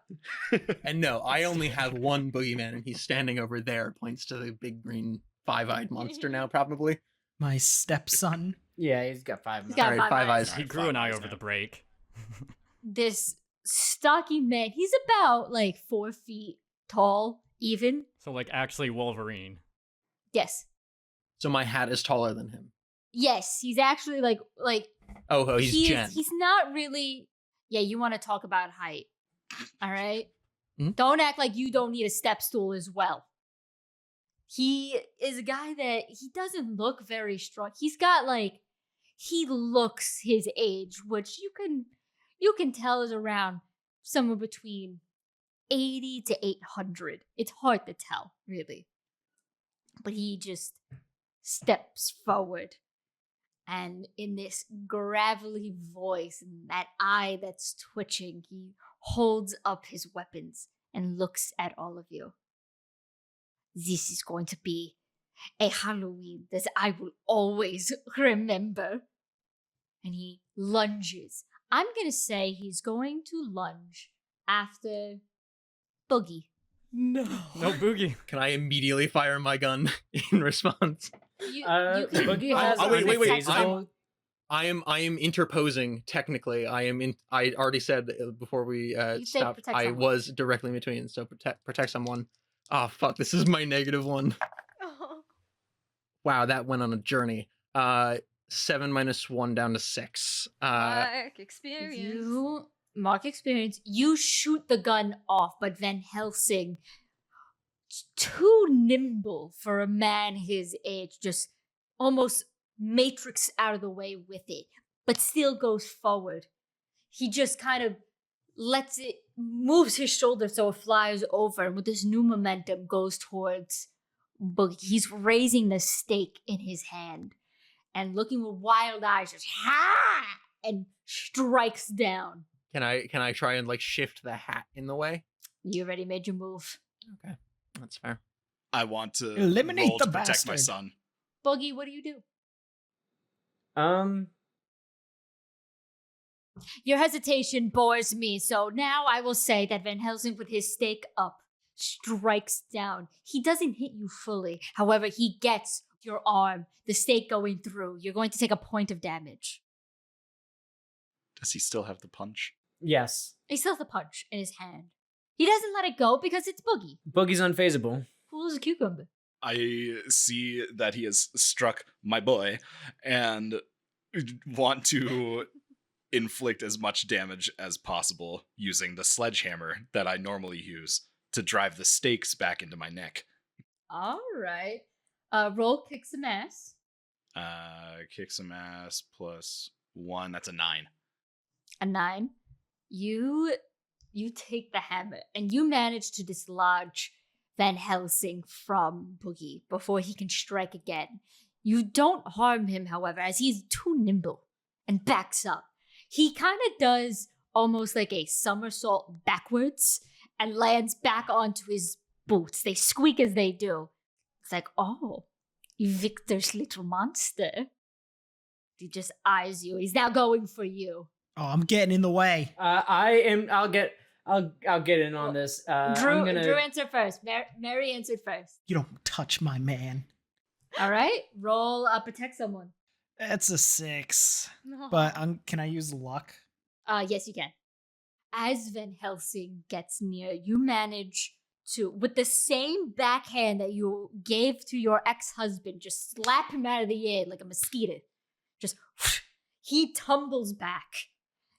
And no, I only have one boogeyman, and he's standing over there. Points to the big green five-eyed monster now, probably. My stepson. Yeah, he's got 5 He's mouths. got All right, 5 eyes. He grew an eye over the break. This stocky man, he's about like 4 feet tall, even. So like actually Wolverine. Yes. So my hat is taller than him. Yes, he's actually like Oh, he's Jen. he's not really. Yeah, you want to talk about height. All right? Mhm. Don't act like you don't need a step stool as well. He is a guy that he doesn't look very strong. He's got like he looks his age, which you can tell is around somewhere between 80 to 800. It's hard to tell, really. But he just steps forward, and in this gravelly voice and that eye that's twitching, he holds up his weapons and looks at all of you. This is going to be a Halloween that I will always remember. And he lunges. I'm going to say he's going to lunge after Boogie. No. No Boogie. Can I immediately fire my gun in response? You Boogie roll has wait, wait, wait, unacceptable. I am interposing technically. I already said before we You say stopped. protect I someone. was directly in between, so protect someone. Oh fuck! This is my -1. Oh. Wow, that went on a journey. 7 minus 1 down to 6. Mark experience. You mark experience. You shoot the gun off, but Van Helsing, too nimble for a man his age, just almost matrix out of the way with it, but still goes forward. He just kind of lets it, moves his shoulder so it flies over, and with this new momentum goes towards Boogie. He's raising the stake in his hand and looking with wild eyes, just ha, and strikes down. Can I try and like shift the hat in the way? You already made your move. Okay, that's fair. I want to Eliminate roll the to protect my bastard. son. Boogie, what do you do? Your hesitation bores me, so now I will say that Van Helsing, with his stake up, strikes down. He doesn't hit you fully. However, he gets your arm, the stake going through. You're going to take a point of damage. Does he still have the punch? Yes. He still has the punch in his hand. He doesn't let it go because it's Boogie. Boogie's unfazable. Cool as a cucumber. I see that he has struck my boy and want to inflict as much damage as possible using the sledgehammer that I normally use to drive the stakes back into my neck. All right. Roll kick some ass. Kick some ass plus 1. That's a 9. A 9. You take the hammer and you manage to dislodge Van Helsing from Boogie before he can strike again. You don't harm him, however, as he's too nimble and backs up. He kind of does almost like a somersault backwards and lands back onto his boots. They squeak as they do. It's like, oh, Victor's little monster. He just eyes you. He's now going for you. Oh, I'm getting in the way. I'll get in on this. Drew I'm gonna... answered first. Mary answered first. You don't touch my man. All right, roll protect someone. That's a 6. No. But can I use luck? Yes, you can. As Van Helsing gets near, you manage to, with the same backhand that you gave to your ex-husband, just slap him out of the air like a mosquito. Just, he tumbles back.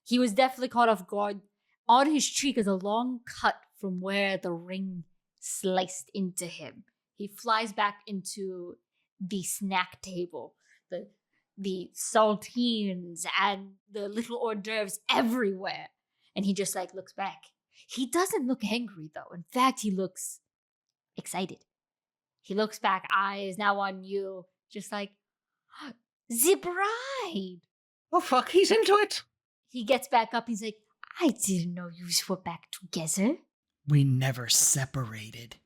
He was definitely caught off guard. On his cheek is a long cut from where the ring sliced into him. He flies back into the snack table. The saltines and the little hors d'oeuvres everywhere. And he just like looks back. He doesn't look angry though. In fact, he looks excited. He looks back, eyes now on you, just like, the bride. Oh fuck, he's into it. He gets back up. He's like, I didn't know you were back together. We never separated.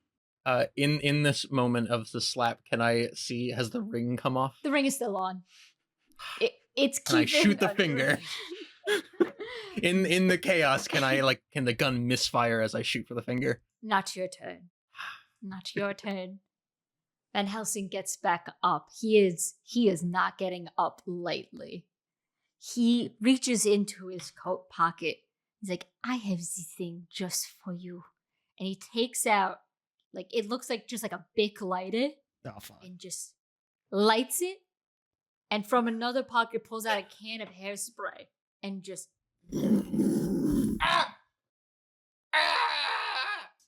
In this moment of the slap, can I see, has the ring come off? The ring is still on. It's Can I keeping. shoot the finger? In the chaos, can the gun misfire as I shoot for the finger? Not your turn. Not your turn. Van Helsing gets back up. He is not getting up lightly. He reaches into his coat pocket. He's like, I have this thing just for you. And he takes out, like, it looks like just like a Bic lighter Oh fuck. and just lights it. And from another pocket pulls out a can of hairspray and just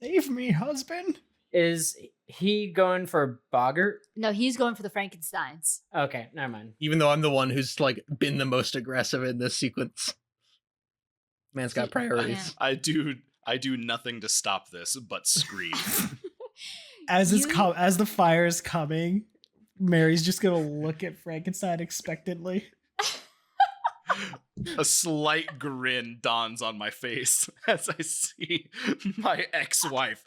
Save me, husband. Is he going for Boggart? no, he's going for the Frankensteins. Okay, never mind. Even though I'm the one who's like been the most aggressive in this sequence. Man's got priorities. Yeah. I do nothing to stop this but scream. As You- as the fire is coming, Mary's just gonna look at Frankenstein expectantly. A slight grin dawns on my face as I see my ex-wife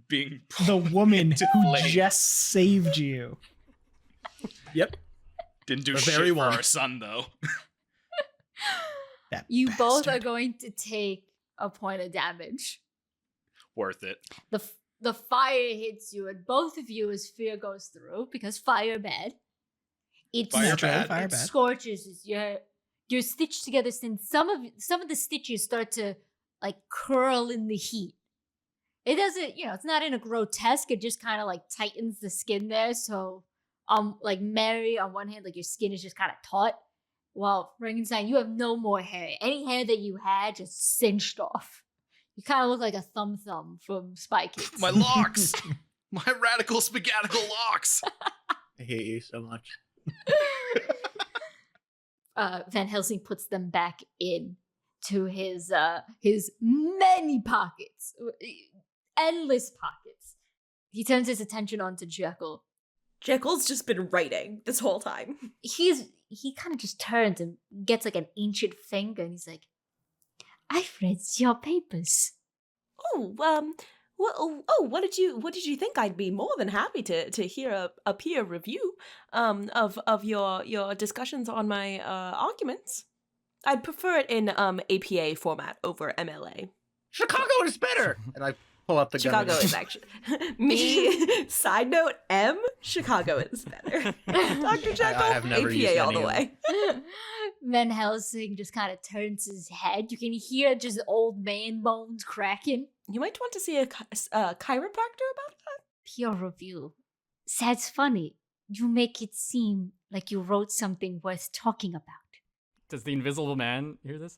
being The woman into who flame. just saved you. Yep. Didn't do The shit very for one. our son though. That You both are bastard. going to take a point of damage. Worth it. The fire hits you, and both of you, as fear goes through, because fire bad. It's Fire Naturally, bad. fire it bad. scorches. You're stitched together. Since some of the stitches start to like curl in the heat. It doesn't, it's not in a grotesque. It just kind of like tightens the skin there. So, like Mary, on one hand, like your skin is just kind of taut. While Frankenstein, you have no more hair. Any hair that you had just cinched off. You kind of look like a thumb from Spy Kids. My locks! My radical spaghettical locks! I hate you so much. Van Helsing puts them back in to his many pockets, endless pockets. He turns his attention onto Jekyll. Jekyll's just been writing this whole time. He kind of just turns and gets like an ancient finger, and he's like, "I've read your papers." What did you think? I'd be more than happy to hear a peer review of your discussions on my arguments. I'd prefer it in APA format over MLA. Chicago is better! And I pull up the Chicago gun. is actually me. Side note: Chicago is better. Dr. Jekyll, I have never used APA all any the of way. Van Helsing just kind of turns his head. You can hear just old man bones cracking. You might want to see a chiropractor about that. Peer review. That's funny. You make it seem like you wrote something worth talking about. Does the Invisible Man hear this?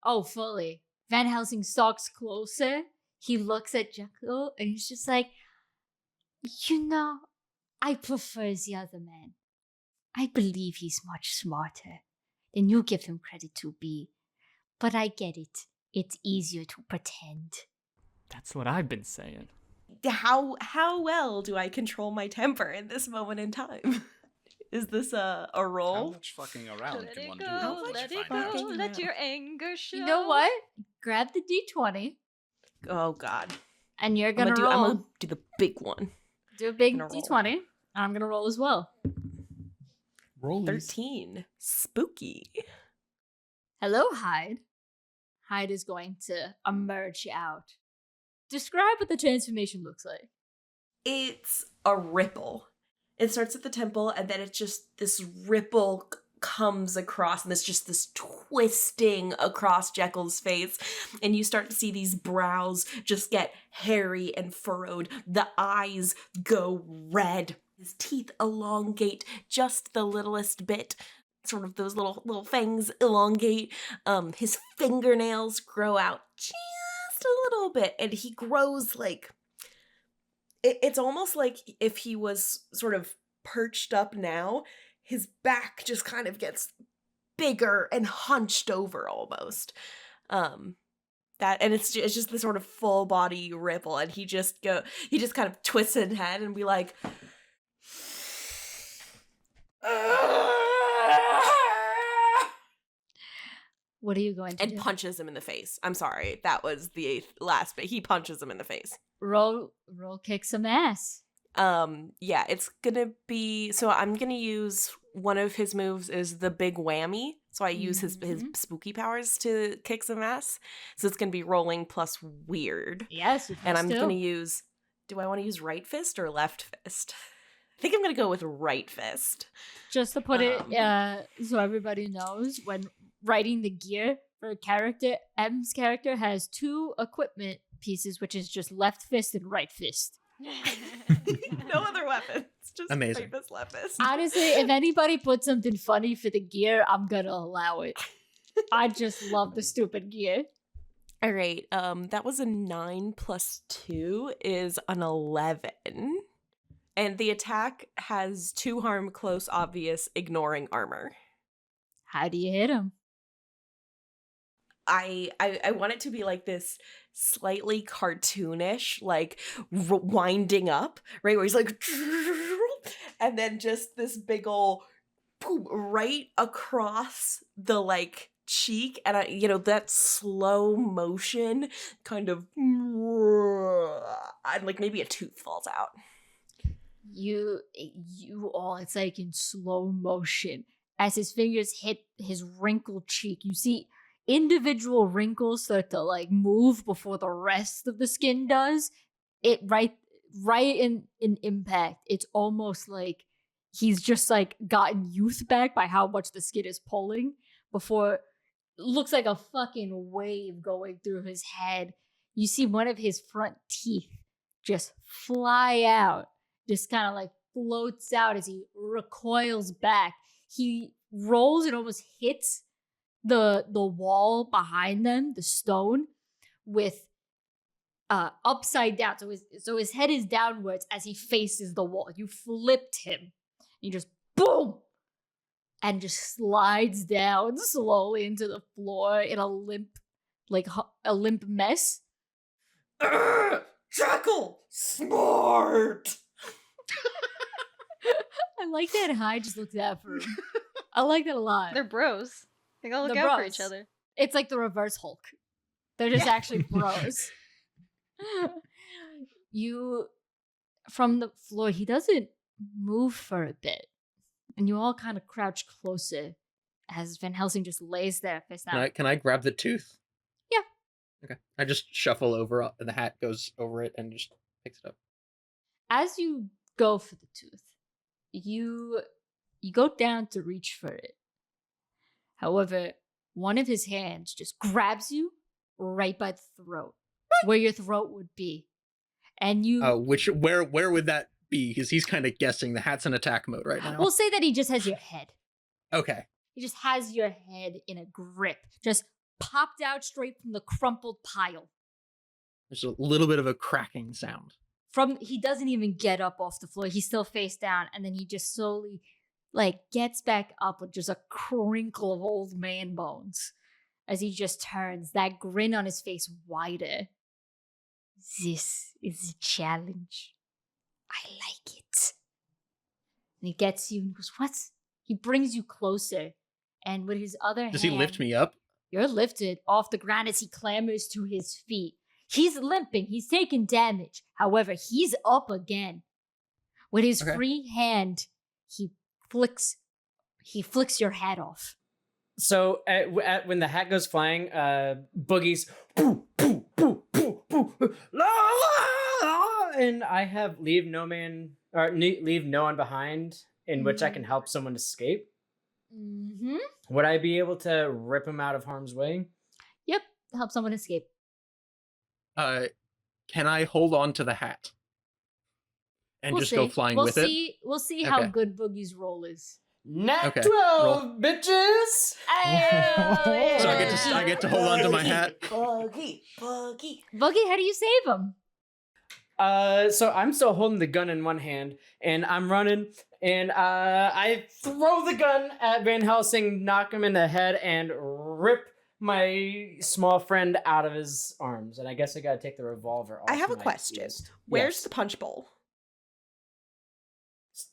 Oh, fully. Van Helsing stalks closer. He looks at Jekyll and he's just like, I prefer the other man. I believe he's much smarter than you give him credit to be. But I get it. It's easier to pretend. That's what I've been saying. How well do I control my temper in this moment in time? Is this a How roll? much fucking around Let can it one do? go, once let you it find go, out? let your anger show. You know what? Grab the d20 Oh God! and you're I'm gonna gonna roll. do the big one. Do a big gonna roll. d20. And I'm gonna roll as well. Rollies. 13. Spooky. Hello, Hyde. Hyde is going to emerge out. Describe what the transformation looks like. It's a ripple. It starts at the temple, and then it's just this ripple comes across, and there's just this twisting across Jekyll's face, and you start to see these brows just get hairy and furrowed. The eyes go red. His teeth elongate just the littlest bit. Sort of those little fangs elongate. His fingernails grow out just a little bit, and he grows like it's almost like if he was sort of perched up now, his back just kind of gets bigger and hunched over almost. And it's just the sort of full body ripple, and he just kind of twists his head and be like, What are you going to and do? punches him in the face. I'm sorry, that was the last bit. He punches him in the face. Roll kick some ass. Yeah, it's gonna be, so I'm gonna use one of his moves is the big whammy. So I use his Mhm. spooky powers to kick some ass. So it's going to be rolling plus weird. Yes, And I'm going to use, do I want to use right fist or left fist? I think I'm going to go with right fist. Just to put it so everybody knows, when writing the gear for a character, M's character has 2 equipment pieces, which is just left fist and right fist. No other weapons. Just Amazing. right fist, left fist. Honestly, if anybody puts something funny for the gear, I'm gonna allow it. I just love the stupid gear. All right. That was a 9 plus 2 is an 11. And the attack has 2 harm, close, obvious, ignoring armor. How do you hit him? I want it to be like this slightly cartoonish, like winding up, right? Where he's like, and then just this big ol' boom right across the like cheek, and that slow motion kind of, and like maybe a tooth falls out. You all, it's like in slow motion. As his fingers hit his wrinkled cheek, you see individual wrinkles start to like move before the rest of the skin does. It right in impact. It's almost like he's just like gotten youth back by how much the skin is pulling before it looks like a fucking wave going through his head. You see one of his front teeth just fly out, just kind of like floats out as he recoils back. He rolls and almost hits the wall behind them, the stone, with upside down. So his head is downwards as he faces the wall. You flipped him. You just boom, and just slides down slowly into the floor in a limp mess. Jackal, smart. I like that Hyde just looked out for him. I like that a lot. They're bros. They gotta look They're out for bros. each other. It's like the reverse Hulk. They're just actually bros. You, from the floor, he doesn't move for a bit. And you all kind of crouch closer as Van Helsing just lays there, fist out. Can I grab the tooth? Yeah. Okay. I just shuffle over, and the hat goes over it and just picks it up. As you go for the tooth, you go down to reach for it. However, one of his hands just grabs you right by the throat, where your throat would be. And you Where would that be? Because he's kind of guessing. The hat's in attack mode right now. We'll say that he just has your head. Okay. He just has your head in a grip, just popped out straight from the crumpled pile. There's a little bit of a cracking sound. He doesn't even get up off the floor. He's still face down, and then he just slowly gets back up with just a crinkle of old man bones as he just turns, that grin on his face wider. This is a challenge. I like it. And he gets you and goes, what? He brings you closer, and with his other hand... Does he lift me up? You're lifted off the ground as he clambers to his feet. He's limping. He's taking damage. However, he's up again. With his free hand, he flicks your hat off. So when the hat goes flying, Boogie's poo, poo, poo, poo, poo, la, la, and I have leave no one behind, in which I can help someone escape. Mm-hmm. Would I be able to rip him out of harm's way? Yep, help someone escape. Can I hold on to the hat and We'll just see. go flying We'll with see. it? We'll see how Okay. good Boogie's roll is. Nat Okay, 12, bitches! So I get to hold on to my hat. Boogie. Boogie, how do you save him? So I'm still holding the gun in one hand, and I'm running, and I throw the gun at Van Helsing, knock him in the head, and rip my small friend out of his arms. And I guess I gotta take the revolver off. I have a my question. wrist. Where's Yes. the punch bowl?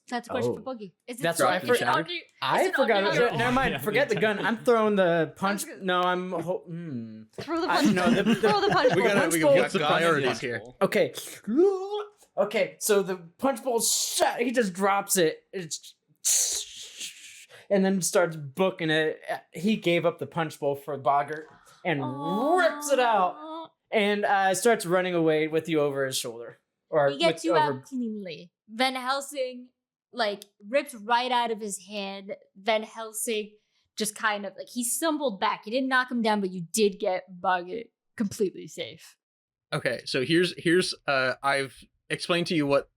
That's a question Oh. for Boogie. Is it That's what I under- is it forgot. under- I is it forgot. under your- Never mind. Yeah, Forget the me gun. too. I'm throwing the punch. Okay. No, I'm. Throw the I- punch. no, Throw the punch. We bowl. gotta- punch we bowl. gotta- what's the Gun and priorities punch here? bowl. Okay. Okay. So the punch bowl shot. He just drops it. It's and then starts booking it. He gave up the punch bowl for Boggart and rips it out and starts running away with you over his shoulder. Or He gets with, you over... out cleanly. Van Helsing, like, ripped right out of his hand. Van Helsing just kind of, like, he stumbled back. You didn't knock him down, but you did get Boggart completely safe. Okay, so here's I've explained to you what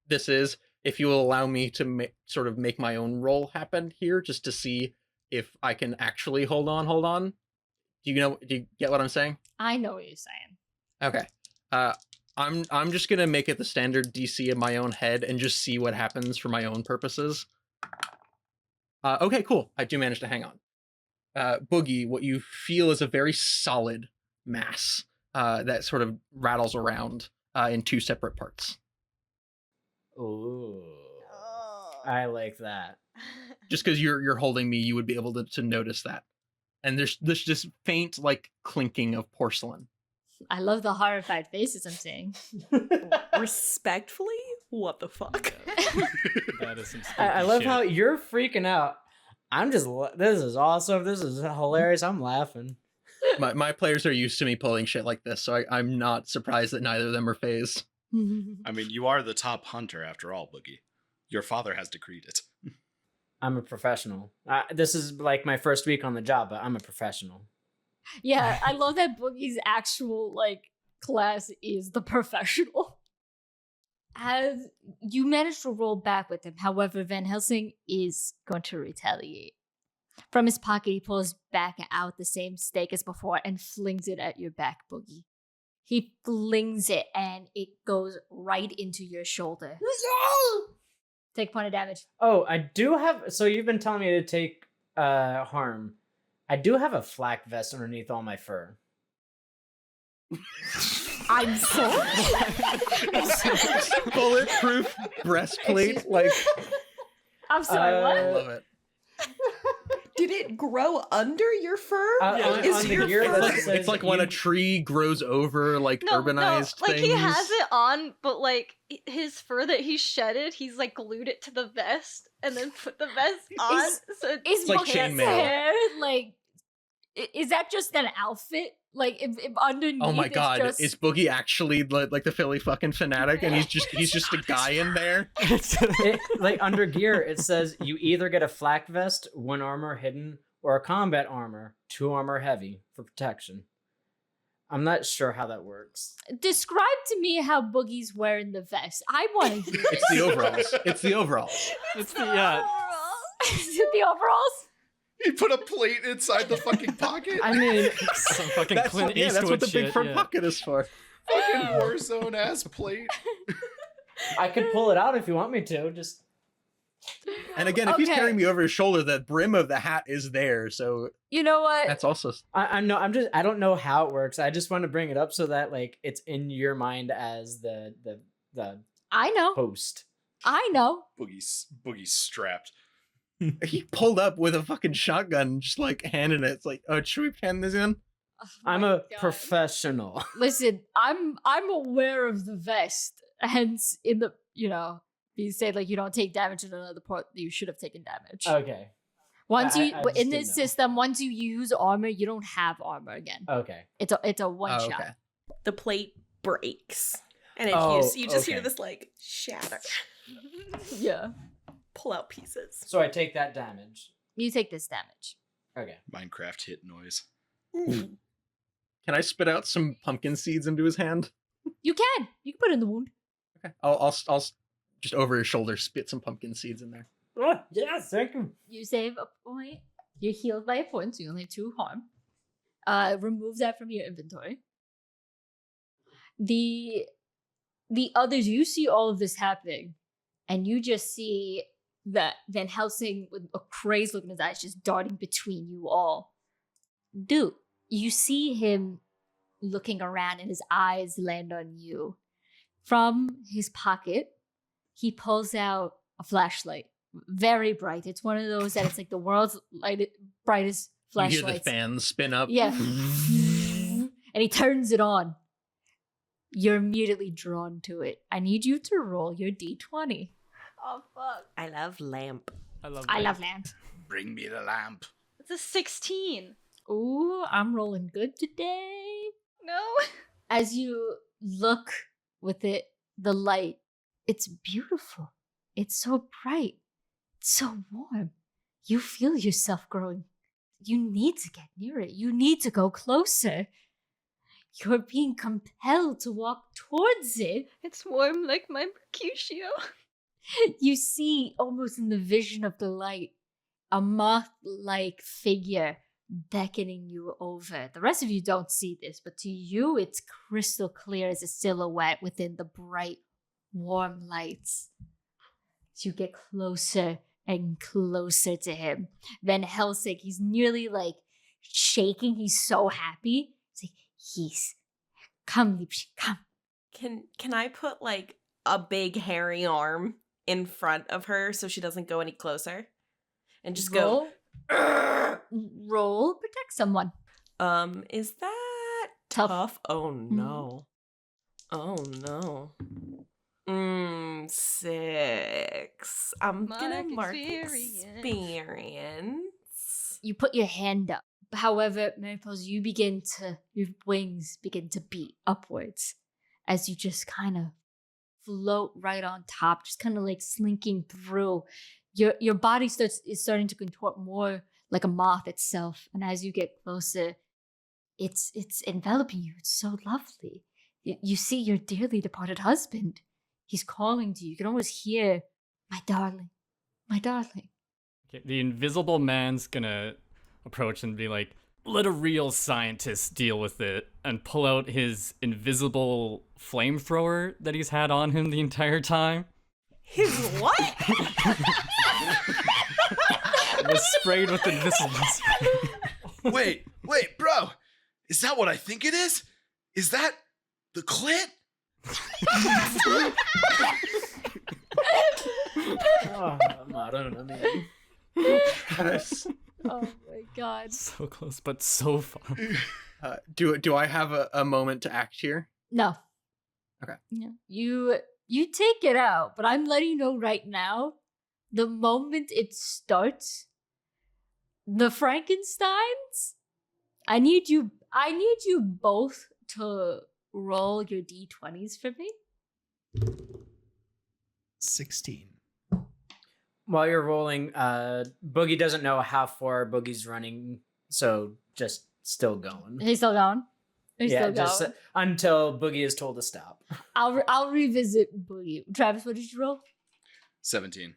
this is. If you will allow me to sort of make my own roll happen here, just to see if I can actually hold on. Do you get what I'm saying? I know what you're saying. Okay. I'm just gonna make it the standard DC in my own head and just see what happens for my own purposes. Okay, cool. I do manage to hang on. Boogie, what you feel is a very solid mass that sort of rattles around in two separate parts. Ooh. I like that. Just because you're holding me, you would be able to notice that. And there's this faint like clinking of porcelain. I love the horrified faces I'm seeing. Respectfully? What the fuck? That is some I love shit. how you're freaking out. I'm just, this is awesome. This is hilarious. I'm laughing. My players are used to me pulling shit like this, so I'm not surprised that neither of them are phased. I mean, you are the top hunter after all, Boogie. Your father has decreed it. I'm a professional. This is like my first week on the job, but I'm a professional. Yeah, I love that Boogie's actual, like, class is the professional. As you manage to roll back with him, however, Van Helsing is going to retaliate. From his pocket, he pulls back out the same stake as before and flings it at your back, Boogie. He flings it and it goes right into your shoulder. Take a point of damage. Oh, I do have, so you've been telling me to take harm. I do have a flak vest underneath all my fur. I'm sorry. Bulletproof breastplate, like I'm sorry, Uh, what? I love it. Did it grow under your fur? On Is the your gear fur- that It's says like when you- a tree grows over like urbanized like things. he has it on, but like his fur that he shedded, he's like glued it to the vest and then put the vest on. So Is like Boogie's chainmail. hair, like, is that just an outfit? Like, if underneath Oh my it's god, just... is Boogie actually like the Philly fucking fanatic and he's just a guy in there? like under gear, it says you either get a flak vest, 1 armor hidden, or a combat armor, 2 armor heavy for protection. I'm not sure how that works. Describe to me how Boogie's wearing the vest. I want to hear It's the overalls. It's the overalls. It's the yeah. Is it the overalls? He put a plate inside the fucking pocket. I mean, Some fucking That's Clint what, Eastwood that's what the shit, big front yeah. pocket is for. Fucking Warzone ass plate. I could pull it out if you want me to. Just And again, if he's Okay. carrying me over his shoulder, the brim of the hat is there, so You know what? that's also I don't know how it works. I just want to bring it up so that like it's in your mind as the I know. host. I know. Boogie's strapped. he pulled up with a fucking shotgun, just like handing it. It's like, oh, should we hand this in? Oh I'm my a God. professional. Listen, I'm aware of the vest. Hence, in the, you say like you don't take damage in another part, you should have taken damage. Okay. Once I you just in didn't this know. system, once you use armor, you don't have armor again. Okay. It's a one Oh, shot. okay. The plate breaks. And it, Oh, you just hear okay. this like shatter. Yeah. Pull out pieces. So I take that damage. You take this damage. Okay. Minecraft hit noise. Can I spit out some pumpkin seeds into his hand? You can put it in the wound. Okay. I'll just over his shoulder spit some pumpkin seeds in there. Oh, yes, thank you. You save a point. You're healed by a point, so you only have 2 harm. Remove that from your inventory. The others, you see all of this happening, and you just see that Van Helsing with a crazed look in his eyes just darting between you all. Dude, you see him looking around and his eyes land on you. From his pocket, he pulls out a flashlight. Very bright. It's one of those that it's like the world's brightest You hear flashlights. the fans spin up. Yeah. And he turns it on. You're immediately drawn to it. I need you to roll your d20. Oh fuck. I love lamp. I love I that. love land. bring me the lamp. It's a 16. Ooh, I'm rolling good today. No. As you look with it, the light, it's beautiful. It's so bright. It's so warm. You feel yourself growing. You need to get near it. You need to go closer. You're being compelled to walk towards it. It's warm like my Mercutio. You see, almost in the vision of the light, a moth-like figure beckoning you over. The rest of you don't see this, but to you, it's crystal clear as a silhouette within the bright, warm lights. As you get closer and closer to him, Van Helsing, he's nearly like shaking. He's so happy. He's like, "Yes, come, Liebchen, come." Can I put like a big hairy arm in front of her so she doesn't go any closer? And just roll, roll, protect someone. Is that Tough. tough? Oh no. Oh no. 6. I'm gonna mark experience. You put your hand up. However, Maripose, your wings begin to beat upwards as you just kind of float right on top, just kind of like slinking through. Your body is starting to contort more like a moth itself, and as you get closer, it's enveloping you. It's so lovely. You see your dearly departed husband. He's calling to you. You can almost hear, "My darling, my darling." Okay, the invisible man's gonna approach and be like, "Let a real scientist deal with it," and pull out his invisible flamethrower that he's had on him the entire time. His what? It was sprayed with invisible spray. Wait, bro. Is that what I think it is? Is that the clit? I don't know, man. Travis, Oh my god. So close, but so far. do I have a moment to act here? No. Okay. No. You take it out, but I'm letting you know right now, the moment it starts, the Frankensteins, I need you both to roll your d20s for me. 16. While you're rolling, Boogie doesn't know how far Boogie's running, so just still going. He's still going. He's still just going. until Boogie is told to stop. I'll revisit Boogie. Travis, what did you roll? 17.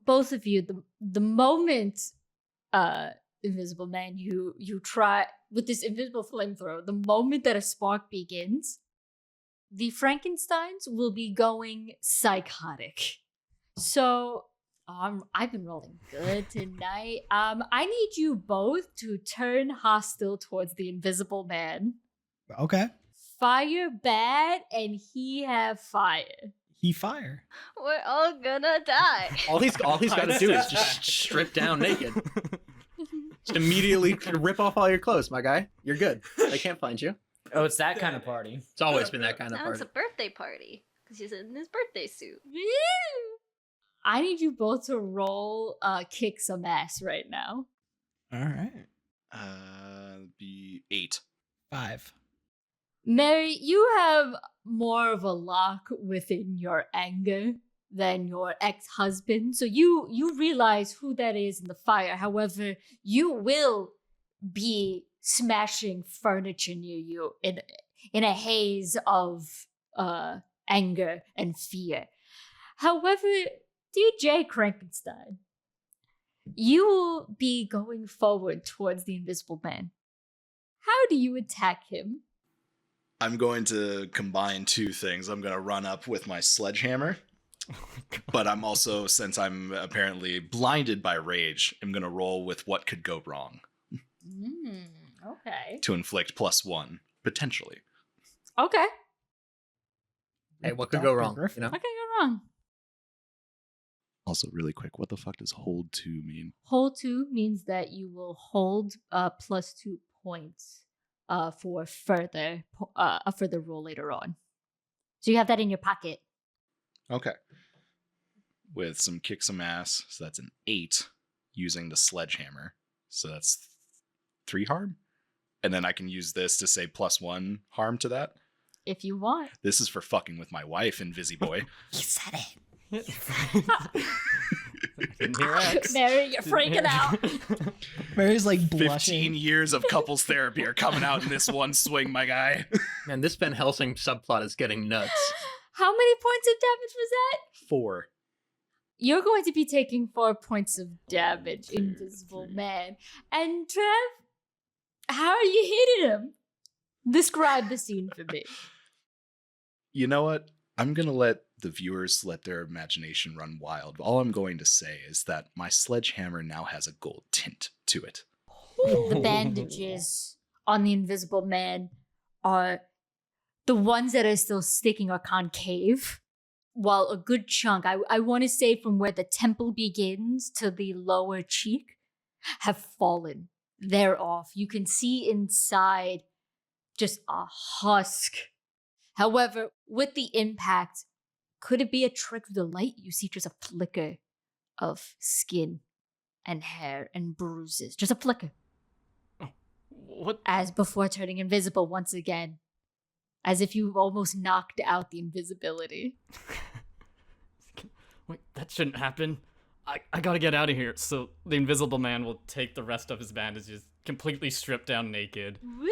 Both of you, the moment Invisible Man, you try with this invisible flamethrower, the moment that a spark begins, the Frankensteins will be going psychotic. So I've been rolling good tonight. I need you both to turn hostile towards the Invisible Man. Okay. Fire bad, and he have fire. He fire. We're all gonna die. All he's got to do is just strip down naked. Just immediately rip off all your clothes, my guy. You're good. They can't find you. Oh, it's that kind of party. It's always been that kind of Now it's party. a birthday party because he's in his birthday suit. I need you both to roll kick some ass right now. All right. Be 8. 5. Mary, you have more of a lock within your anger than your ex-husband, so you realize who that is in the fire. However, you will be smashing furniture near you in a haze of anger and fear. However, DJ Krankenstein, you will be going forward towards the Invisible Man. How do you attack him? I'm going to combine two things. I'm going to run up with my sledgehammer. But I'm also, since I'm apparently blinded by rage, I'm going to roll with what could go wrong Okay. to inflict +1, potentially. Okay. Hey, what could go wrong? Griffin. You know? What can go wrong? Also, really quick, what the fuck does hold 2 mean? Hold 2 means that you will hold +2 points for a further roll later on. So you have that in your pocket. Okay. With some kick some ass, so that's an 8. using the sledgehammer. So that's 3 harm. And then I can use this to say +1 harm to that. If you want. This is for fucking with my wife, Invisi Boy. You said it. Didn't hear X. Mary, you're freaking out. Mary's like 15 blushing. years of couples therapy are coming out in this one swing, my guy. Man, this Van Helsing subplot is getting nuts. How many points of damage was that? 4. You're going to be taking 4 points of damage, Invisible Man. And Trev, how are you hitting him? Describe the scene for me. You know what? I'm going to let the viewers let their imagination run wild. All I'm going to say is that my sledgehammer now has a gold tint to it. The bandages on the Invisible Man are the ones that are still sticking are concave, while a good chunk, I want to say from where the temple begins to the lower cheek, have fallen. They're off. You can see inside just a husk. However, with the impact, could it be a trick of the light? You see just a flicker of skin and hair and bruises. Just a flicker. What? As before turning invisible once again. As if you've almost knocked out the invisibility. Wait, that shouldn't happen. I gotta get out of here. So the Invisible Man will take the rest of his bandages, completely stripped down naked, Woo!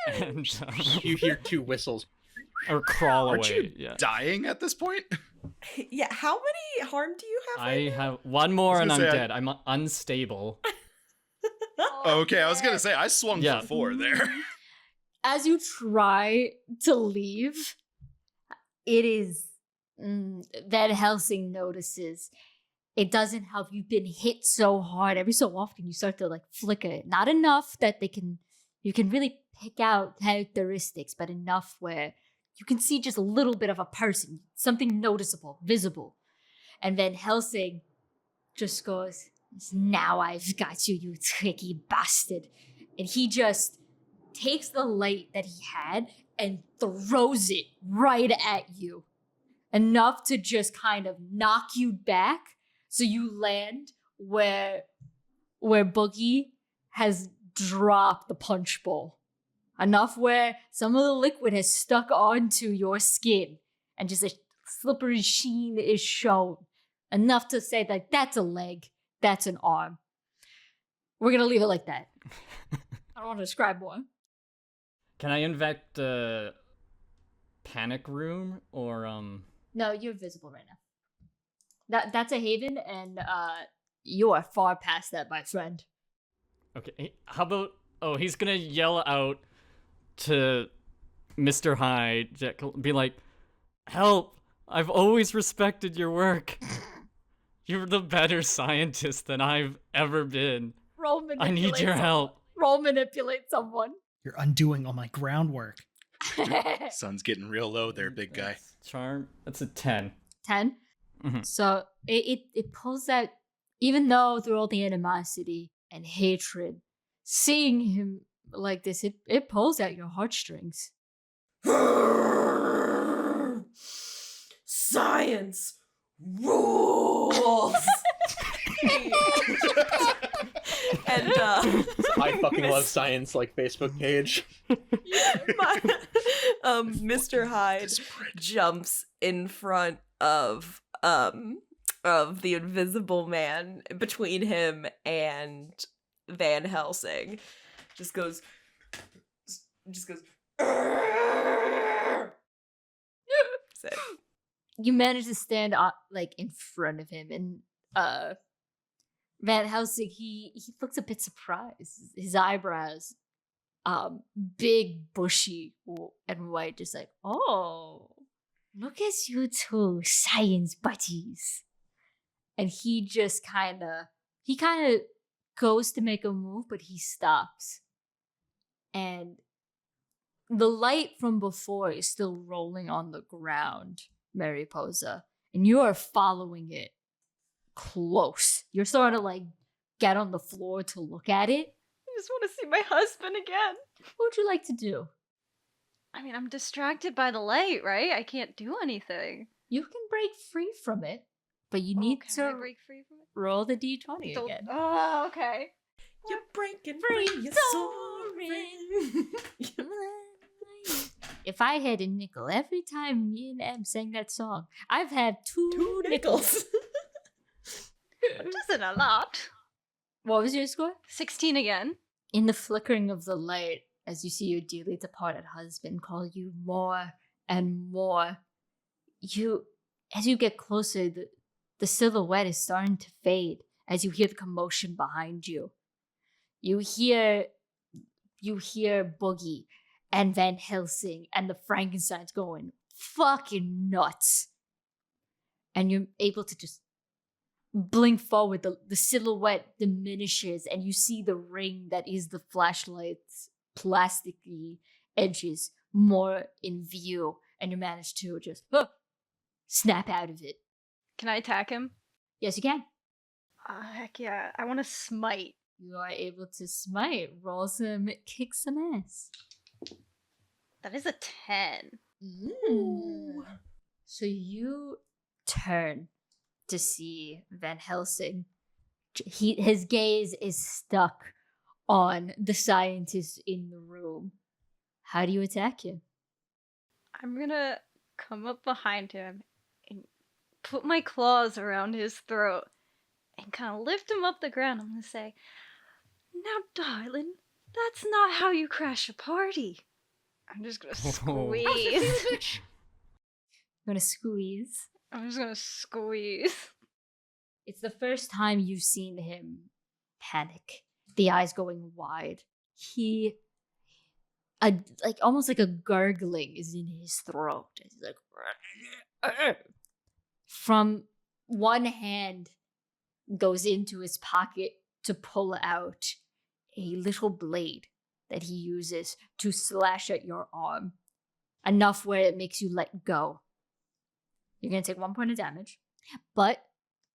and You hear 2 whistles. or crawl Aren't away. you Yeah. dying at this point? Yeah, how many harm do you have? I Right now? have one more I was and I'm gonna say, dead. I'm unstable. Okay, I was going to say, I swung Yeah. for 4 there. As you try to leave, it is Van Helsing notices. It doesn't help. You've been hit so hard. Every so often you start to like flicker. Not enough that you can really pick out characteristics, but enough where you can see just a little bit of a person, something noticeable, visible. And Van Helsing just goes, "Now I've got you, you tricky bastard." And he just takes the light that he had and throws it right at you. Enough to just kind of knock you back so you land where Boogie has dropped the punch bowl. Enough where some of the liquid has stuck onto your skin and just a slippery sheen is shown. Enough to say that that's a leg, that's an arm. We're gonna leave it like that. I don't want to describe more. Can I invent panic room or No, you're visible right now. That's a haven, and you are far past that, my friend. Okay, how about he's gonna yell out to Mr. Hyde, Jekyll, be like, "Help! I've always respected your work. You're the better scientist than I've ever been. Roll I manipulate need your someone. help." Roll manipulate someone. You're undoing all my groundwork. Sun's getting real low there, big guy. That's charm. That's a 10. 10. Mhm. So it pulls out, even though through all the animosity and hatred, seeing him like this, it pulls out your heartstrings. Science rules. And I fucking love science like Facebook page. Mr. Hyde jumps in front of the Invisible Man between him and Van Helsing. Just goes That's it. You manage to stand up like in front of him, and Van Helsing, he looks a bit surprised. His eyebrows, big, bushy, and white, just like, "Oh, look at you two, science buddies." And he just kind of goes to make a move, but he stops. And the light from before is still rolling on the ground, Mariposa, and you are following it close. You're starting to like get on the floor to look at it. I just want to see my husband again. What would you like to do? I mean, I'm distracted by the light, right? I can't do anything. You can break free from it, But you need Can I to break free from it? roll the d20 Don't- again. Oh, okay. You're breaking Free free, you're soaring. If I had a nickel every time me and Em sang that song, I've had two nickels. Which isn't a lot. What was your score? 16 again. In the flickering of the light, as you see your dearly departed husband call you more and more, as you get closer, the silhouette is starting to fade as you hear the commotion behind you. You hear Boogie and Van Helsing and the Frankensteins going fucking nuts. And you're able to just blink forward. The silhouette diminishes and you see the ring that is the flashlight's plasticky edges more in view. And you manage to just snap out of it. Can I attack him? Yes, you can. Heck yeah. I want to smite. You are able to smite. Roll some, kick some ass. That is a 10. So you turn to see Van Helsing. His gaze is stuck on the scientist in the room. How do you attack him? I'm gonna come up behind him and put my claws around his throat and kind of lift him up the ground. I'm gonna say, "Now, darling, that's not how you crash a party." I'm just gonna squeeze. I'm gonna squeeze. I'm just gonna squeeze. It's the first time you've seen him panic. The eyes going wide. Like almost like a gurgling is in his throat. He's like, from one hand goes into his pocket to pull out a little blade that he uses to slash at your arm, enough where it makes you let go. You're gonna take 1 point of damage, but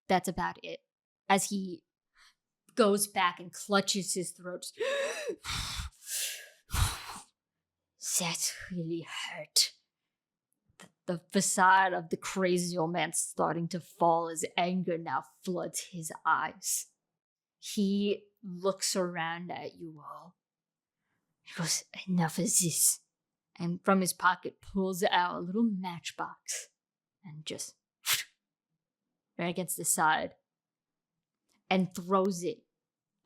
that's about it. As he goes back and clutches his throat. That really hurt. The facade of the crazy old man starting to fall as anger now floods his eyes. He looks around at you all. He goes, "Enough of this." And from his pocket pulls out a little matchbox and just right against the side and throws it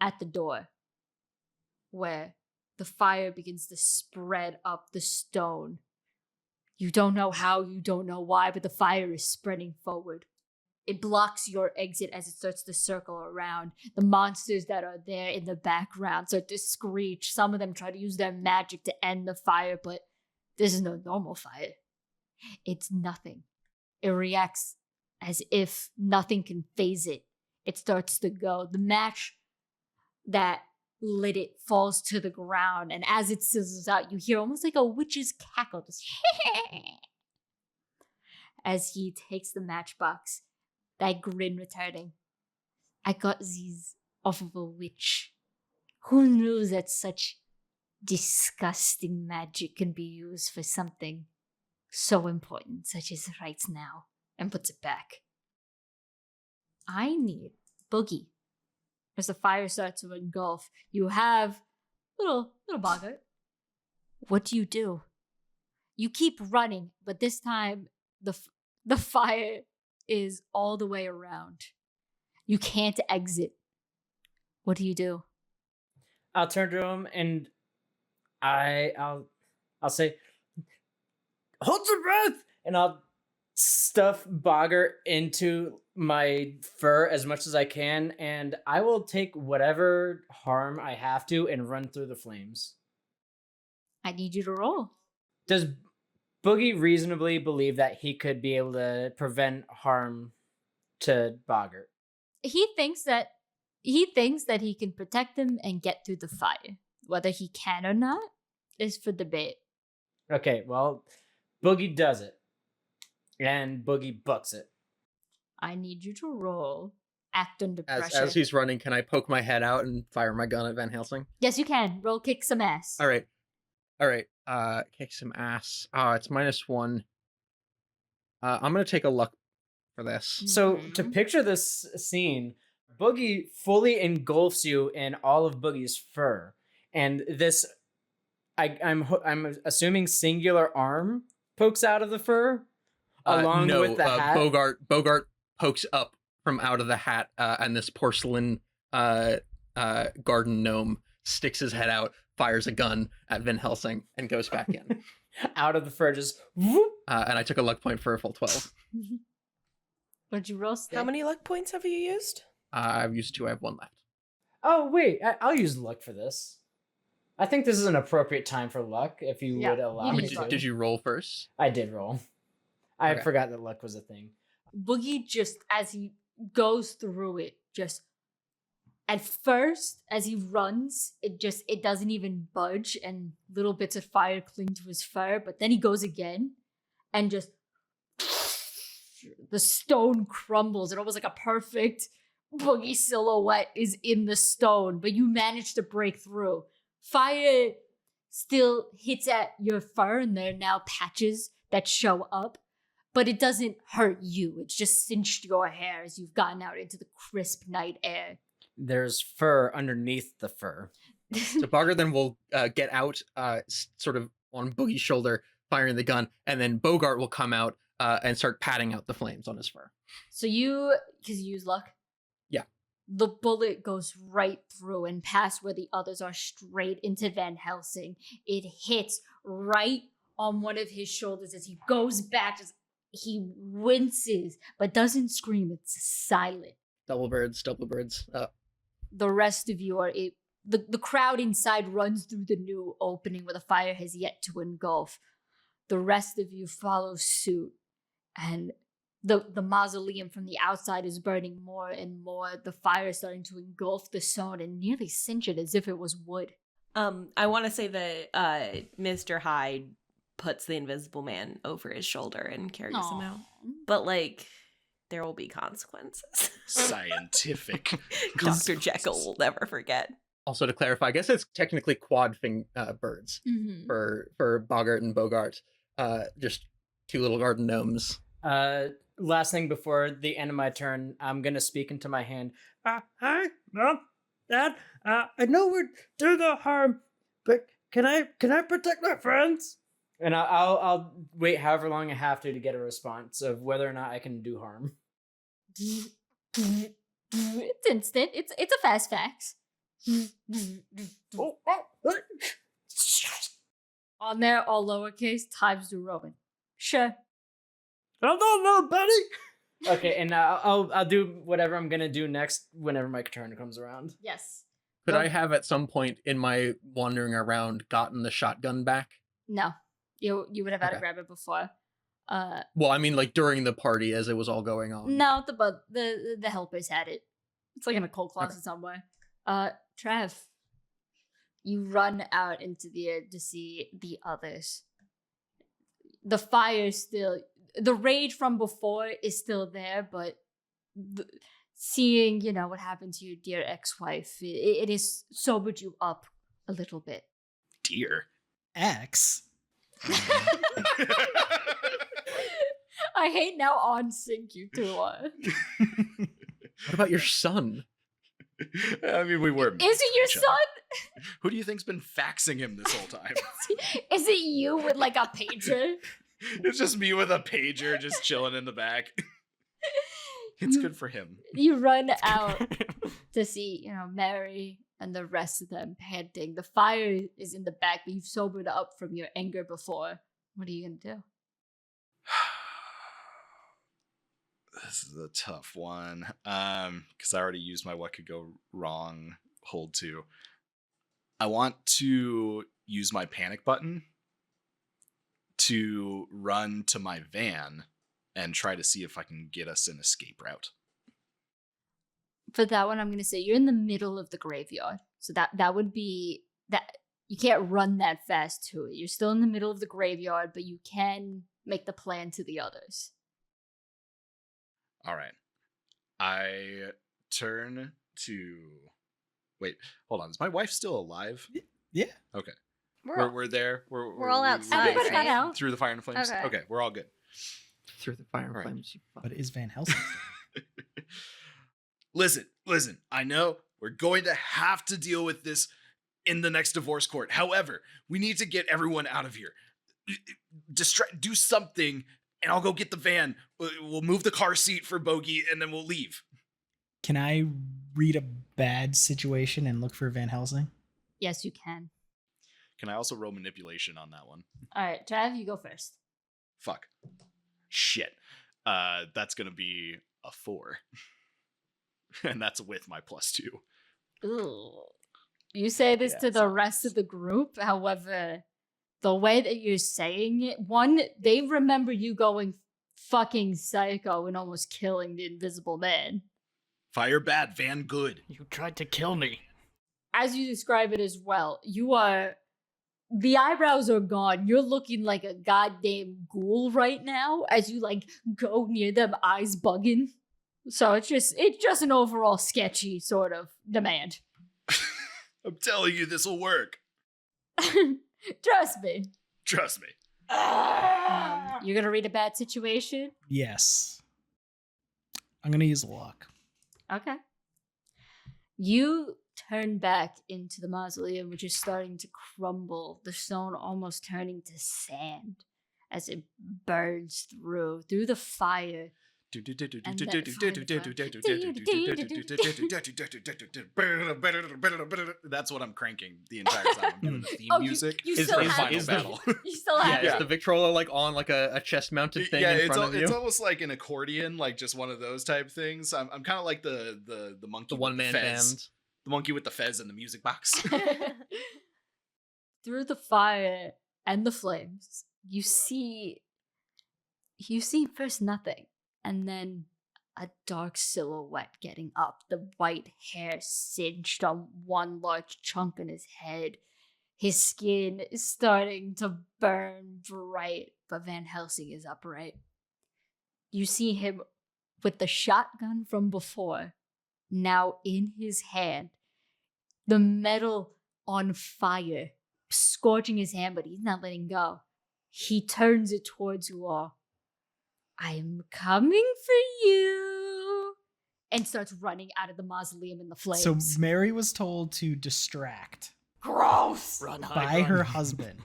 at the door, where the fire begins to spread up the stone. You don't know how, you don't know why, but the fire is spreading forward. It blocks your exit as it starts to circle around. The monsters that are there in the background start to screech. Some of them try to use their magic to end the fire, but this is no normal fire. It's nothing. It reacts as if nothing can phase it. It starts to go. The match that lit it falls to the ground, and as it sizzles out, you hear almost like a witch's cackle, just as he takes the matchbox, that grin returning. "I got these off of a witch. Who knew that such disgusting magic can be used for something so important, such as right now?" And puts it back. I need Boogie. As the fire starts to engulf, you have little Bogart. What do? You keep running, but this time the fire is all the way around. You can't exit. What do? I'll turn to him and I'll say, "Hold your breath," and I'll stuff Bogger into my fur as much as I can, and I will take whatever harm I have to and run through the flames. I need you to roll. Does Boogie reasonably believe that he could be able to prevent harm to Bogger? He thinks that he can protect them and get through the fire. Whether he can or not is for debate. Okay, well, Boogie does it. And Boogie books it. I need you to roll act under pressure. As he's running, can I poke my head out and fire my gun at Van Helsing? Yes, you can. Roll kick some ass. All right. Kick some ass. It's -1. I'm gonna take a luck for this. So to picture this scene, Boogie fully engulfs you in all of Boogie's fur, and this, I'm assuming singular arm pokes out of the fur, along no, with the hat. Bogart pokes up from out of the hat, and this porcelain garden gnome sticks his head out, fires a gun at Van Helsing, and goes back in. Out of the fur, just whoop. And I took a luck point for a full 12. What'd you roll? Stick? How many luck points have you used? I've used 2. I have 1 left. Oh wait, I'll use luck for this. I think this is an appropriate time for luck, if you Yeah, would allow you me can to. try. Did you roll first? I did roll. I Okay. forgot that luck was a thing. Boogie just, as he goes through it, just at first, as he runs, it doesn't even budge, and little bits of fire cling to his fur. But then he goes again, and just the stone crumbles, and almost like a perfect Boogie silhouette is in the stone. But you manage to break through. Fire still hits at your fur, and there are now patches that show up. But it doesn't hurt you. It's just cinched your hair as you've gotten out into the crisp night air. There's fur underneath the fur. So Bogart then will get out, sort of on Boogie's shoulder, firing the gun, and then Bogart will come out and start patting out the flames on his fur. So because you use luck? Yeah. The bullet goes right through and past where the others are, straight into Van Helsing. It hits right on one of his shoulders as he goes back. He winces, but doesn't scream. It's silent. Double birds. The rest of you are the crowd inside runs through the new opening where the fire has yet to engulf. The rest of you follow suit, and the mausoleum from the outside is burning more and more. The fire is starting to engulf the stone and nearly cinch it as if it was wood. I want to say that Mr. Hyde puts the invisible man over his shoulder and carries him out. But like, there will be consequences. Scientific. Dr. Jekyll will never forget. Also, to clarify, I guess it's technically quad birds Mm-hmm. for Bogart and Bogart. Just 2 little garden gnomes. Last thing before the end of my turn, I'm gonna speak into my hand. Hi, Mom, Dad. I know we're doing no harm, but can I protect my friends? And I'll wait however long I have to get a response of whether or not I can do harm. It's instant. It's a fast fax. On there, all lowercase, Times New Roman. Sure. I don't know, buddy. Okay, and I'll do whatever I'm gonna do next whenever my turn comes around. Yes. Could I have at some point in my wandering around gotten the shotgun back? No. You would have had to Okay. grab it before. Well, I mean, like during the party as it was all going on. No, the helpers had it. It's like in a coal closet somewhere. Trev, you run out into the air to see the others. The fire still, the rage from before is still there, but seeing, what happened to your dear ex-wife, it has sobered you up a little bit. Dear. X. I hate now on sync you two are. What about your son? I mean, we were. Is it your each other. son? Who do you think's been faxing him this whole time? Is it you with like a pager? It's just me with a pager just chilling in the back. It's good for him. You run out to see, Mary and the rest of them panting. The fire is in the back, but you've sobered up from your anger before. What are you gonna do? This is a tough one. Because I already used my what could go wrong hold to. I want to use my panic button to run to my van and try to see if I can get us an escape route. For that one, I'm gonna say you're in the middle of the graveyard. So that would be that you can't run that fast to it. You're still in the middle of the graveyard, but you can make the plan to the others. All right. I turn to... Wait, hold on. Is my wife still alive? Yeah. Okay. We're all, We're there. we're all we outside, made it Everybody got right? out. through the fire and flames. Okay. Okay, we're all good. through the fire and Right. flames. You fuck. But is Van Helsing Listen. I know we're going to have to deal with this in the next divorce court. However, we need to get everyone out of here. Do something, and I'll go get the van. We'll move the car seat for Bogey, and then we'll leave. Can I read a bad situation and look for Van Helsing? Yes, you can. Can I also roll manipulation on that one? All right, Trav, you go first. Fuck. Shit. That's gonna be a 4. And that's with my +2. Ooh. You say this Yeah, to the rest of the group, however, the way that you're saying it, one, they remember you going fucking psycho and almost killing the Invisible Man. Fire bad, van good. You tried to kill me. As you describe it as well, the eyebrows are gone. You're looking like a goddamn ghoul right now as you like go near them, eyes bugging. So it's just an overall sketchy sort of demand. I'm telling you, this will work. Trust me. Trust me. You're gonna read a bad situation? Yes. I'm gonna use luck. Okay. You turn back into the mausoleum, which is starting to crumble, the stone almost turning to sand as it burns through the fire. That's what I'm cranking the entire time. I'm doing the theme Oh, music. you Is- still is- have is it. the- battle. You still have Yeah, it. is the Victrola like on like a chest mounted thing Yeah, in it's front of you? it's almost like an accordion, like just one of those type things. I'm kind of like the monkey, The with one man fez. band. The monkey with the fez and the music box. Through the fire and the flames, you see first nothing, and then a dark silhouette getting up, the white hair singed on one large chunk in his head. His skin is starting to burn bright, but Van Helsing is upright. You see him with the shotgun from before, now in his hand, the metal on fire, scorching his hand, but he's not letting go. He turns it towards you all. I am coming for you. And starts running out of the mausoleum in the flames. So Mary was told to distract gross. Run, hide, by run. her husband.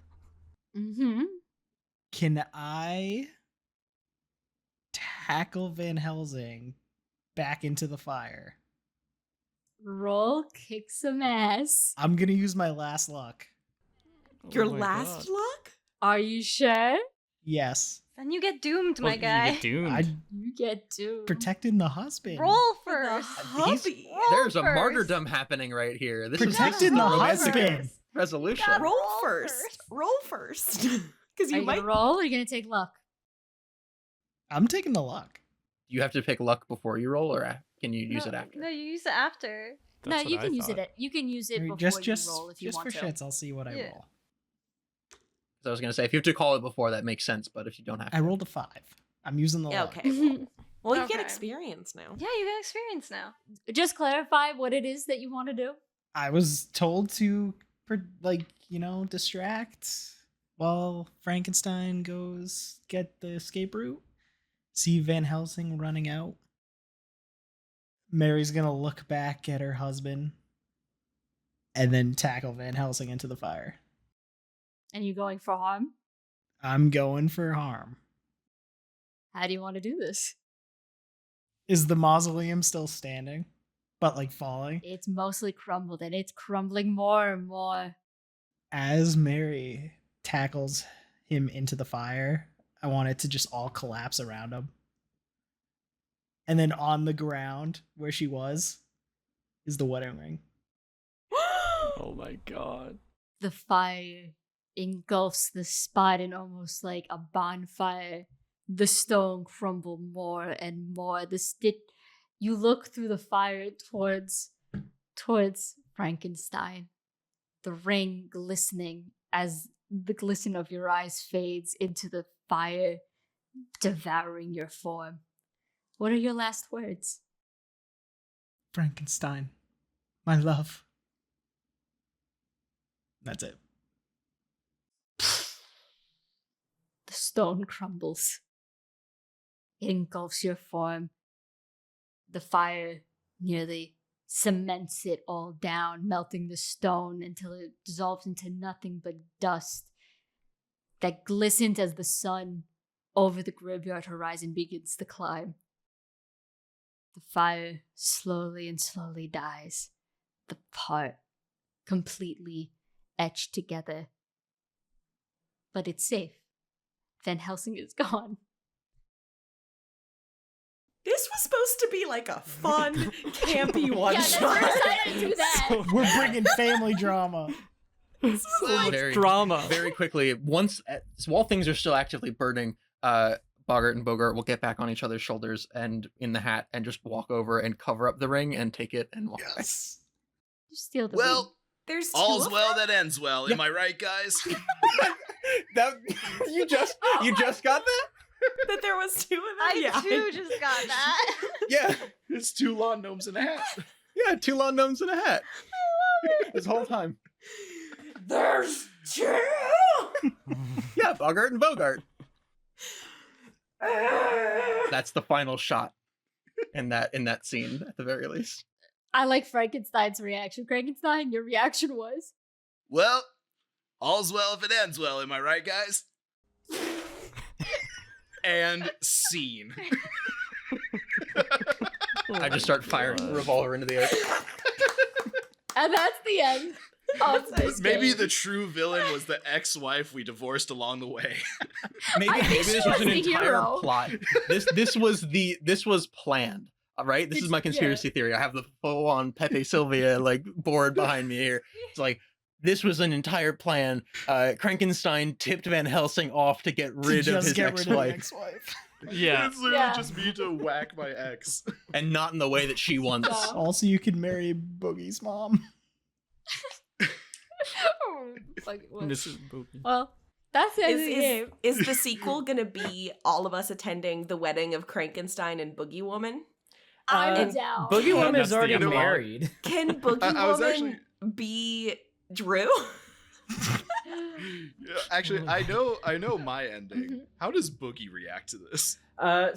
Mm-hmm. Can I tackle Van Helsing back into the fire? Roll, kick some ass. I'm gonna use my last luck. Your Oh my last God. luck? Are you sure? Yes. Then you get doomed, Well, my you guy. get doomed. Mm. I You get to. protecting the husband. Roll For the first. hubby. There's a first. martyrdom happening right here. This Protecting is the romantic husband. resolution. God. Roll Roll first. first. Roll first. Because Are you you might. gonna roll or are you gonna take luck? I'm taking the luck. You have to pick luck before you roll, or can you use no, it after? No, you use it after. No, That's you what can I use thought. it. You can use it Or before just you roll if you just want for to. shits, I'll see what I Yeah. roll. So I was gonna say if you have to call it before, that makes sense. But if you don't have to, I rolled a 5. I'm using the Yeah, luck. okay. Well, you get Okay. experience now. Yeah, you get experience now. Just clarify what it is that you want to do. I was told to distract while Frankenstein goes get the escape route. See Van Helsing running out. Mary's gonna look back at her husband and then tackle Van Helsing into the fire. And you going for harm? I'm going for harm. How do you want to do this? Is the mausoleum still standing? But like falling? It's mostly crumbled and it's crumbling more and more. As Mary tackles him into the fire, I want it to just all collapse around him. And then on the ground where she was is the wedding ring. Oh my God. The fire engulfs the spot in almost like a bonfire. The stone crumble more and more. You look through the fire towards Frankenstein. The ring glistening as the glisten of your eyes fades into the fire, devouring your form. What are your last words? Frankenstein, my love. That's it. The stone crumbles. It engulfs your form. The fire nearly cements it all down, melting the stone until it dissolves into nothing but dust that glistens as the sun over the graveyard horizon begins to climb. The fire slowly and slowly dies, the part completely etched together. But it's safe. Van Helsing is gone. This was supposed to be like a fun, campy one Yeah, shot. that's first I didn't do that. We're bringing family drama. Very, Drama. very quickly, while things are still actively burning, Boggart and Bogart will get back on each other's shoulders and in the hat and just walk over and cover up the ring and take it and walk away. Yes. Steal the Well, There's two all's of well them? that ends well. Am I right, guys? That you just got that? That there was two of them? I yeah. too just got that. Yeah, It's 2 lawn gnomes in a hat. yeah, 2 lawn gnomes in a hat. This whole time. There's two! Yeah, Boggart and Bogart. That's the final shot in that scene at the very least. I like Frankenstein's reaction. Frankenstein, your reaction was? Well, all's well if it ends well. Am I right, guys? And scene. I just start firing the revolver into the air. And that's the end of this Maybe game. the true villain was the ex-wife we divorced along the way. Maybe, I think maybe she this was was an the entire hero. plot. This was planned. All right, this is my conspiracy theory. I have the full-on Pepe Sylvia like board behind me here. It's like this was an entire plan. Frankenstein tipped Van Helsing off to get rid of his ex-wife, ex-wife. Yeah. It's literally Yeah. just me to whack my ex. and not in the way that she wants. Yeah. Also, you could marry Boogie's mom. Like, what? Mrs. Boogie. Well, that's the end of the game. Is the sequel gonna be all of us attending the wedding of Frankenstein and Boogie Woman? I'm down. Boogie Woman That's is the already end of it. married. Can Boogie I was Woman actually- be Drew? Yeah, actually, I know my ending. How does Boogie react to this?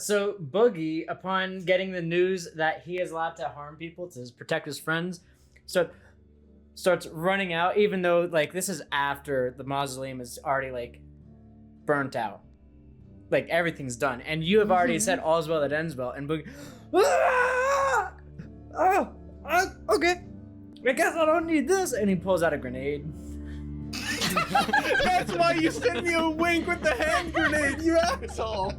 So Boogie, upon getting the news that he is allowed to harm people to protect his friends, starts running out, even though like this is after the mausoleum is already like burnt out. Like everything's done. And you have already said all's well that ends well, and Boogie okay. I guess I don't need this. And he pulls out a grenade. That's why you sent me a wink with the hand grenade, you asshole.